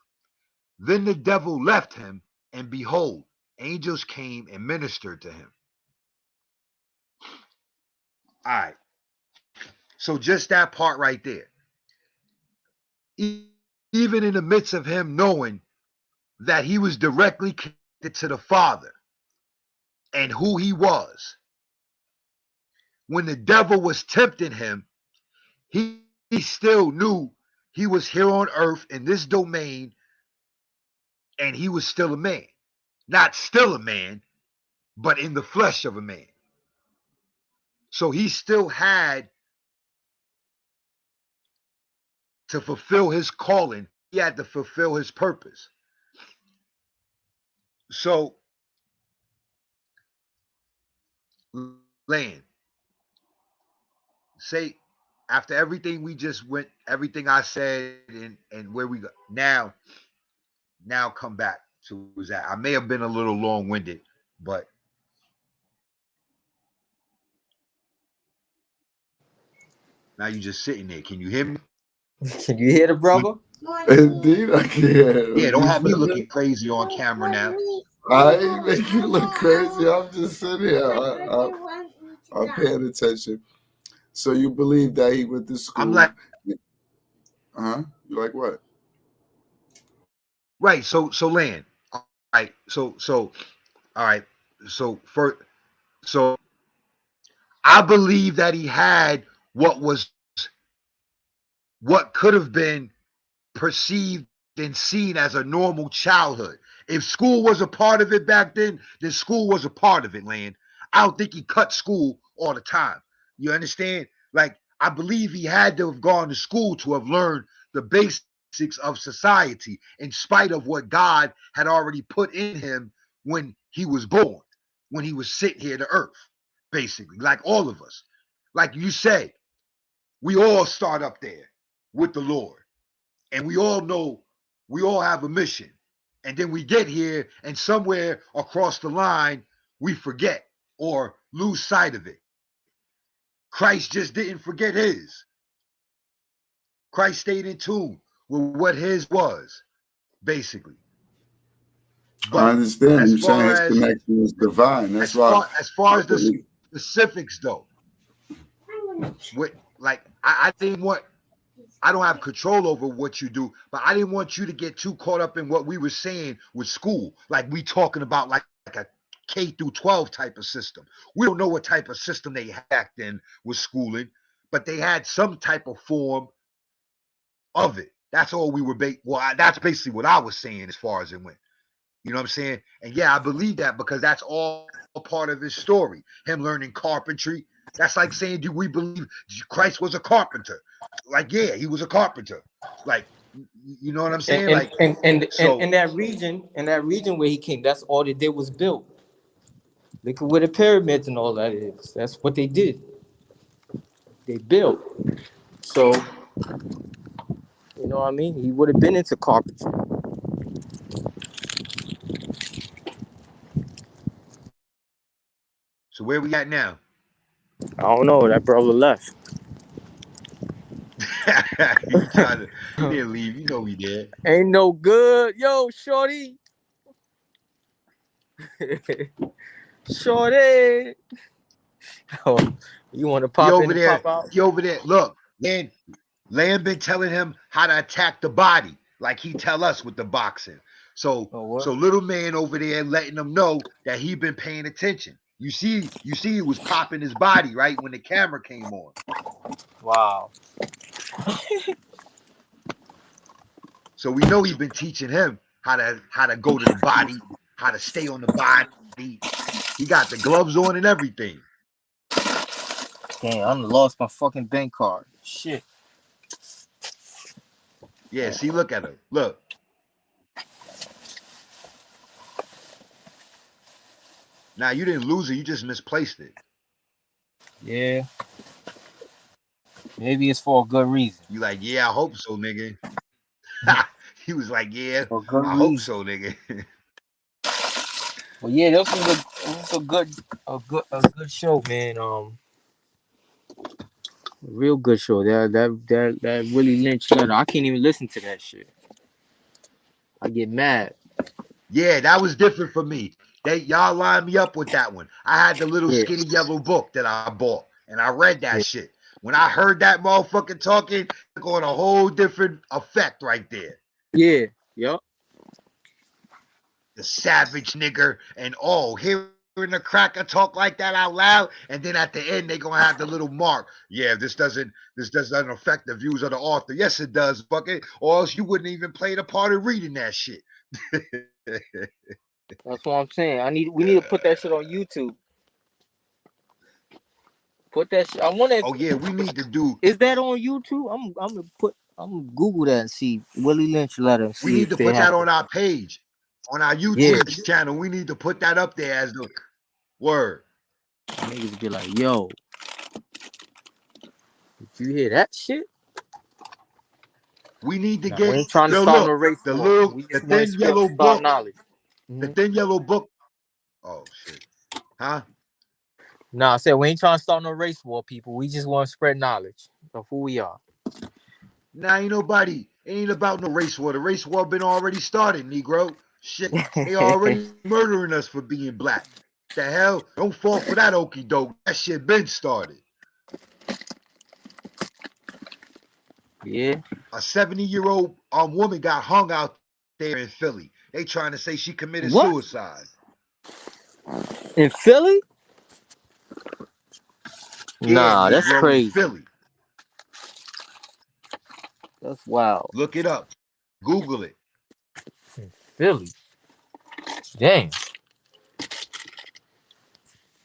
Then the devil left him, and behold, angels came and ministered to him. All right. So just that part right there. Even in the midst of him knowing that he was directly connected to the Father and who he was, when the devil was tempting him, he still knew he was here on earth in this domain, and he was still a man. Not still a man, but in the flesh of a man. So he still had to fulfill his calling. He had to fulfill his purpose. So, Land, say, after everything we just went, everything I said, and where we go now come back to that. I may have been a little long-winded, but now you're just sitting there. Can you hear me? Can you hear the brother? Indeed, I can. Yeah, don't have me looking crazy on camera now. I ain't make you look crazy. I'm just sitting here. I'm paying attention. So you believe that he went to school? I'm like, You like what? Right. So Land. All right. So all right. So I believe that he had what could have been perceived and seen as a normal childhood. If school was a part of it back then school was a part of it, Land. I don't think he cut school all the time. You understand? Like, I believe he had to have gone to school to have learned the basics of society, in spite of what God had already put in him when he was born, when he was sent here to earth, basically, like all of us. Like you said, we all start up there with the Lord, and we all know we all have a mission. And then we get here, and somewhere across the line, we forget or lose sight of it. Christ just didn't forget his. Christ stayed in tune with what his was, basically. But I understand you saying his connection is divine. That's why. As far as the specifics, though, I didn't want. I don't have control over what you do, but I didn't want you to get too caught up in what we were saying with school. Like, we talking about like a K through 12 type of system. We don't know what type of system they had back then with schooling, but they had some type of form of it. That's all we were. That's basically what I was saying as far as it went. You know what I'm saying? And yeah, I believe that because that's all part of his story. Him learning carpentry. That's like saying, do we believe Christ was a carpenter? Like, yeah, he was a carpenter. Like, you know what I'm saying? In that region where he came, that's all they did was build. Look at where the pyramids and all that is. That's what they did. They built. So, you know what I mean? He would have been into carpentry. So where we at now? I don't know. That brother left. He didn't leave. You know he did. Ain't no good. Yo, shorty. Shorty. Oh, you want to pop in and pop out? He over there. Look, Land been telling him how to attack the body, like he tell us with the boxing. So little man over there letting them know that he been paying attention. You see, he was popping his body right when the camera came on. Wow. So we know he's been teaching him how to go to the body, how to stay on the body. He got the gloves on and everything. Damn, I lost my fucking bank card. Shit. Yeah, see, look at him. Look. Now you didn't lose it, you just misplaced it. Yeah. Maybe it's for a good reason. You like, yeah, I hope so, nigga. He was like, yeah, I hope so, nigga. Well, yeah, that was a good show, man. A real good show. That Willie Lynch letter. I can't even listen to that shit. I get mad. Yeah, that was different for me. Y'all lined me up with that one. I had the little skinny yellow book that I bought, and I read that shit. When I heard that motherfucker talking, it got a whole different effect right there. Yeah, yup. The savage nigger and hearing the cracker talk like that out loud, and then at the end they gonna have the little mark. Yeah, this doesn't affect the views of the author. Yes, it does, bucket. Or else you wouldn't even play the part of reading that shit. That's what I'm saying. We need to put that shit on YouTube. Put that shit. I want to. Oh yeah, we need to do. Is that on YouTube? I'm gonna Google that and see Willie Lynch letter. We need to put that on our page, on our YouTube channel. We need to put that up there as the word. Niggas be like, yo, did you hear that shit? We need to We get. ain't trying to start no race war. The thin yellow book. Knowledge. The thin yellow book. Oh shit. Huh? Nah, I said we ain't trying to start no race war, people. We just want to spread knowledge of who we are. Nah, ain't about no race war. The race war been already started, Negro. Shit, they already murdering us for being black. The hell? Don't fall for that okie doke. That shit been started. Yeah. A 70-year-old woman got hung out there in Philly. They trying to say she committed suicide. In Philly? Yeah, nah, that's Negro, crazy. In Philly. That's wild. Look it up. Google it. In Philly. Dang.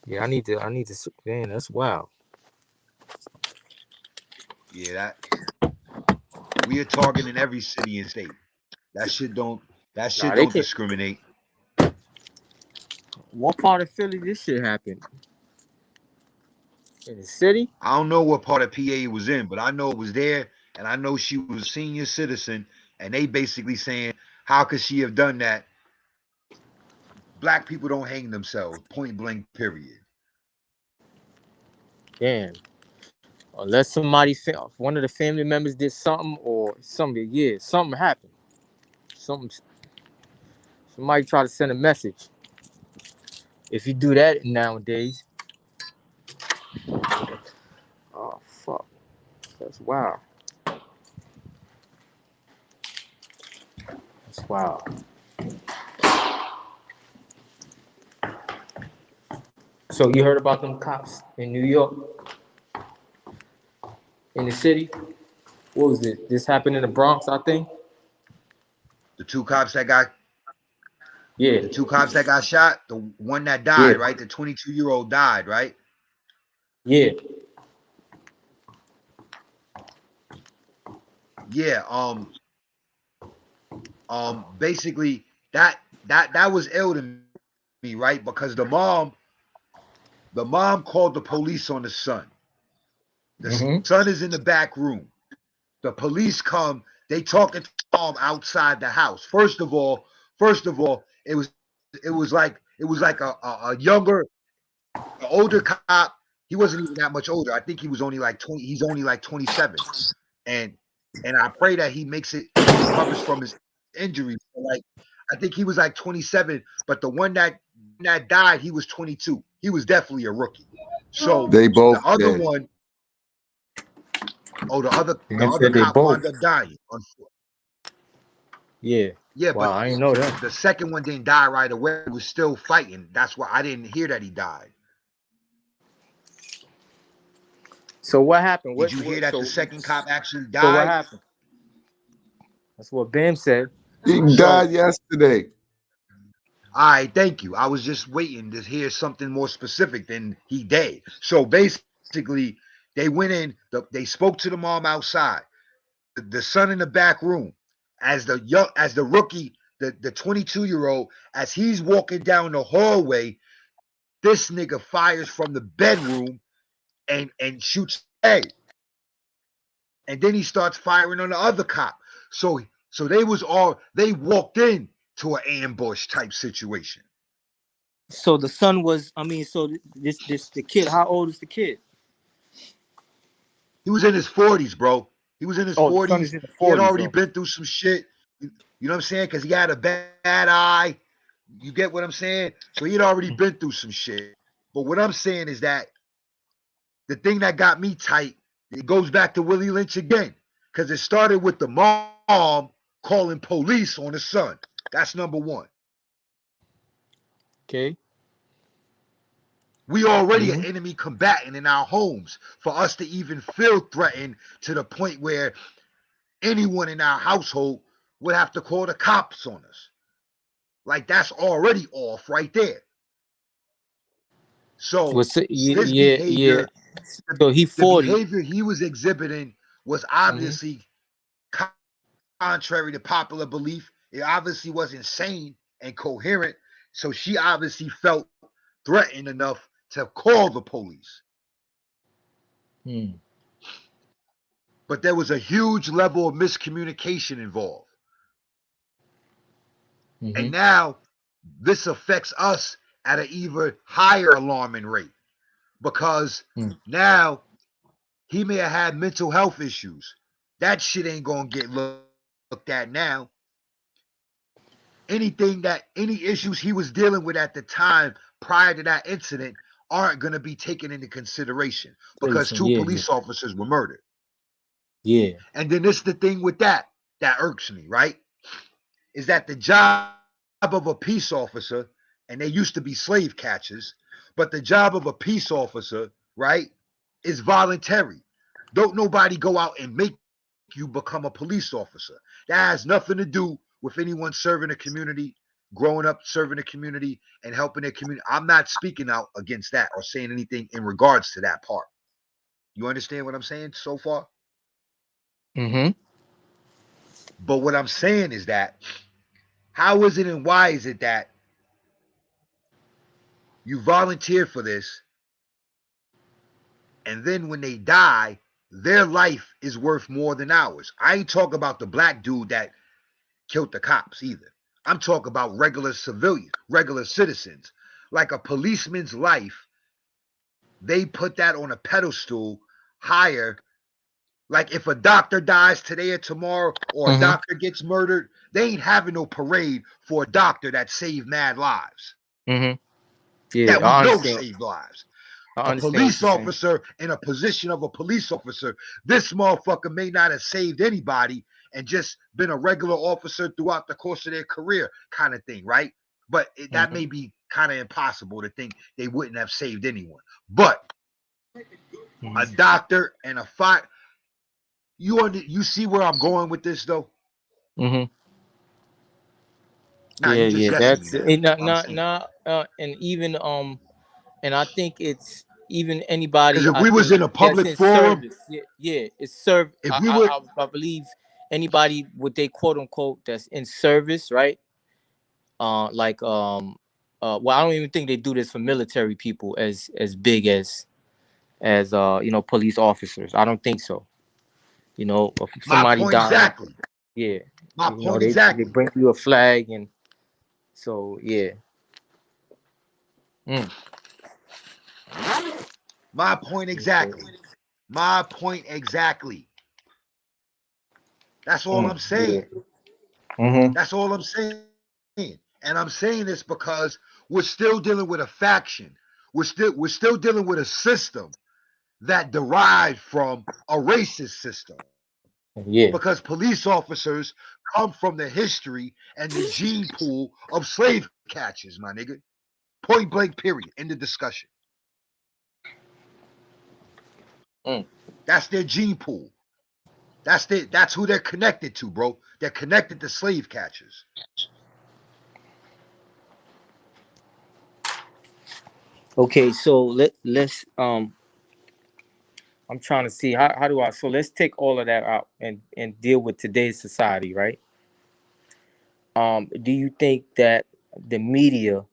Yeah, I need to. Damn, that's wild. Yeah, we are targeting every city and state. That shit don't discriminate. What part of Philly this shit happened? In the city? I don't know what part of PA it was in, but I know it was there, and I know she was a senior citizen, and they basically saying, how could she have done that? Black people don't hang themselves, point blank, period. Damn. Unless one of the family members did something or something, something happened. Somebody tried to send a message. If you do that nowadays. Oh, fuck. That's wild. That's wild. So you heard about them cops in New York? In the city? What was this? This happened in the Bronx, I think? The two cops that got shot, the one that died, right? The 22-year-old died, right? Yeah. Yeah, basically that was ill to me, right? Because the mom called the police on the son. The son is in the back room. The police come, they talking to mom outside the house. First of all, it was like a younger, older cop. He wasn't even that much older. I think he was only like 20. He's only like 27. And I pray that he makes it, recovers from his injuries. Like, I think he was like 27, but the one that died, he was 22. He was definitely a rookie. So they both the other dead. one, the other cop wound up dying. Yeah. Yeah, Wow, but I didn't know that. the second one didn't die right away. He was still fighting. That's why I didn't hear that he died. So what happened? Did you hear that the second cop actually So what died? happened? That's what Bam said. He So, died yesterday. all right, thank you. I was just waiting to hear something more specific than he dead. So basically, they went in. They spoke to the mom outside. The son in the back room, as the rookie, the 22-year-old, as he's walking down the hallway, this nigga fires from the bedroom and shoots A. And then he starts firing on the other cop. So they walked in to an ambush type situation. So the son was, so the kid, how old is the kid? He was in his 40s, bro. He was in his Oh, the son 40s. is in the 40s. He had already oh. been through some shit. You know what I'm saying? Because he had a bad eye. You get what I'm saying? So he had already been through some shit. But what I'm saying is that the thing that got me tight, it goes back to Willie Lynch again. Because it started with the mom calling police on the son. That's number one. Okay. We already an enemy combatant in our homes. For us to even feel threatened to the point where anyone in our household would have to call the cops on us. Like, that's already off right there. So his behavior, So he 40. the behavior he was exhibiting was obviously contrary to popular belief. It obviously wasn't sane and coherent. So she obviously felt threatened enough to call the police. But there was a huge level of miscommunication involved. And now this affects us at an even higher alarming rate, because now he may have had mental health issues. That shit ain't gonna get looked at now. Any issues he was dealing with at the time prior to that incident aren't gonna be taken into consideration because two police officers were murdered. Yeah. And then this is the thing with that irks me, right? Is that the job of a peace officer, and they used to be slave catchers, but the job of a peace officer, right, is voluntary. Don't nobody go out and make you become a police officer. That has nothing to do with anyone serving a community, growing up serving a community and helping their community. I'm not speaking out against that or saying anything in regards to that part. You understand what I'm saying so far? But what I'm saying is that, how is it and why is it that you volunteer for this, and then when they die, their life is worth more than ours? I ain't talking about the black dude that killed the cops either. I'm talking about regular civilians, regular citizens. Like a policeman's life, they put that on a pedestal higher. Like if a doctor dies today or tomorrow, or a doctor gets murdered, they ain't having no parade for a doctor that saved mad lives. Yeah, that we know saved lives. I A police officer in a position of a police officer, this motherfucker may not have saved anybody and just been a regular officer throughout the course of their career, kind of thing, right? But that may be kind of impossible to think they wouldn't have saved anyone. But a doctor and a fire, you see where I'm going with this, though? Nah, you just that's me and even and I think it's even anybody. Because if we was in a public forum, it's service. If we were, I believe anybody with they quote unquote that's in service, right? Well, I don't even think they do this for military people as big as police officers. I don't think so. If somebody dies, exactly. Yeah. My point exactly. They bring you a flag, and so yeah. My point exactly. My point exactly. That's all I'm saying. That's all I'm saying. And I'm saying this because we're still dealing with a faction. We're still dealing with a system that derived from a racist system. Yeah. Because police officers come from the history and the gene pool of slave catchers, my nigga. Point blank, period. End of discussion. That's their gene pool. That's who they're connected to, bro. They're connected to slave catchers. Okay, so let's I'm trying to see how do I, so let's take all of that out and deal with today's society, right? Do you think that the media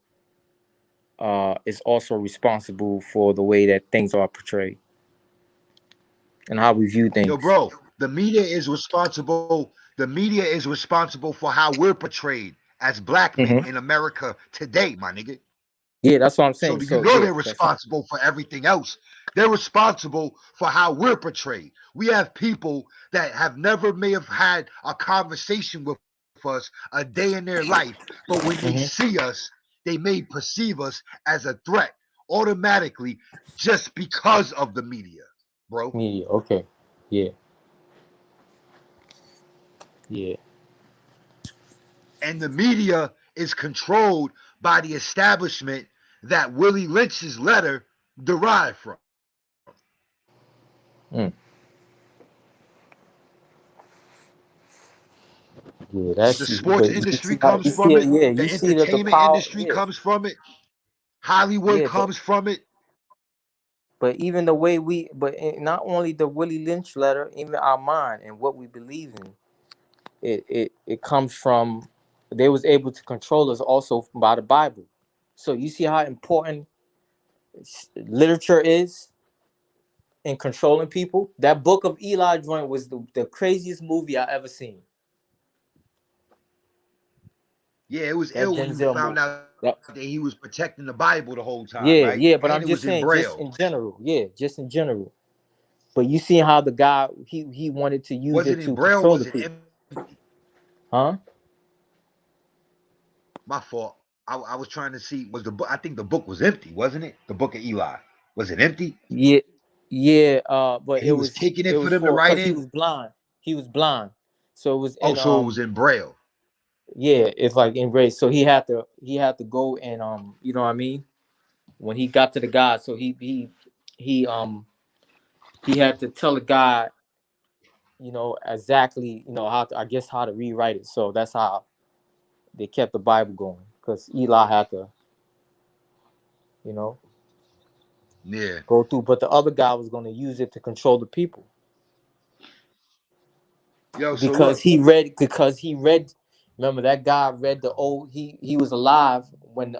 is also responsible for the way that things are portrayed and how we view things? Yo, bro, the media is responsible. The media is responsible for how we're portrayed as black men in America today, my nigga. Yeah, that's what I'm saying. So you know they're responsible for everything else. They're responsible for how we're portrayed. We have people that have never may have had a conversation with us a day in their life, but when they see us, they may perceive us as a threat automatically just because of the media, bro. Media, okay. Yeah. Yeah. And the media is controlled by the establishment that Willie Lynch's letter derived from. Yeah, that's the sports industry comes from it. Yeah, the you see that the entertainment power, industry comes from it. Hollywood comes from it. But even the way not only the Willie Lynch letter, even our mind and what we believe in, it comes from, they was able to control us also by the Bible. So you see how important literature is in controlling people. That Book of Eli joint was the craziest movie I ever seen. Yeah, it was ill when you found out that he was protecting the Bible the whole time, right? Yeah, but and I'm just saying, just in general. Yeah, just in general. But you see how the guy, he wanted to use it to control the people. Empty? Huh? My fault. I was trying to see, was the book, I think the book was empty, wasn't it? The Book of Eli. Was it empty? Yeah, but and he was taking it for them to write in? He was blind. He was blind. So it was in, so it was in Braille. Yeah, it's like in Braille. So he had to go and you know what I mean? When he got to the guy, so he had to tell the guy, you know, exactly, you know, how to rewrite it. So that's how they kept the Bible going, because Eli had to, you know, go through. But the other guy was going to use it to control the people. Yo, because he read. Remember, that guy read the old. He was alive when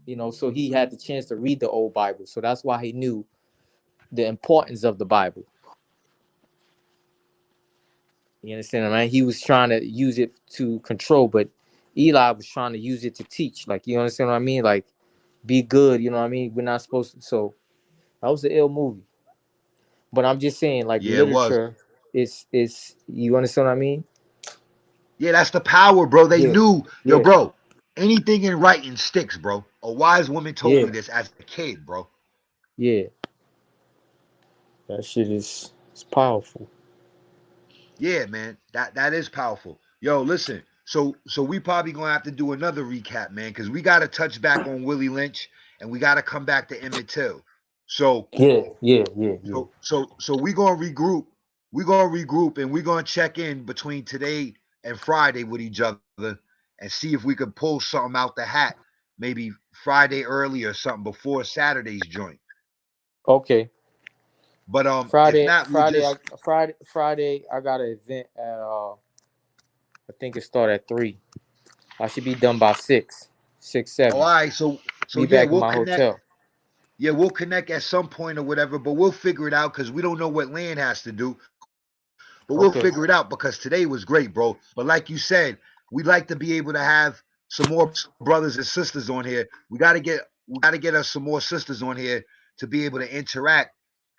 you know, so he had the chance to read the old Bible. So that's why he knew the importance of the Bible. You understand, man? He was trying to use it to control, but Eli was trying to use it to teach. Like, you understand what I mean? Like, be good. You know what I mean? We're not supposed to. So that was an ill movie. But I'm just saying, like, literature is you understand what I mean? Yeah, that's the power, bro. They knew, yo, bro, anything in writing sticks, bro. A wise woman told me this as a kid, bro. Yeah. That shit is powerful. Yeah, man. That is powerful. Yo, listen. So we probably gonna have to do another recap, man, because we gotta touch back on Willie Lynch and we gotta come back to Emmett Till. So yeah. So we gonna regroup. We're gonna regroup and we're gonna check in between today and Friday with each other and see if we could pull something out the hat. Maybe Friday early or something before Saturday's joint. Okay. But Friday, if not, Friday, I got an event at I think it started at 3. I should be done by 6, 7. All right, so be back in my hotel. Yeah, we'll connect at some point or whatever, but we'll figure it out because we don't know what Land has to do. But we'll figure it out because today was great, bro. But like you said, we'd like to be able to have some more brothers and sisters on here. We gotta get us some more sisters on here to be able to interact.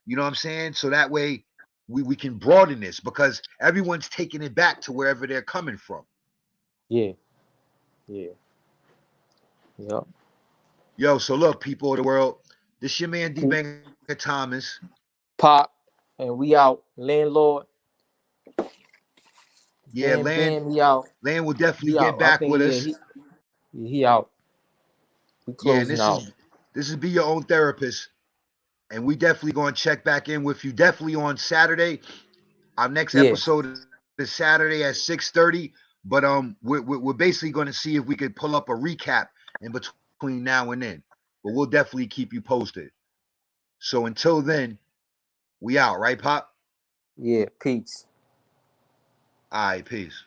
You know what I'm saying? So that way we can broaden this because everyone's taking it back to wherever they're coming from. Yeah. Yep. Yo, so look, people of the world, this your man Dbanger Thomas. Pop, and we out. Landlord. Yeah, Bam, Land bam, he out. Land will definitely He get out. I back think with yeah, us. he out. We Yeah, and closing out. this is Be Your Own Therapist. And we definitely gonna check back in with you. Definitely on Saturday. Our next Yeah. episode is Saturday at 6:30. But we're basically gonna see if we could pull up a recap in between now and then. But we'll definitely keep you posted. So until then, we out, right, Pop? Yeah. Peace. All right, peace.